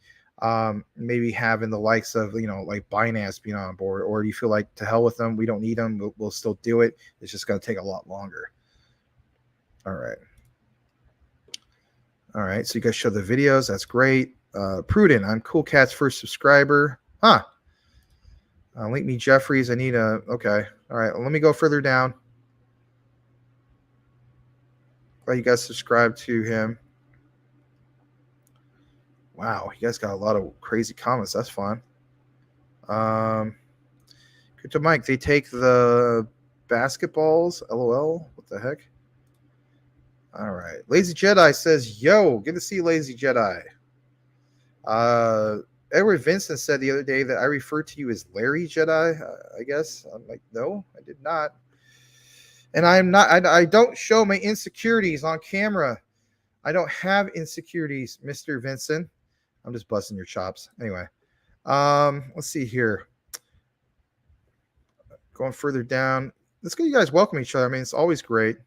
maybe having the likes of, like Binance being on board? Or do you feel like, to hell with them, we don't need them, we'll still do it, it's just going to take a lot longer? All right, so you guys show the videos. That's great. Prudent, I'm Cool Cat's first subscriber. Huh. Link me Jeffries. I need a... Okay. All right, let me go further down. Glad you guys subscribed to him. Wow, you guys got a lot of crazy comments. That's fun. Crypto Mike, they take the basketballs. LOL. What the heck? All right. Lazy Jedi says, yo, good to see you, Lazy Jedi. Edward Vincent said the other day that I referred to you as Larry Jedi, I guess. I'm like, no, I did not. And I'm not, I don't show my insecurities on camera. I don't have insecurities, Mr. Vincent. I'm just busting your chops. Anyway, let's see here. Going further down. Let's get you guys welcome each other. I mean, it's always great.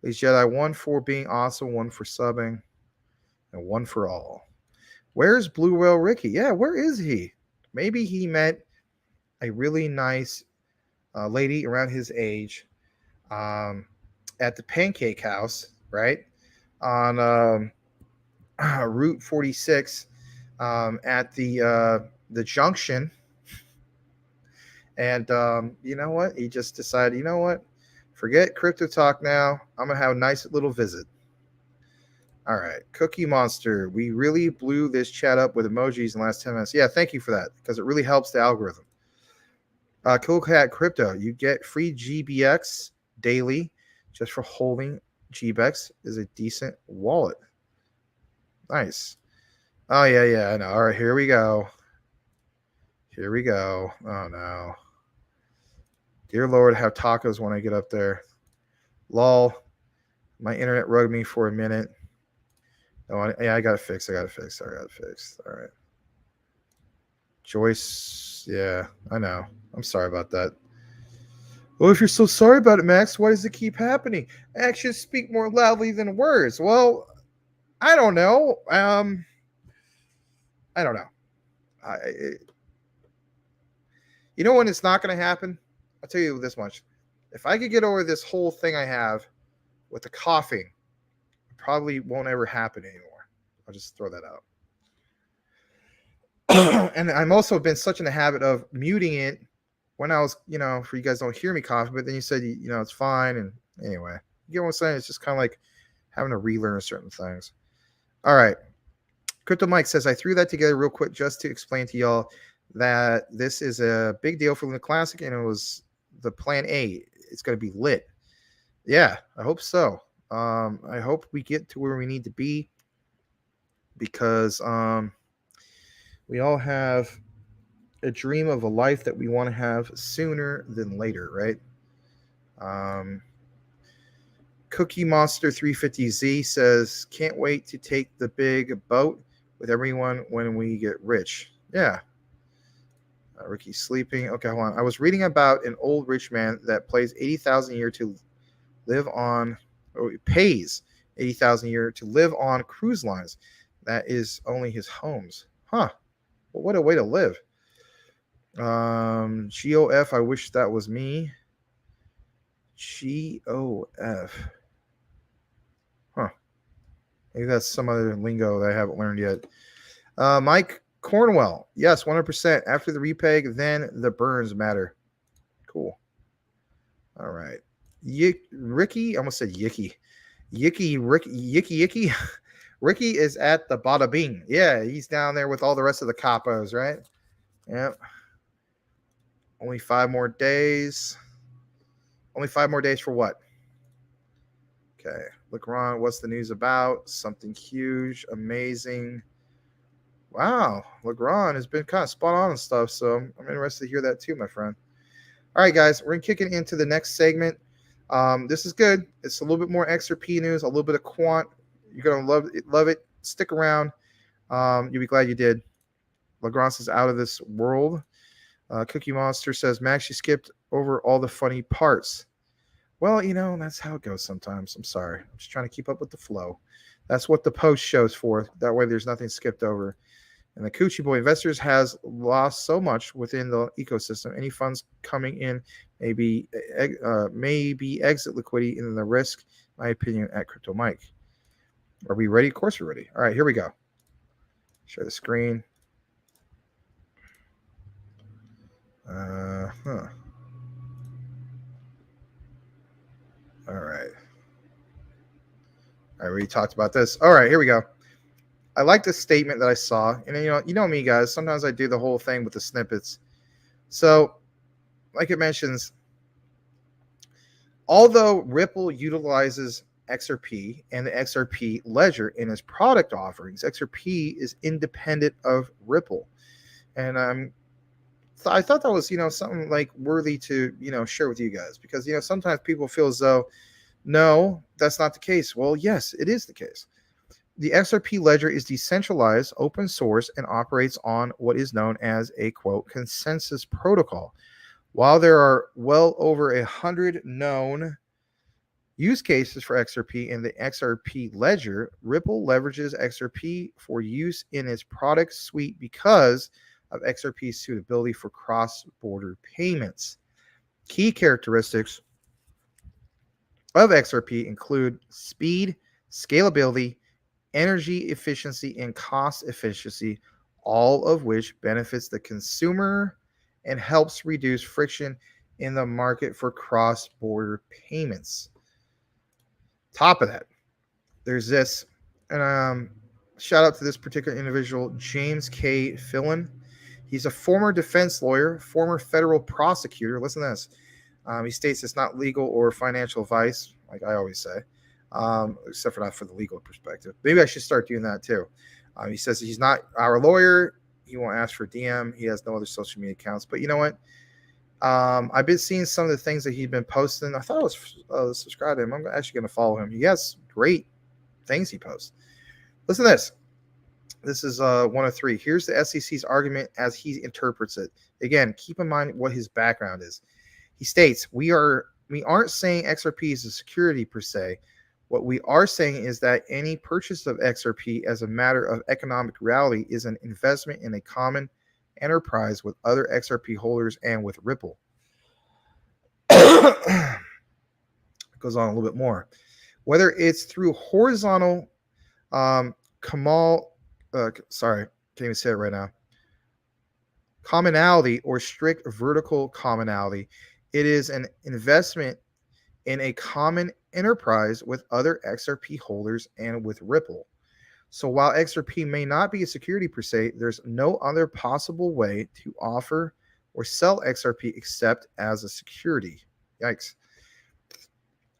These Jedi, one for being awesome, one for subbing, and one for all. Where's Blue Whale Ricky? Yeah, where is he? Maybe he met a really nice lady around his age at the Pancake House, right? On Route 46 at the junction. And you know what? He just decided, you know what? Forget Crypto Talk now. I'm going to have a nice little visit. All right. Cookie Monster. We really blew this chat up with emojis in the last 10 minutes. Yeah, thank you for that because it really helps the algorithm. Cool Cat Crypto. You get free GBX daily just for holding GBX is a decent wallet. Nice. Oh, yeah, I know. All right, here we go. Oh, no. Dear Lord, have tacos when I get up there. Lol. My internet rugged me for a minute. Oh, I got it fixed. All right. Joyce. Yeah, I know. I'm sorry about that. Well, if you're so sorry about it, Max, why does it keep happening? Actions speak more loudly than words. Well, I don't know. I don't know. You know when it's not going to happen? I'll tell you this much. If I could get over this whole thing I have with the coughing, it probably won't ever happen anymore. I'll just throw that out. And I'm also been such in the habit of muting it when I was, for you guys don't hear me coughing, but then you said, it's fine. And anyway, you get what I'm saying? It's just kind of like having to relearn certain things. All right. Crypto Mike says, I threw that together real quick just to explain to y'all that this is a big deal for Luna Classic, and it was the plan A. It's going to be lit. Yeah, I hope so. I hope we get to where we need to be because we all have a dream of a life that we want to have sooner than later, right? Cookie Monster 350Z says, can't wait to take the big boat with everyone when we get rich. Yeah. Ricky's sleeping. Okay, hold on. I was reading about an old rich man that pays $80,000 a year to live on, or pays $80,000 a year to live on cruise lines. That is only his homes. Huh. Well, what a way to live. GOF, I wish that was me. GOF. Huh. Maybe that's some other lingo that I haven't learned yet. Mike Cornwell. Yes, 100%. After the repeg, then the burns matter. Cool. All right. Ricky, I almost said Yicky. Yicky. Ricky is at the Bada Bing. Yeah, he's down there with all the rest of the capos, right? Yep. Only 5 more days. Only 5 more days for what? Okay. Look around. What's the news about? Something huge, amazing. Wow. Legrand has been kind of spot on and stuff. So I'm interested to hear that too, my friend. All right, guys. We're going to kick it into the next segment. This is good. It's a little bit more XRP news, a little bit of quant. You're going to love it. Stick around. You'll be glad you did. Legrand is out of this world. Cookie Monster says, Max, you skipped over all the funny parts. Well, that's how it goes sometimes. I'm sorry. I'm just trying to keep up with the flow. That's what the post shows for. That way there's nothing skipped over. And the Coochie Boy Investors has lost so much within the ecosystem. Any funds coming in may be exit liquidity in the risk, my opinion, at Crypto Mike. Are we ready? Of course we're ready. All right, here we go. Share the screen. All right. I already talked about this. All right, here we go. I like the statement that I saw. And you know me, guys. Sometimes I do the whole thing with the snippets. So, like it mentions, although Ripple utilizes XRP and the XRP ledger in its product offerings, XRP is independent of Ripple. And I thought that was, something like worthy to, share with you guys, because, sometimes people feel as though, no, that's not the case. Well, yes, it is the case. The XRP ledger is decentralized, open source, and operates on what is known as a, quote, consensus protocol. While there are well over 100 known use cases for XRP in the XRP ledger. Ripple leverages XRP for use in its product suite because of XRP's suitability for cross-border payments. Key characteristics of XRP include speed, scalability, energy efficiency, and cost efficiency, all of which benefits the consumer and helps reduce friction in the market for cross-border payments. Top of that, there's this, and shout out to this particular individual, James K. Fillon. He's a former defense lawyer, former federal prosecutor. Listen to this. He states it's not legal or financial advice, like I always say, except for not for the legal perspective. Maybe I should start doing that too. He says he's not our lawyer. He won't ask for DM. He has no other social media accounts. But you know what? I've been seeing some of the things that he's been posting. I thought I was subscribed to him. I'm actually going to follow him. He has great things he posts. Listen to this. This is 103. Here's the SEC's argument as he interprets it. Again, keep in mind what his background is. He states, we aren't saying XRP is a security per se. What we are saying is that any purchase of XRP as a matter of economic reality is an investment in a common enterprise with other XRP holders and with Ripple. It goes on a little bit more. Whether it's through horizontal can't even say it right now. Commonality or strict vertical commonality, it is an investment in a common enterprise with other XRP holders and with Ripple. So while XRP may not be a security per se, there's no other possible way to offer or sell XRP except as a security. Yikes.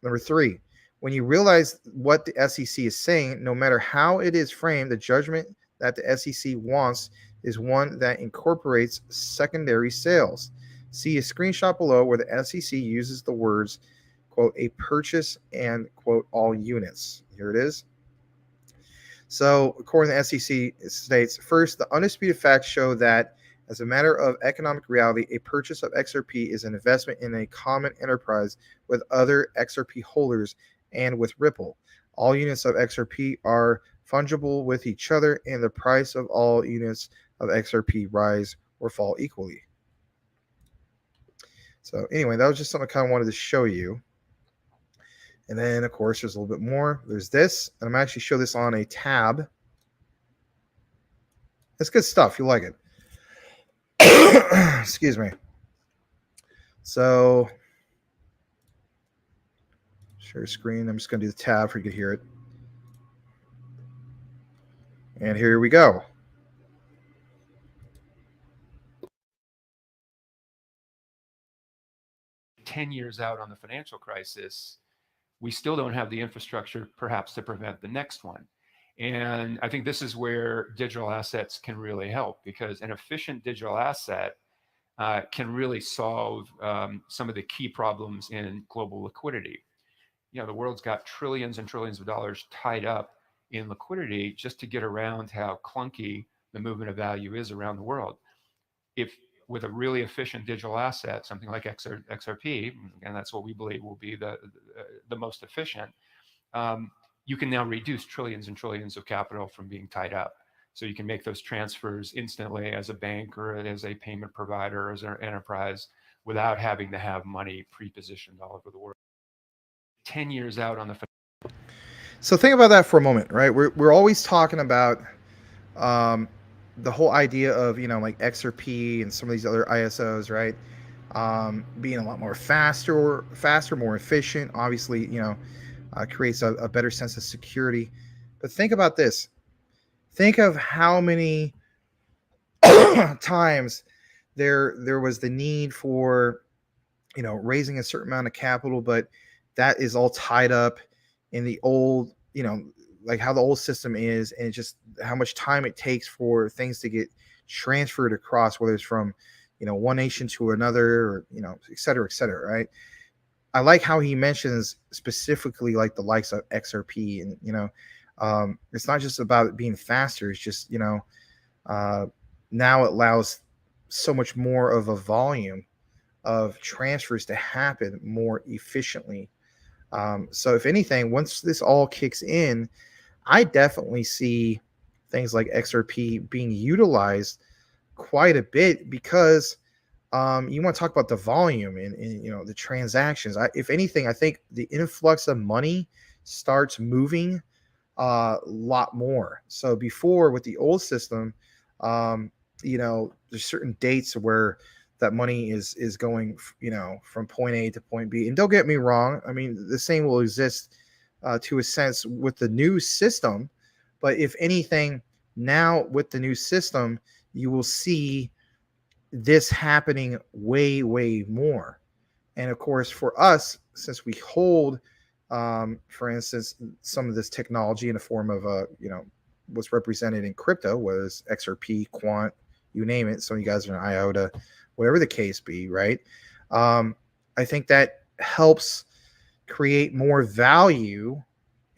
Number 3, when you realize what the SEC is saying, no matter how it is framed, the judgment that the SEC wants is one that incorporates secondary sales. See a screenshot below where the SEC uses the words, quote, a purchase and, quote, all units. Here it is. So, according to the SEC, it states, first, the undisputed facts show that as a matter of economic reality, a purchase of XRP is an investment in a common enterprise with other XRP holders and with Ripple. All units of XRP are fungible with each other, and the price of all units of XRP rise or fall equally. So anyway, that was just something I kind of wanted to show you. And then, of course, there's a little bit more. There's this, and I'm actually show this on a tab. It's good stuff. You like it. Excuse me. So, share screen. I'm just going to do the tab for you to hear it. And here we go. Years out on the financial crisis, we still don't have the infrastructure perhaps to prevent the next one. And I think this is where digital assets can really help, because an efficient digital asset can really solve some of the key problems in global liquidity. You know, the world's got trillions and trillions of dollars tied up in liquidity just to get around how clunky the movement of value is around the world. If with a really efficient digital asset, something like XRP, and that's what we believe will be the most efficient, you can now reduce trillions and trillions of capital from being tied up. So you can make those transfers instantly as a bank or as a payment provider, as an enterprise, without having to have money pre-positioned all over the world. 10 years out on the... So think about that for a moment, right? We're always talking about the whole idea of, you know, like XRP and some of these other ISOs, right? Being a lot more faster, more efficient, obviously, you know, creates a better sense of security. But think about this. Think of how many times there was the need for, you know, raising a certain amount of capital, but that is all tied up in the old, you know, like how the old system is, and just how much time it takes for things to get transferred across, whether it's from, you know, one nation to another, or, you know, et cetera, right? I like how he mentions specifically like the likes of XRP, and, you know, it's not just about it being faster. It's just, you know, now it allows so much more of a volume of transfers to happen more efficiently So if anything, once this all kicks in, I definitely see things like XRP being utilized quite a bit because you want to talk about the volume and the transactions. If anything, I think the influx of money starts moving a lot more. So before with the old system, there's certain dates where that money is going, from point A to point B. And don't get me wrong, I mean the same will exist to a sense with the new system, but if anything, now with the new system, you will see this happening way more. And of course, for us, since we hold, for instance, some of this technology in the form of what's represented in crypto was XRP, Quant, you name it. Some of you guys are in IOTA, whatever the case be, right? I think that helps create more value,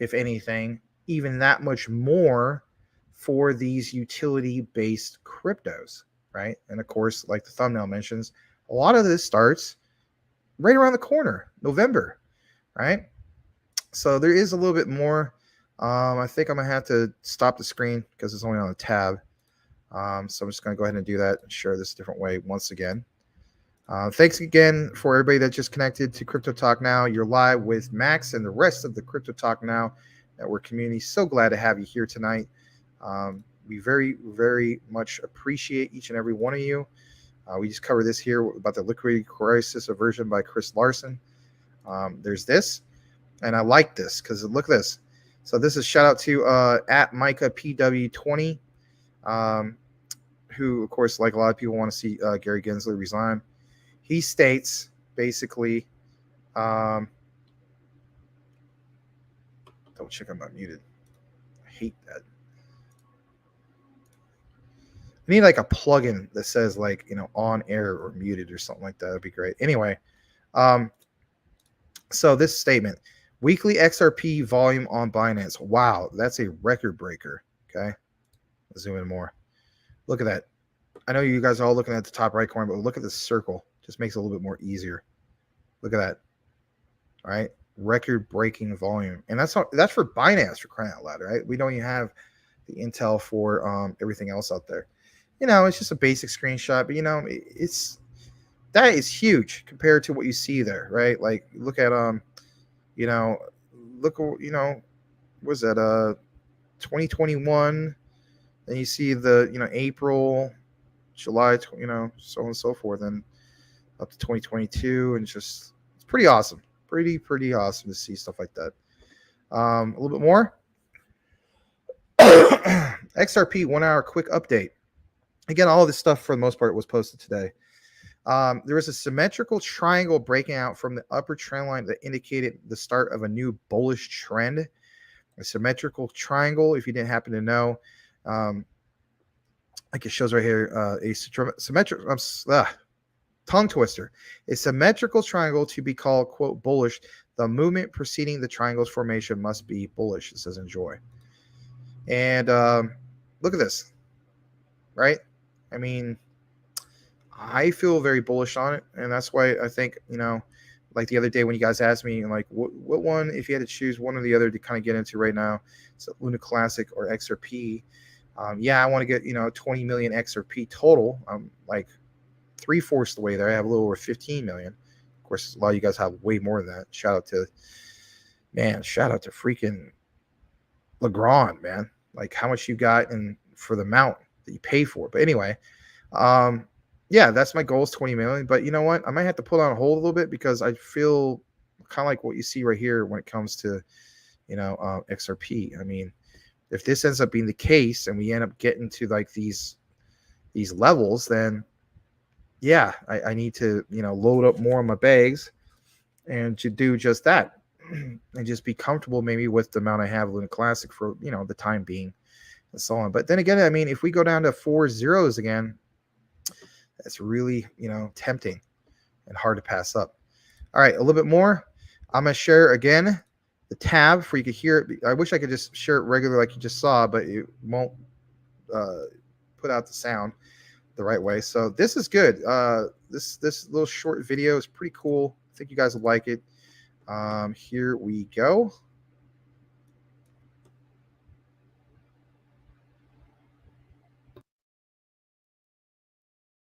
if anything, even that much more for these utility-based cryptos, right? And of course, like the thumbnail mentions, a lot of this starts right around the corner, November, right? So there is a little bit more. I think I'm gonna have to stop the screen because it's only on a tab. So I'm just gonna go ahead and do that and share this a different way once again. Thanks again for everybody that just connected to Crypto Talk Now. You're live with Max and the rest of the Crypto Talk Now network community. So glad to have you here tonight. We very much appreciate each and every one of you. We just covered this here about the liquidity crisis aversion by Chris Larson. There's this, and I like this because look at this. So this is shout out to at Micah PW20, who of course, like a lot of people, want to see Gary Gensler resign. He states basically, double check I'm not muted. I hate that. I need like a plugin that says like, on air or muted or something like that. That'd be great. Anyway, so this statement, weekly XRP volume on Binance. Wow, that's a record breaker. Okay, let's zoom in more. Look at that. I know you guys are all looking at the top right corner, but look at this circle. Just makes it a little bit more easier. Look at that. All right, record breaking volume, and that's for Binance, for crying out loud, right? We don't even have the intel for everything else out there. It's just a basic screenshot, but that is huge compared to what you see there, right? Like look at was that 2021, then you see the April, July, so on and so forth, and up to 2022, and it's pretty awesome, pretty awesome to see stuff like that. A little bit more. XRP 1 hour quick update. Again, all of this stuff for the most part was posted today. There was a symmetrical triangle breaking out from the upper trend line that indicated the start of a new bullish trend. A symmetrical triangle, if you didn't happen to know, like it shows right here, a symmetric tongue twister. A symmetrical triangle to be called, quote, bullish. The movement preceding the triangle's formation must be bullish. It says enjoy. And look at this, right? I mean, I feel very bullish on it, and that's why I think, like the other day when you guys asked me, like, what one, if you had to choose one or the other to kind of get into right now, so Luna Classic or XRP. I want to get 20 million XRP total. I'm like 3/4 the way there. I have a little over 15 million. Of course, a lot of you guys have way more than that. Shout out to freaking Legrand, man. Like how much you got and for the amount that you pay for. But anyway, that's my goal is 20 million. But you know what? I might have to put on a hold a little bit because I feel kind of like what you see right here when it comes to, XRP. I mean, if this ends up being the case and we end up getting to like these levels, then I need to, load up more of my bags and to do just that and just be comfortable maybe with the amount I have Luna Classic for, the time being and so on. But then again, I mean, if we go down to 4 zeros again, that's really, tempting and hard to pass up. All right, a little bit more. I'm going to share again the tab for you to hear it. I wish I could just share it regularly like you just saw, but it won't put out the sound the right way. So this is good. This little short video is pretty cool. I think you guys will like it. Here we go.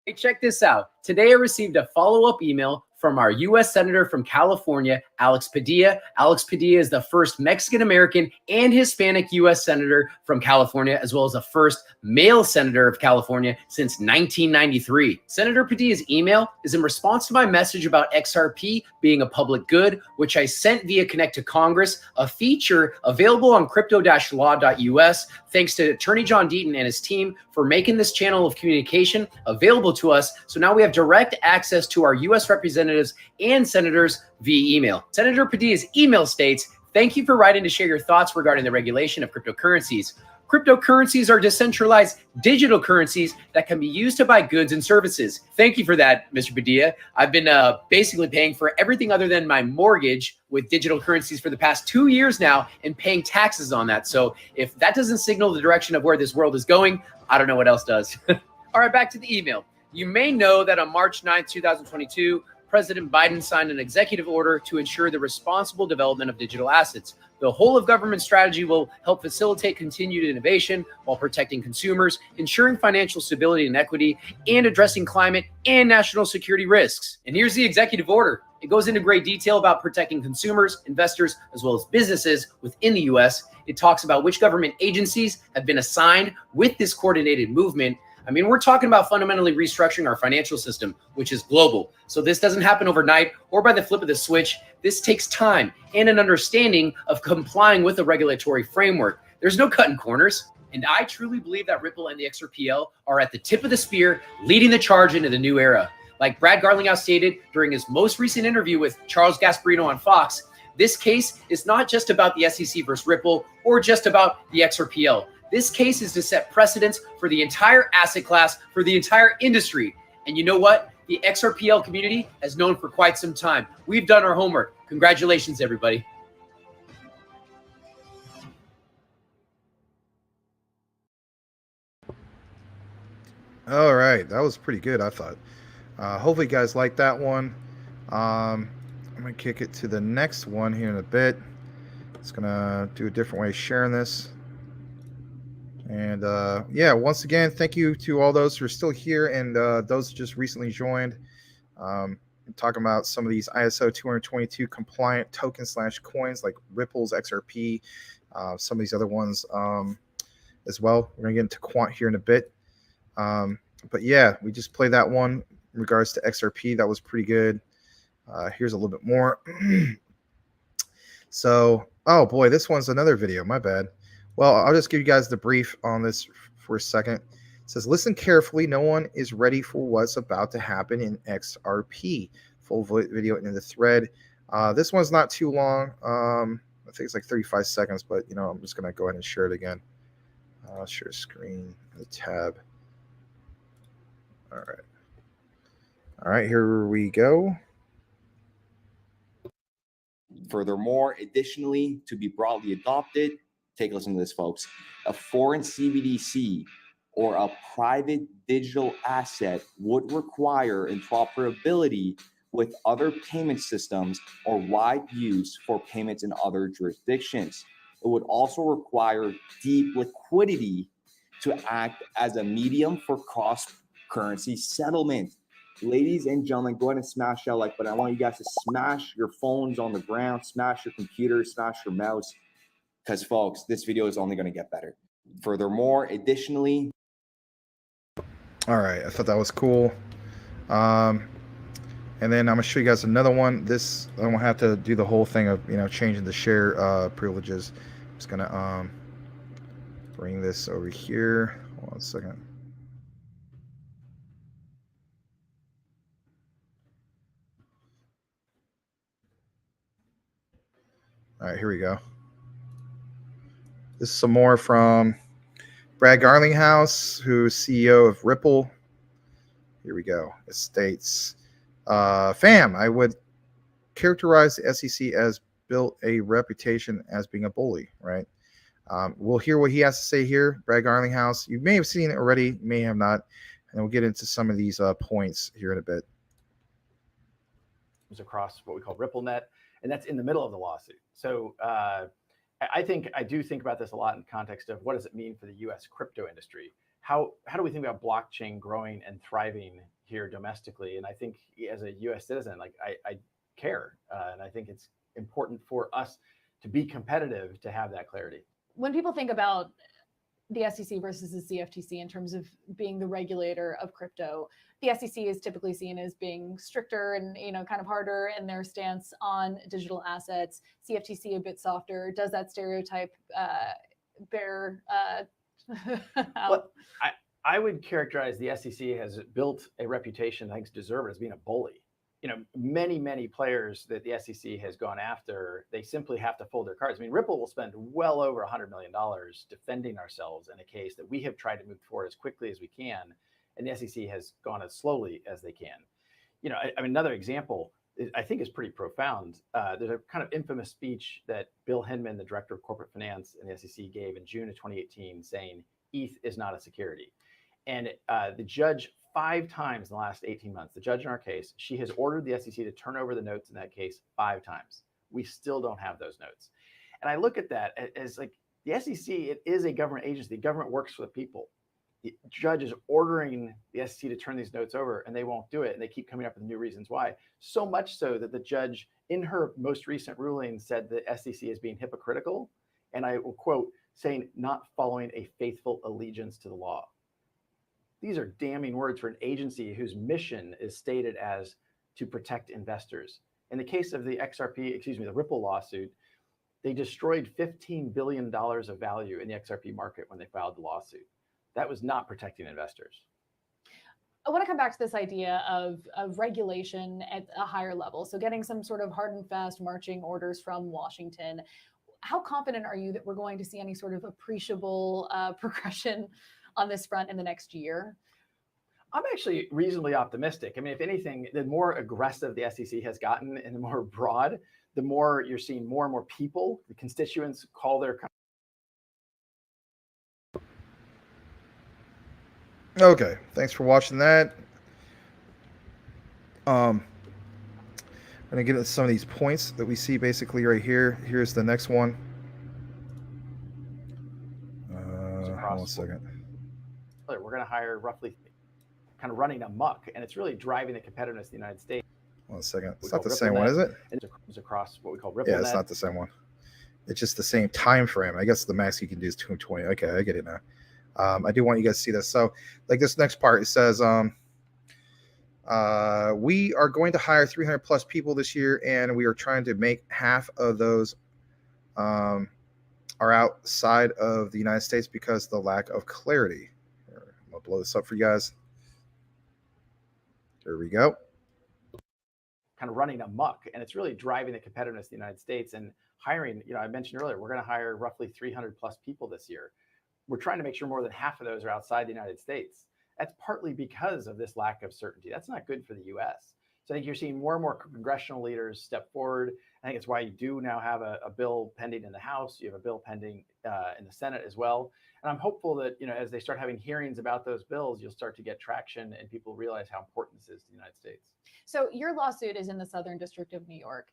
Hey, check this out. Today I received a follow-up email from our U.S. Senator from California, Alex Padilla. Alex Padilla is the first Mexican-American and Hispanic U.S. Senator from California, as well as the first male Senator of California since 1993. Senator Padilla's email is in response to my message about XRP being a public good, which I sent via Connect to Congress, a feature available on crypto-law.us. Thanks to Attorney John Deaton and his team for making this channel of communication available to us. So now we have direct access to our U.S. representatives and senators via email. Senator Padilla's email states, "Thank you for writing to share your thoughts regarding the regulation of cryptocurrencies. Cryptocurrencies are decentralized digital currencies that can be used to buy goods and services." Thank you for that, Mr. Padilla. I've been basically paying for everything other than my mortgage with digital currencies for the past 2 years now and paying taxes on that. So if that doesn't signal the direction of where this world is going, I don't know what else does. All right, back to the email. You may know that on March 9th, 2022, President Biden signed an executive order to ensure the responsible development of digital assets. The whole of government strategy will help facilitate continued innovation while protecting consumers, ensuring financial stability and equity, and addressing climate and national security risks. And here's the executive order. It goes into great detail about protecting consumers, investors, as well as businesses within the U.S. It talks about which government agencies have been assigned with this coordinated movement. I mean, we're talking about fundamentally restructuring our financial system, which is global. So this doesn't happen overnight or by the flip of the switch. This takes time and an understanding of complying with the regulatory framework. There's no cutting corners. And I truly believe that Ripple and the XRPL are at the tip of the spear, leading the charge into the new era. Like Brad Garlinghouse stated during his most recent interview with Charles Gasparino on Fox, this case is not just about the SEC versus Ripple or just about the XRPL. This case is to set precedents for the entire asset class, for the entire industry. And you know what? The XRPL community has known for quite some time. We've done our homework. Congratulations, everybody. All right, that was pretty good, I thought. Hopefully you guys like that one. I'm gonna kick it to the next one here in a bit. It's gonna do a different way of sharing this. And yeah, once again, thank you to all those who are still here and those who just recently joined. I'm talking about some of these ISO 222 compliant tokens / coins like Ripple's XRP, some of these other ones as well. We're gonna get into quant here in a bit. But yeah, we just played that one in regards to XRP. That was pretty good. Here's a little bit more. So, oh boy, this one's another video. My bad. Well, I'll just give you guys the brief on this for a second. It says, listen carefully. No one is ready for what's about to happen in XRP. Full video in the thread. This one's not too long. I think it's like 35 seconds, but you know, I'm just going to go ahead and share it again. I'll share screen, the tab. All right. All right, here we go. Furthermore, additionally, to be broadly adopted, take a listen to this, folks. A foreign CBDC or a private digital asset would require interoperability with other payment systems or wide use for payments in other jurisdictions. It would also require deep liquidity to act as a medium for cross-currency settlement. Ladies and gentlemen, go ahead and smash that like button. I want you guys to smash your phones on the ground, smash your computers, smash your mouse, because folks, this video is only going to get better. Furthermore, additionally. All right, I thought that was cool. And then I'm gonna show you guys another one. This, I don't have to do the whole thing of, you know, changing the share privileges. I'm just gonna bring this over here. Hold on a second. All right, here we go. This is some more from Brad Garlinghouse, who's CEO of Ripple. Here we go. It states, fam, I would characterize the SEC as built a reputation as being a bully, right? We'll hear what he has to say here, Brad Garlinghouse. You may have seen it already, may have not, and we'll get into some of these points here in a bit. Across what we call RippleNet. and that's in the middle of the lawsuit. So I do think about this a lot in context of what does it mean for the U.S. crypto industry? How do we think about blockchain growing and thriving here domestically? And I think as a U.S. citizen, like I care, and I think it's important for us to be competitive to have that clarity. When people think about the SEC versus the CFTC in terms of being the regulator of crypto, the SEC is typically seen as being stricter and kind of harder in their stance on digital assets. CFTC a bit softer. Does that stereotype bear Well, I would characterize the SEC has built a reputation, I think, deserved as being a bully. Many players that the SEC has gone after, they simply have to fold their cards. I mean, Ripple will spend well over $100 million defending ourselves in a case that we have tried to move forward as quickly as we can, and the SEC has gone as slowly as they can. I mean, another example I think is pretty profound. There's a kind of infamous speech that Bill Hinman, the director of corporate finance in the SEC, gave in June of 2018 saying ETH is not a security. And the judge 5 times in the last 18 months, the judge in our case, she has ordered the SEC to turn over the notes in that case 5 times. We still don't have those notes. And I look at that as like the SEC, it is a government agency. The government works for the people. The judge is ordering the SEC to turn these notes over, and they won't do it. And they keep coming up with new reasons why. So much so that the judge, in her most recent ruling, said the SEC is being hypocritical. And I will quote, saying, not following a faithful allegiance to the law. These are damning words for an agency whose mission is stated as to protect investors. In the case of the the Ripple lawsuit, they destroyed $15 billion of value in the XRP market when they filed the lawsuit. That was not protecting investors. I want to come back to this idea of regulation at a higher level. So getting some sort of hard and fast marching orders from Washington. How confident are you that we're going to see any sort of appreciable progression on this front in the next year? I'm actually reasonably optimistic. I mean, if anything, the more aggressive the SEC has gotten and the more broad, the more you're seeing more and more people, the constituents, call their. Okay, thanks for watching that. I'm going to get into some of these points that we see basically right here. Here's the next one. Hold on a second. We're going to hire roughly, kind of running amok, and it's really driving the competitiveness of the United States. 1 second. It's not the same one, is it? It's across what we call Ripple. Yeah, it's not the same one. It's just the same time frame. I guess the max you can do is 220. Okay, I get it now. I do want you guys to see this. So, like this next part, it says, we are going to hire 300 plus people this year, and we are trying to make half of those are outside of the United States because of the lack of clarity. I'm going to blow this up for you guys. There we go. Kind of running amok, and it's really driving the competitiveness of the United States and hiring. I mentioned earlier, we're going to hire roughly 300 plus people this year. We're trying to make sure more than half of those are outside the United States. That's partly because of this lack of certainty. That's not good for the U.S. So I think you're seeing more and more congressional leaders step forward. I think it's why you do now have a bill pending in the House. You have a bill pending in the Senate as well. And I'm hopeful that, as they start having hearings about those bills, you'll start to get traction and people realize how important this is to the United States. So your lawsuit is in the Southern District of New York.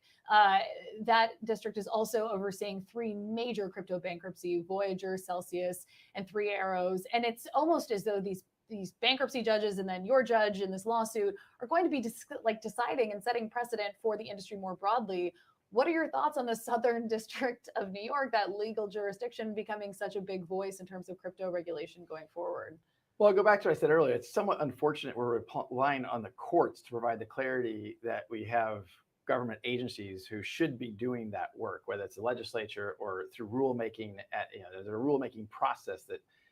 That district is also overseeing 3 major crypto bankruptcy, Voyager, Celsius, and 3 Arrows. And it's almost as though these bankruptcy judges and then your judge in this lawsuit are going to be deciding and setting precedent for the industry more broadly. What are your thoughts on the Southern District of New York, that legal jurisdiction becoming such a big voice in terms of crypto regulation going forward? Well, I'll go back to what I said earlier. It's somewhat unfortunate we're relying on the courts to provide the clarity that we have government agencies who should be doing that work, whether it's the legislature or through rulemaking. There's a rulemaking process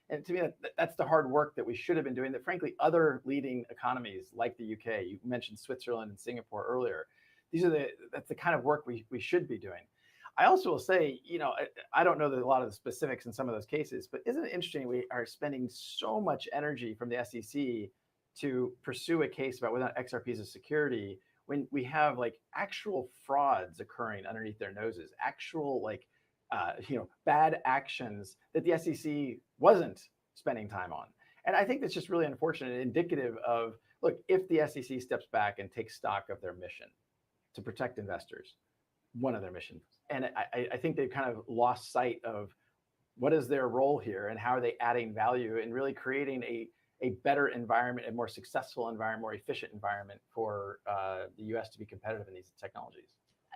and to me, that's the hard work that we should have been doing that, frankly, other leading economies like the UK, you mentioned Switzerland and Singapore earlier. That's the kind of work we should be doing. I also will say, I don't know a lot of the specifics in some of those cases, but isn't it interesting we are spending so much energy from the SEC to pursue a case about whether or not XRP is a security when we have actual frauds occurring underneath their noses, actual bad actions that the SEC wasn't spending time on. And I think that's just really unfortunate and indicative of, look, if the SEC steps back and takes stock of their mission to protect investors, one of their missions. And I think they've kind of lost sight of what is their role here and how are they adding value and really creating a better environment, a more successful environment, more efficient environment for the U.S. to be competitive in these technologies.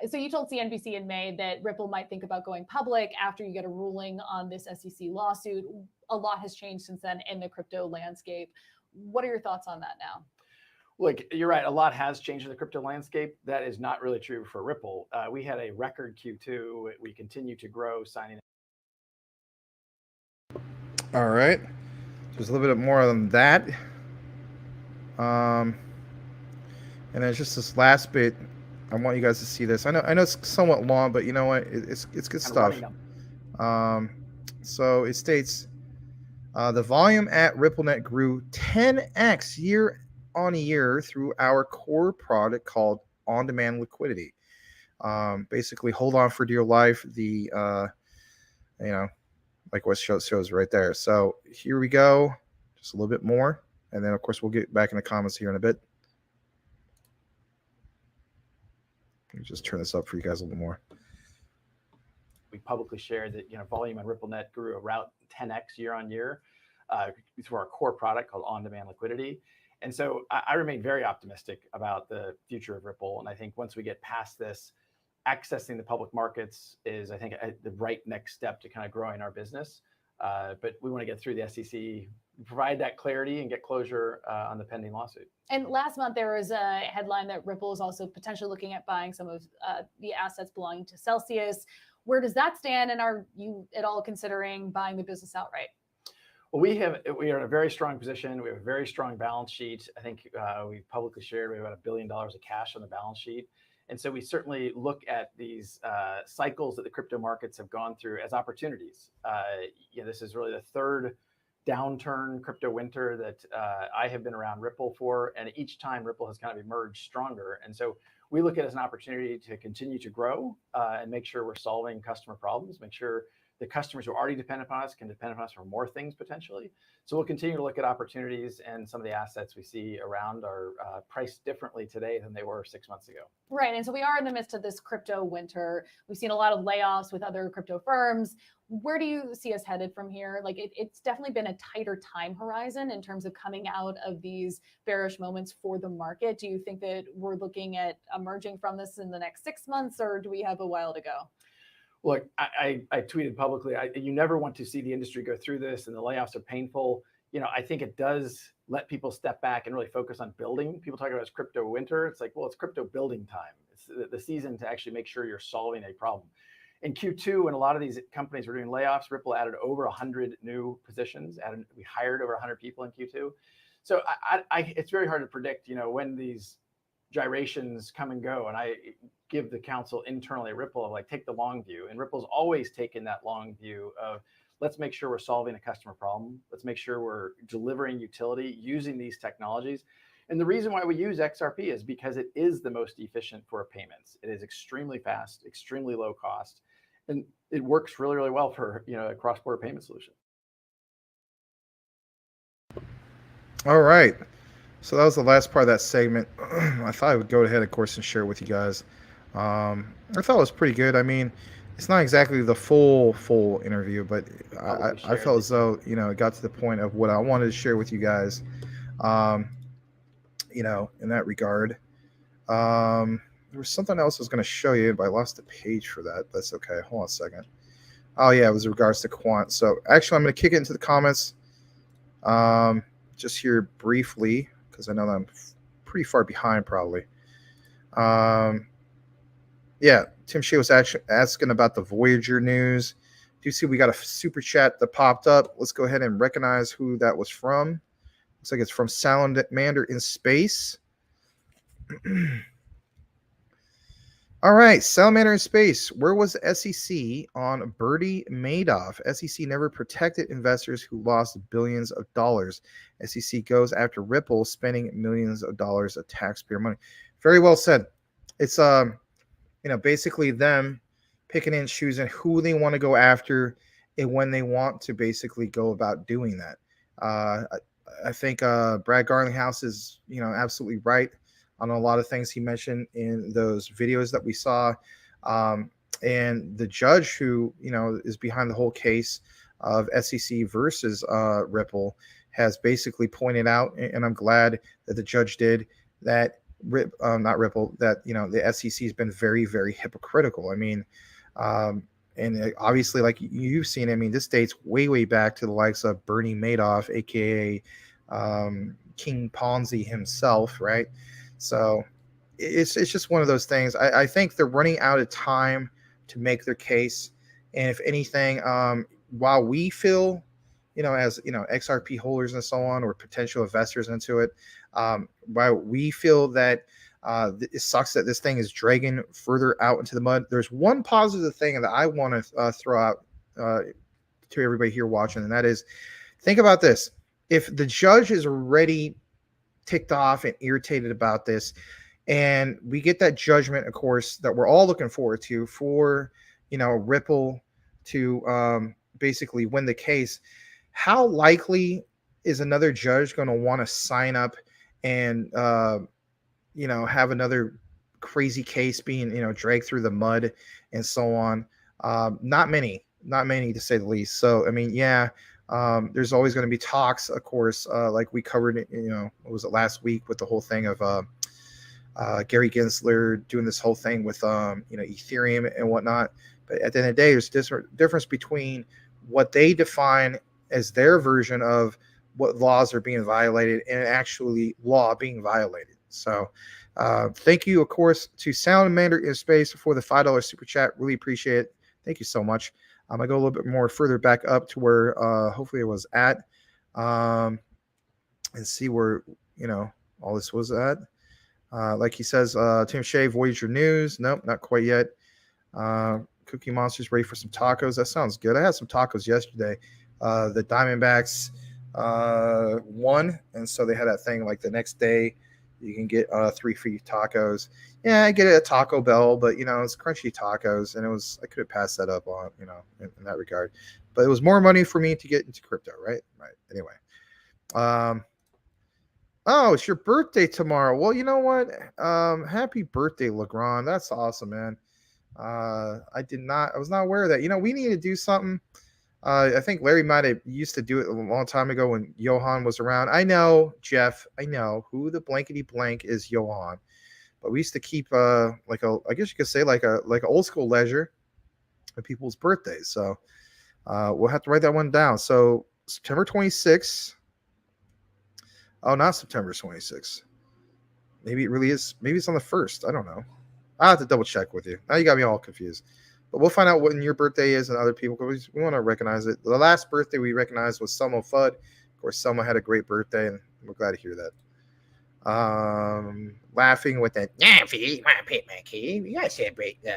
So you told CNBC in May that Ripple might think about going public after you get a ruling on this SEC lawsuit. A lot has changed since then in the crypto landscape. What are your thoughts on that now? Look, you're right. A lot has changed in the crypto landscape. That is not really true for Ripple. We had a record Q2. We continue to grow, signing. All right. There's a little bit more than that. And then just this last bit. I want you guys to see this. I know it's somewhat long, but you know what? It's good stuff. So it states the volume at RippleNet grew 10x year on year through our core product called on-demand liquidity. Basically, hold on for dear life. The like what shows right there. So here we go. Just a little bit more, and then of course we'll get back in the comments here in a bit. Let me just turn this up for you guys a little more. We publicly shared that volume on RippleNet grew around 10x year on year through our core product called on-demand liquidity. And so I remain very optimistic about the future of Ripple. And I think once we get past this, accessing the public markets is, I think, the right next step to kind of growing our business. But we want to get through the SEC, provide that clarity, and get closure on the pending lawsuit. And last month, there was a headline that Ripple is also potentially looking at buying some of the assets belonging to Celsius. Where does that stand? And are you at all considering buying the business outright? Well, we are in a very strong position. We have a very strong balance sheet. I think we publicly shared we have about $1 billion of cash on the balance sheet. And so we certainly look at these cycles that the crypto markets have gone through as opportunities. This is really the third downturn crypto winter that I have been around Ripple for. And each time Ripple has kind of emerged stronger. And so we look at it as an opportunity to continue to grow and make sure we're solving customer problems, make sure the customers who are already dependent upon us can depend upon us for more things potentially. So we'll continue to look at opportunities, and some of the assets we see around are priced differently today than they were 6 months ago. Right. And so we are in the midst of this crypto winter. We've seen a lot of layoffs with other crypto firms. Where do you see us headed from here? Like it's definitely been a tighter time horizon in terms of coming out of these bearish moments for the market. Do you think that we're looking at emerging from this in the next 6 months, or do we have a while to go? Look, I tweeted publicly, you never want to see the industry go through this, and the layoffs are painful. I think it does let people step back and really focus on building. People talk about it as crypto winter. It's like, well, it's crypto building time. It's the season to actually make sure you're solving a problem. In Q2, when a lot of these companies were doing layoffs, Ripple added over 100 new positions. We hired over 100 people in Q2. So it's very hard to predict, when these gyrations come and go. And I give the counsel internally at Ripple of like, take the long view. And Ripple's always taken that long view of let's make sure we're solving a customer problem. Let's make sure we're delivering utility using these technologies. And the reason why we use XRP is because it is the most efficient for payments. It is extremely fast, extremely low cost, and it works really, really well for a cross-border payment solution. All right. So that was the last part of that segment. I thought I would go ahead, of course, and share it with you guys. I thought it was pretty good. I mean, it's not exactly the full interview, but I felt as though, it got to the point of what I wanted to share with you guys, in that regard. There was something else I was going to show you, but I lost the page for that. That's okay. Hold on a second. Oh, yeah, it was in regards to quant. So actually, I'm going to kick it into the comments just here briefly, because I know that I'm pretty far behind probably. Yeah, Tim Shea was actually asking about the Voyager news. Do you see we got a super chat that popped up? Let's go ahead and recognize who that was from. Looks like it's from Salamander in Space. All right, Salamander in Space. Where was the SEC on Bernie Madoff? SEC never protected investors who lost billions of dollars. SEC goes after Ripple spending millions of dollars of taxpayer money. Very well said. It's basically them picking and choosing who they want to go after and when they want to basically go about doing that. I think Brad Garlinghouse is absolutely right on a lot of things he mentioned in those videos that we saw. And the judge who, is behind the whole case of SEC versus Ripple has basically pointed out, and I'm glad that the judge did, that not Ripple, that, the SEC has been very, very hypocritical. I mean, and obviously, like you've seen, I mean, this dates way, way back to the likes of Bernie Madoff, aka King Ponzi himself, right? So it's just one of those things. I think they're running out of time to make their case, and if anything, while we feel, as XRP holders and so on, or potential investors into it, while we feel that it sucks that this thing is dragging further out into the mud, there's one positive thing that I want to throw out to everybody here watching, and that is, think about this. If the judge is already ticked off and irritated about this, and we get that judgment, of course, that we're all looking forward to, for Ripple to basically win the case, how likely is another judge going to want to sign up and have another crazy case being dragged through the mud and so on? Not many to say the least. So I mean, yeah, there's always going to be talks, of course, like we covered, what was it, last week, with the whole thing of Gary Gensler doing this whole thing with Ethereum and whatnot. But at the end of the day, there's difference between what they define as their version of what laws are being violated and actually law being violated. So thank you, of course, to Salamander in Space for the $5 super chat. Really appreciate it. Thank you so much. I go a little bit more further back up to where hopefully it was at, and see where all this was at. Like he says, Tim Shea, Voyager News. Nope, not quite yet. Cookie Monster's ready for some tacos. That sounds good. I had some tacos yesterday. The Diamondbacks won, and so they had that thing like the next day you can get 3 free tacos. Yeah, I get it at Taco Bell, but it's crunchy tacos, and I could have passed that up on in that regard. But it was more money for me to get into crypto, right? Right. Anyway, oh, it's your birthday tomorrow. Well, you know what? Happy birthday, Legrand. That's awesome, man. I was not aware of that. We need to do something. I think Larry might have used to do it a long time ago when Johan was around. I know, Jeff. I know who the blankety blank is, Johan. But we used to keep I guess you could say like an old school ledger of people's birthdays. So we'll have to write that one down. So September 26th. Oh, not September 26th. Maybe it really is. Maybe it's on the 1st. I don't know. I'll have to double check with you. Now you got me all confused. But we'll find out when your birthday is and other people, because we want to recognize it. The last birthday we recognized was Selma Fudd. Of course, Selma had a great birthday, and we're glad to hear that. Laughing with that. Yeah, if you want to pick my key, we got to celebrate the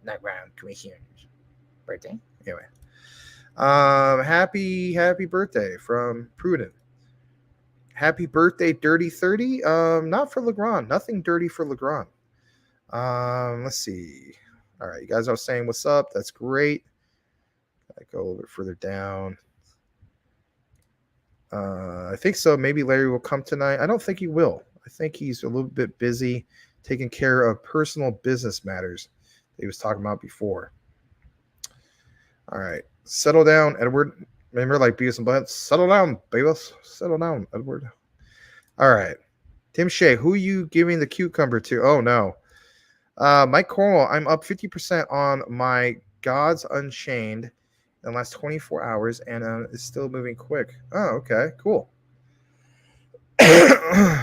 Nutground Commissioner's birthday. Anyway. Happy birthday from Prudent. Happy birthday, Dirty 30. Not for Legrand. Nothing dirty for Legrand. Let's see. All right, you guys are saying what's up. That's great. I go a little bit further down. I think so. Maybe Larry will come tonight. I don't think he will. I think he's a little bit busy taking care of personal business matters that he was talking about before. All right. Settle down, Edward. Remember, like Beavis and Butthead? Settle down, Beavis. Settle down, Edward. All right. Tim Shea, who are you giving the cucumber to? Oh, no. Mike Cornwall, I'm up 50% on my Gods Unchained in the last 24 hours, and it's still moving quick. Oh, okay. Cool.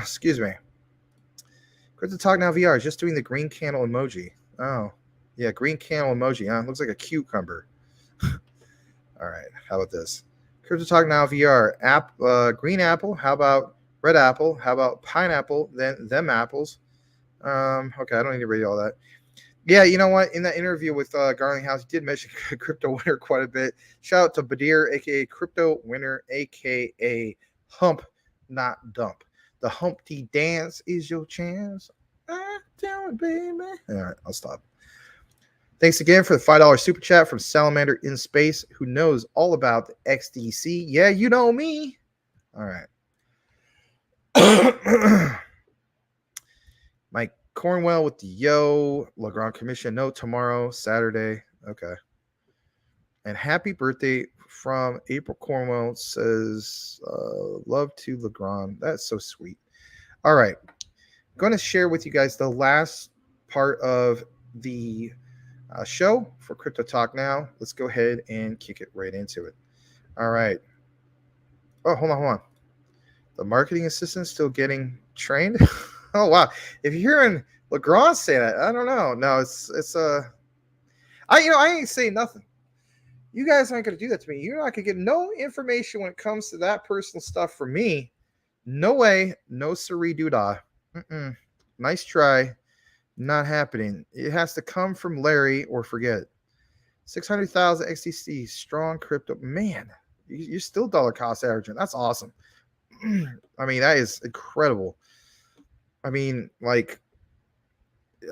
Excuse me. Crypto Talk Now VR is just doing the green candle emoji. Oh, yeah, green candle emoji. Huh? Looks like a cucumber. All right. How about this? Crypto Talk Now VR. Green apple. How about red apple? How about pineapple? Then them apples. Okay, I don't need to read all that. Yeah, you know what? In that interview with Garling House, he did mention Crypto Winner quite a bit. Shout out to Badir, aka Crypto Winner, aka Hump, not Dump. The Humpty Dance is your chance. Tell it, baby. All right, I'll stop. Thanks again for the $5 super chat from Salamander in Space, who knows all about the XDC. Yeah, you know me. All right. My Cornwell with the yo. Legrand commission note tomorrow, Saturday. Okay. And happy birthday from April Cornwell says, love to Legrand. That's so sweet. All right. I'm going to share with you guys the last part of the show for Crypto Talk Now. Let's go ahead and kick it right into it. All right. Oh, hold on. The marketing assistant still getting trained? Oh, wow. If you're hearing Legrand say that, I don't know. No, I ain't saying nothing. You guys aren't going to do that to me. You're not going to get no information when it comes to that personal stuff from me. No way. No siree doodah. Nice try. Not happening. It has to come from Larry or forget it. 600,000 XTC. Strong crypto. Man, you're still dollar cost averaging. That's awesome. I mean, that is incredible. I mean, like,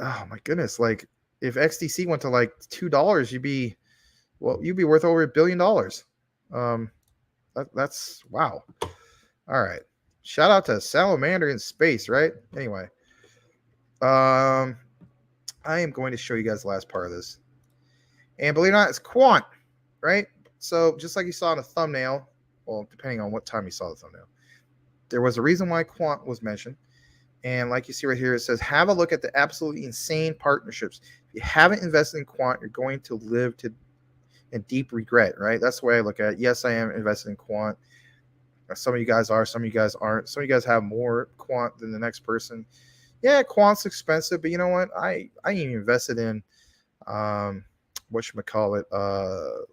oh my goodness. Like, if XTC went to like $2, you'd be worth over $1 billion. That's wow. All right. Shout out to Salamander in space, right? Anyway, I am going to show you guys the last part of this. And believe it or not, it's quant, right? So just like you saw in the thumbnail, well, depending on what time you saw the thumbnail, there was a reason why quant was mentioned. And like you see right here, it says, have a look at the absolutely insane partnerships. If you haven't invested in quant, you're going to live in deep regret, right? That's the way I look at it. Yes, I am invested in quant. Some of you guys are, some of you guys aren't. Some of you guys have more quant than the next person. Yeah, quant's expensive, but you know what? I even invested in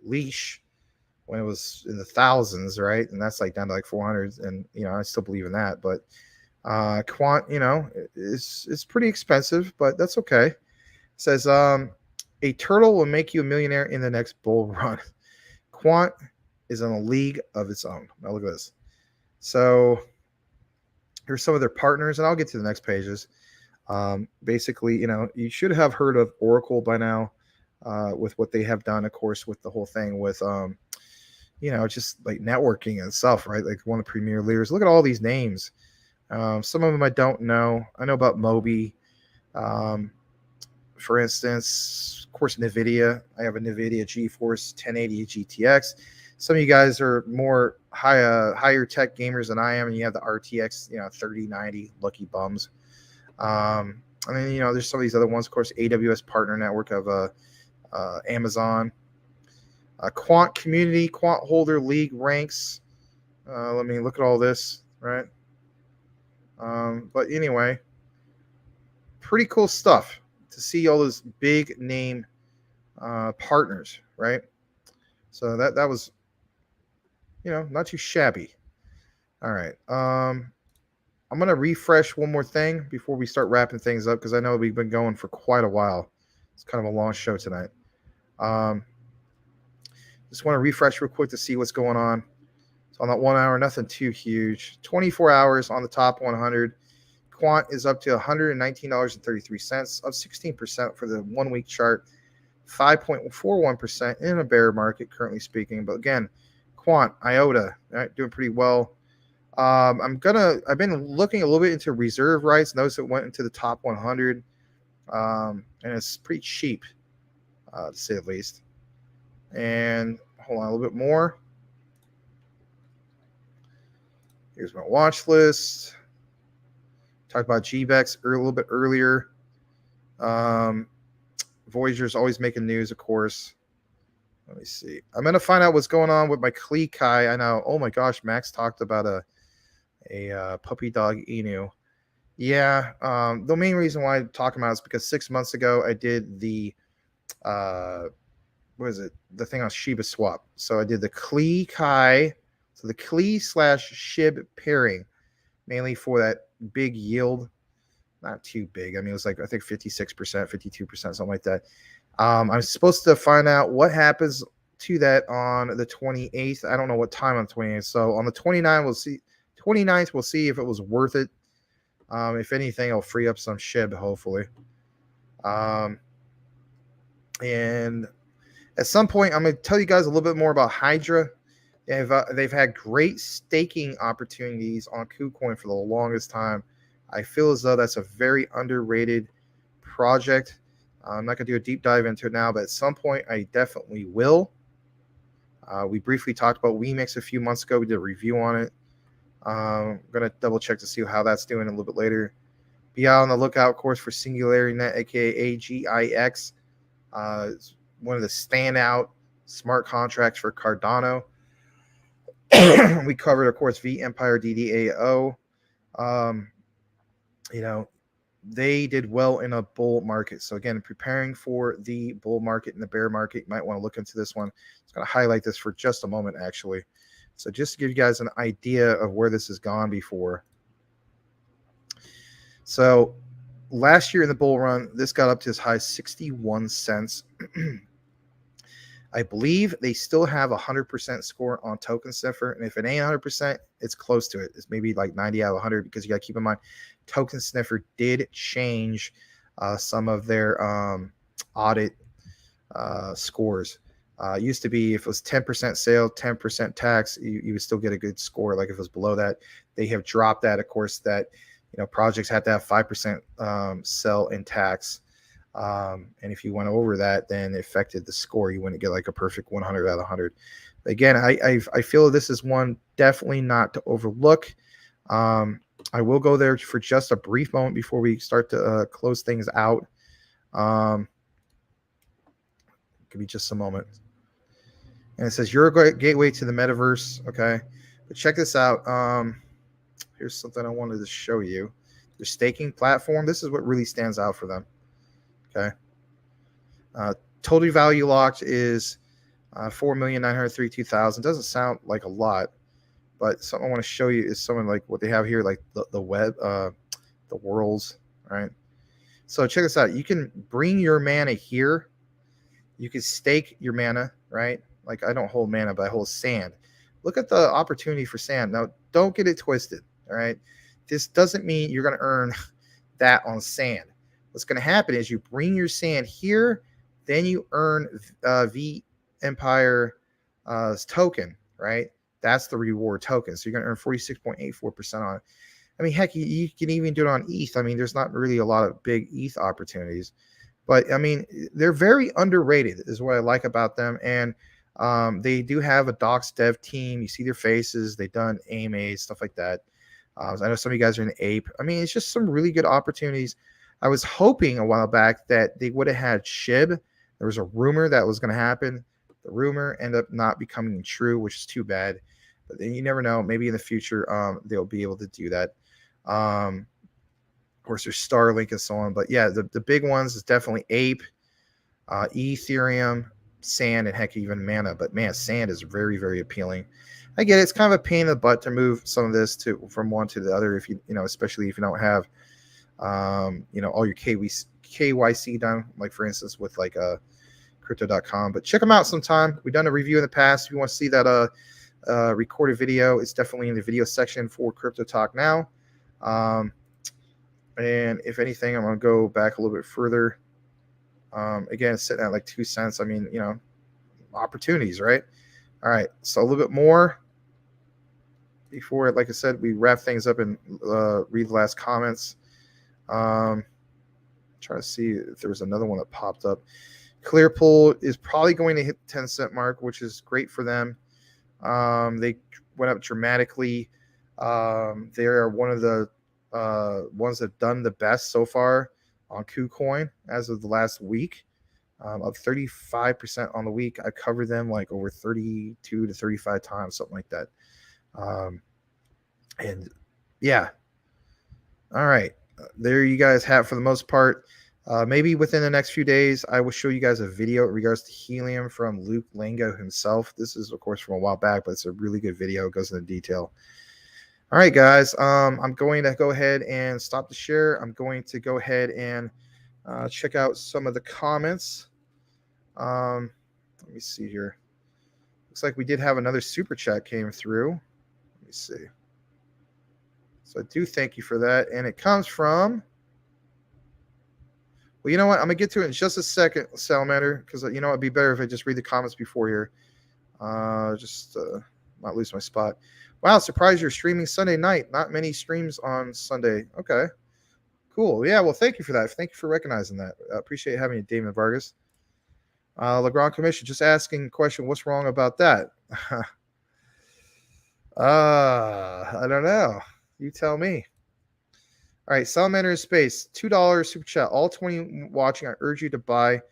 Leash when it was in the thousands, right? And that's like down to like 400, and I still believe in that. But quant, is pretty expensive, but that's okay. It says a turtle will make you a millionaire in the next bull run. Quant is in a league of its own. Now look at this. So here's some of their partners, and I'll get to the next pages. Basically, you should have heard of Oracle by now, with what they have done, of course, with the whole thing with, just like networking and stuff, right? Like one of the premier leaders. Look at all these names. Some of them I don't know. I know about Moby, for instance, of course, NVIDIA. I have a NVIDIA GeForce 1080 GTX. Some of you guys are more higher tech gamers than I am, and you have the RTX, 3090, lucky bums. And then, there's some of these other ones, of course, AWS partner network of Amazon. Quant community, quant holder league ranks. Let me look at all this, right? But anyway, pretty cool stuff to see all those big name partners, right? So that was, not too shabby. All right. I'm going to refresh one more thing before we start wrapping things up, because I know we've been going for quite a while. It's kind of a long show tonight. Just want to refresh real quick to see what's going on. So on that 1 hour, nothing too huge. 24 hours on the top 100. Quant is up to $119.33, up 16% for the 1 week chart, 5.41% in a bear market currently speaking. But again, quant, IOTA, right, doing pretty well. I've been looking a little bit into reserve rights. Notice it went into the top 100, and it's pretty cheap, to say the least. And hold on a little bit more. Here's my watch list. Talked about GBEX a little bit earlier. Voyager's always making news, of course. Let me see. I'm going to find out what's going on with my Klee Kai. I know. Oh my gosh, Max talked about a puppy dog Inu. Yeah. The main reason why I'm talking about it is because 6 months ago I did the the thing on Shiba Swap. So I did the Klee Kai, so the Klee / SHIB pairing, mainly for that big yield. Not too big. I mean, it was like, I think 56%, 52%, something like that. I'm supposed to find out what happens to that on the 28th. I don't know what time on the 28th. So on the 29th, we'll see. 29th, we'll see if it was worth it. If anything, it'll free up some SHIB, hopefully. And at some point, I'm going to tell you guys a little bit more about Hydra. They've had great staking opportunities on KuCoin for the longest time. I feel as though that's a very underrated project. I'm not going to do a deep dive into it now, but at some point I definitely will. We briefly talked about Remix a few months ago. We did a review on it. I'm going to double check to see how that's doing a little bit later. Be out on the lookout, of course, for SingularityNet, aka AGIX. It's one of the standout smart contracts for Cardano. We covered, of course, V Empire DDAO. You know, they did well in a bull market. So again, preparing for the bull market and the bear market, you might want to look into this one. It's going to highlight this for just a moment, actually. So just to give you guys an idea of where this has gone before. So last year in the bull run, this got up to as high as 61 cents. I believe they still have a 100% score on Token Sniffer. And if it ain't 100%, it's close to it. It's maybe like 90 out of 100 because you got to keep in mind, Token Sniffer did change some of their audit scores. It used to be if it was 10% sale, 10% tax, you would still get a good score. Like if it was below that, they have dropped that. Of course, that projects had to have 5% sell in tax. And if you went over that, then it affected the score. You wouldn't get like a perfect 100 out of 100. But again, I feel this is one definitely not to overlook. I will go there for just a brief moment before we start to close things out. Give me just a moment. And it says you're a gateway to the metaverse. Okay, but check this out. Here's something I wanted to show you. Their staking platform. This is what really stands out for them. Okay. Total value locked is 4,932,000. Doesn't sound like a lot, but something I want to show you is something like what they have here, like the web, the worlds, right? So check this out. You can bring your mana here. You can stake your mana, right? Like I don't hold mana, but I hold sand. Look at the opportunity for sand. Now, don't get it twisted, all right? This doesn't mean you're going to earn that on sand. What's going to happen is you bring your sand here, then you earn V Empire token, right? That's the reward token. So you're going to earn 46.84% on it. I mean, heck, you can even do it on ETH. I mean, there's not really a lot of big ETH opportunities. But, I mean, they're very underrated is what I like about them. And they do have a docs dev team. You see their faces. They've done AMAs, stuff like that. I know some of you guys are in Ape. I mean, it's just some really good opportunities. I was hoping a while back that they would have had SHIB. There was a rumor that was going to happen. The rumor ended up not becoming true, which is too bad. But then you never know. Maybe in the future they'll be able to do that. Of course, there's Starlink and so on. But yeah, the big ones is definitely Ape, Ethereum, Sand, and heck, even Mana. But man, Sand is very, very appealing. I get it. It's kind of a pain in the butt to move some of this from one to the other. If especially if you don't have all your KYC done, like for instance with like crypto.com. But check them out sometime. We've done a review in the past. If you want to see that recorded video, it's definitely in the video section for Crypto Talk Now. And if anything, I'm going to go back a little bit further. Again, it's sitting at like 2 cents. I mean, opportunities, right? All right. So a little bit more before, like I said, we wrap things up and read the last comments. Trying to see if there was another one that popped up. Clearpool is probably going to hit the 10-cent mark, which is great for them. They went up dramatically. They are one of the ones that have done the best so far on KuCoin as of the last week. Up 35% on the week. I covered them like over 32 to 35 times, something like that. And yeah. All right. There you guys have for the most part. Maybe within the next few days, I will show you guys a video in regards to helium from Luke Lango himself. This is, of course, from a while back, but it's a really good video. It goes into detail. All right, guys. I'm going to go ahead and stop the share. I'm going to go ahead and check out some of the comments. Let me see here. Looks like we did have another super chat came through. Let me see. So I do thank you for that. And it comes from, well, you know what? I'm going to get to it in just a second, Salamander, because, it'd be better if I just read the comments before here. Just not lose my spot. Wow, surprised you're streaming Sunday night. Not many streams on Sunday. Okay, Cool. Yeah. Well, thank you for that. Thank you for recognizing that. I appreciate having you, Damon Vargas. Legrand Commission just asking a question. What's wrong about that? I don't know. You tell me. All right. Salamander Space, $2 super chat. All 20 watching, I urge you to buy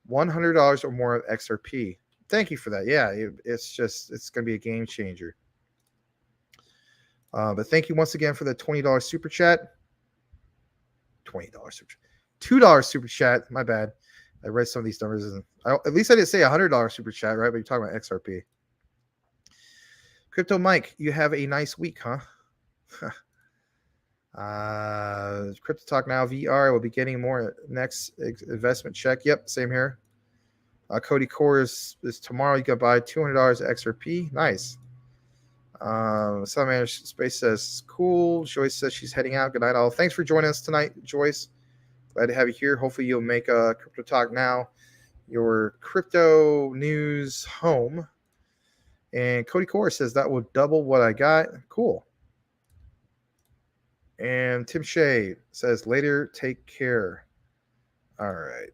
$100 or more of XRP. Thank you for that. Yeah. It's going to be a game changer. But thank you once again for the $20 super chat. $20 super chat. $2 super chat. My bad. I read some of these numbers. At least I didn't say $100 super chat, right? But you're talking about XRP. Crypto Mike, you have a nice week, huh? Crypto Talk Now VR. We'll be getting more next investment check. Yep, same here. Cody Core is tomorrow. You can buy $200 XRP. Nice. Salamander Space says, cool. Joyce says she's heading out. Good night, all. Thanks for joining us tonight, Joyce. Glad to have you here. Hopefully you'll make Crypto Talk Now your crypto news home. And Cody Core says that will double what I got. Cool. And Tim Shea says, later, take care. All right.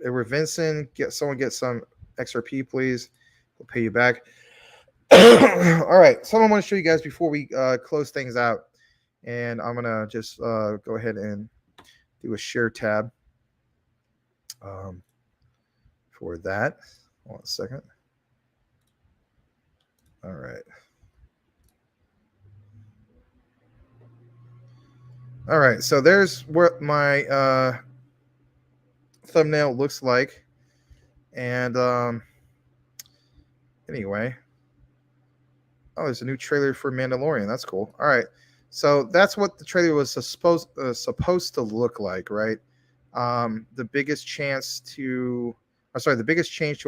Edward Vincent, someone get some XRP, please. We'll pay you back. All right. Something I want to show you guys before we close things out. And I'm going to just go ahead and do a share tab for that. 1 second. All right. All right. So there's what my thumbnail looks like. And anyway. Oh, there's a new trailer for Mandalorian. That's cool. All right. So that's what the trailer was supposed to look like, right? The biggest change to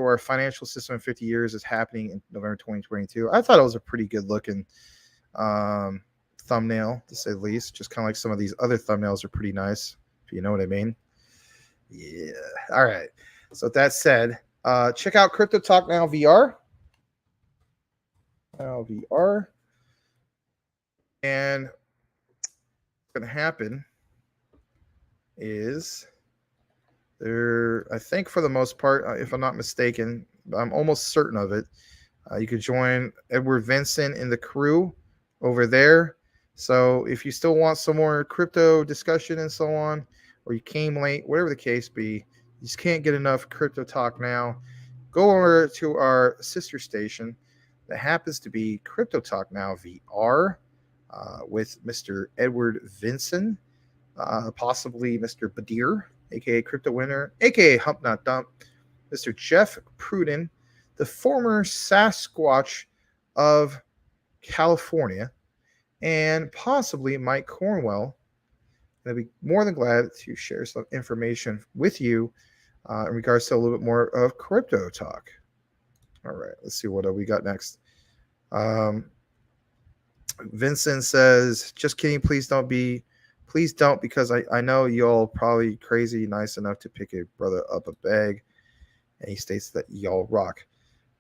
our financial system in 50 years is happening in November 2022. I thought it was a pretty good looking thumbnail, to say the least. Just kind of like some of these other thumbnails are pretty nice, if you know what I mean. Yeah. All right. So with that said, check out Crypto Talk Now VR. VR. And what's going to happen is I think for the most part, if I'm not mistaken, I'm almost certain of it, you could join Edward Vincent in the crew over there. So if you still want some more crypto discussion and so on, or you came late, whatever the case be, you just can't get enough Crypto Talk Now, go over to our sister station that happens to be Crypto Talk Now VR with Mr. Edward Vincent, possibly Mr. Badir, aka Crypto Winner, aka Hump Not Dump, Mr. Jeff Pruden, the former Sasquatch of California, and possibly Mike Cornwell. And I'd be more than glad to share some information with you in regards to a little bit more of crypto talk. All right, let's see what we got next. Vincent says, just kidding, please don't, because I know y'all probably crazy nice enough to pick a brother up a bag. And he states that y'all rock.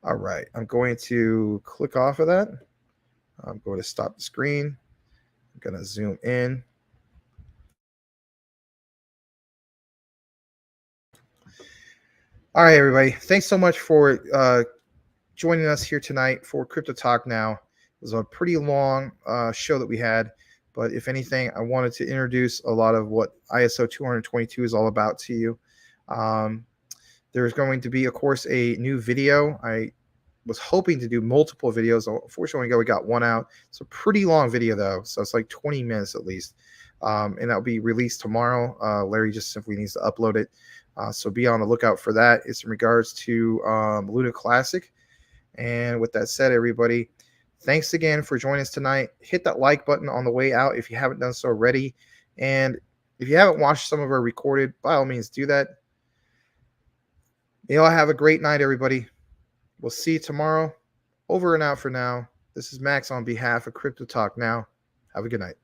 All right, I'm going to click off of that. I'm going to stop the screen. I'm going to zoom in. All right, everybody. Thanks so much for joining us here tonight for Crypto Talk Now. It was a pretty long show that we had, but if anything, I wanted to introduce a lot of what ISO 222 is all about to you. There's going to be, of course, a new video. I was hoping to do multiple videos. Unfortunately, we got one out. It's a pretty long video, though, so it's like 20 minutes at least, and that'll be released tomorrow. Larry just simply needs to upload it, so be on the lookout for that. It's in regards to Luna Classic. And with that said, everybody, thanks again for joining us tonight. Hit that like button on the way out if you haven't done so already. And if you haven't watched some of our recorded, by all means, do that. You all have a great night, everybody. We'll see you tomorrow. Over and out for now. This is Max on behalf of Crypto Talk Now. Have a good night.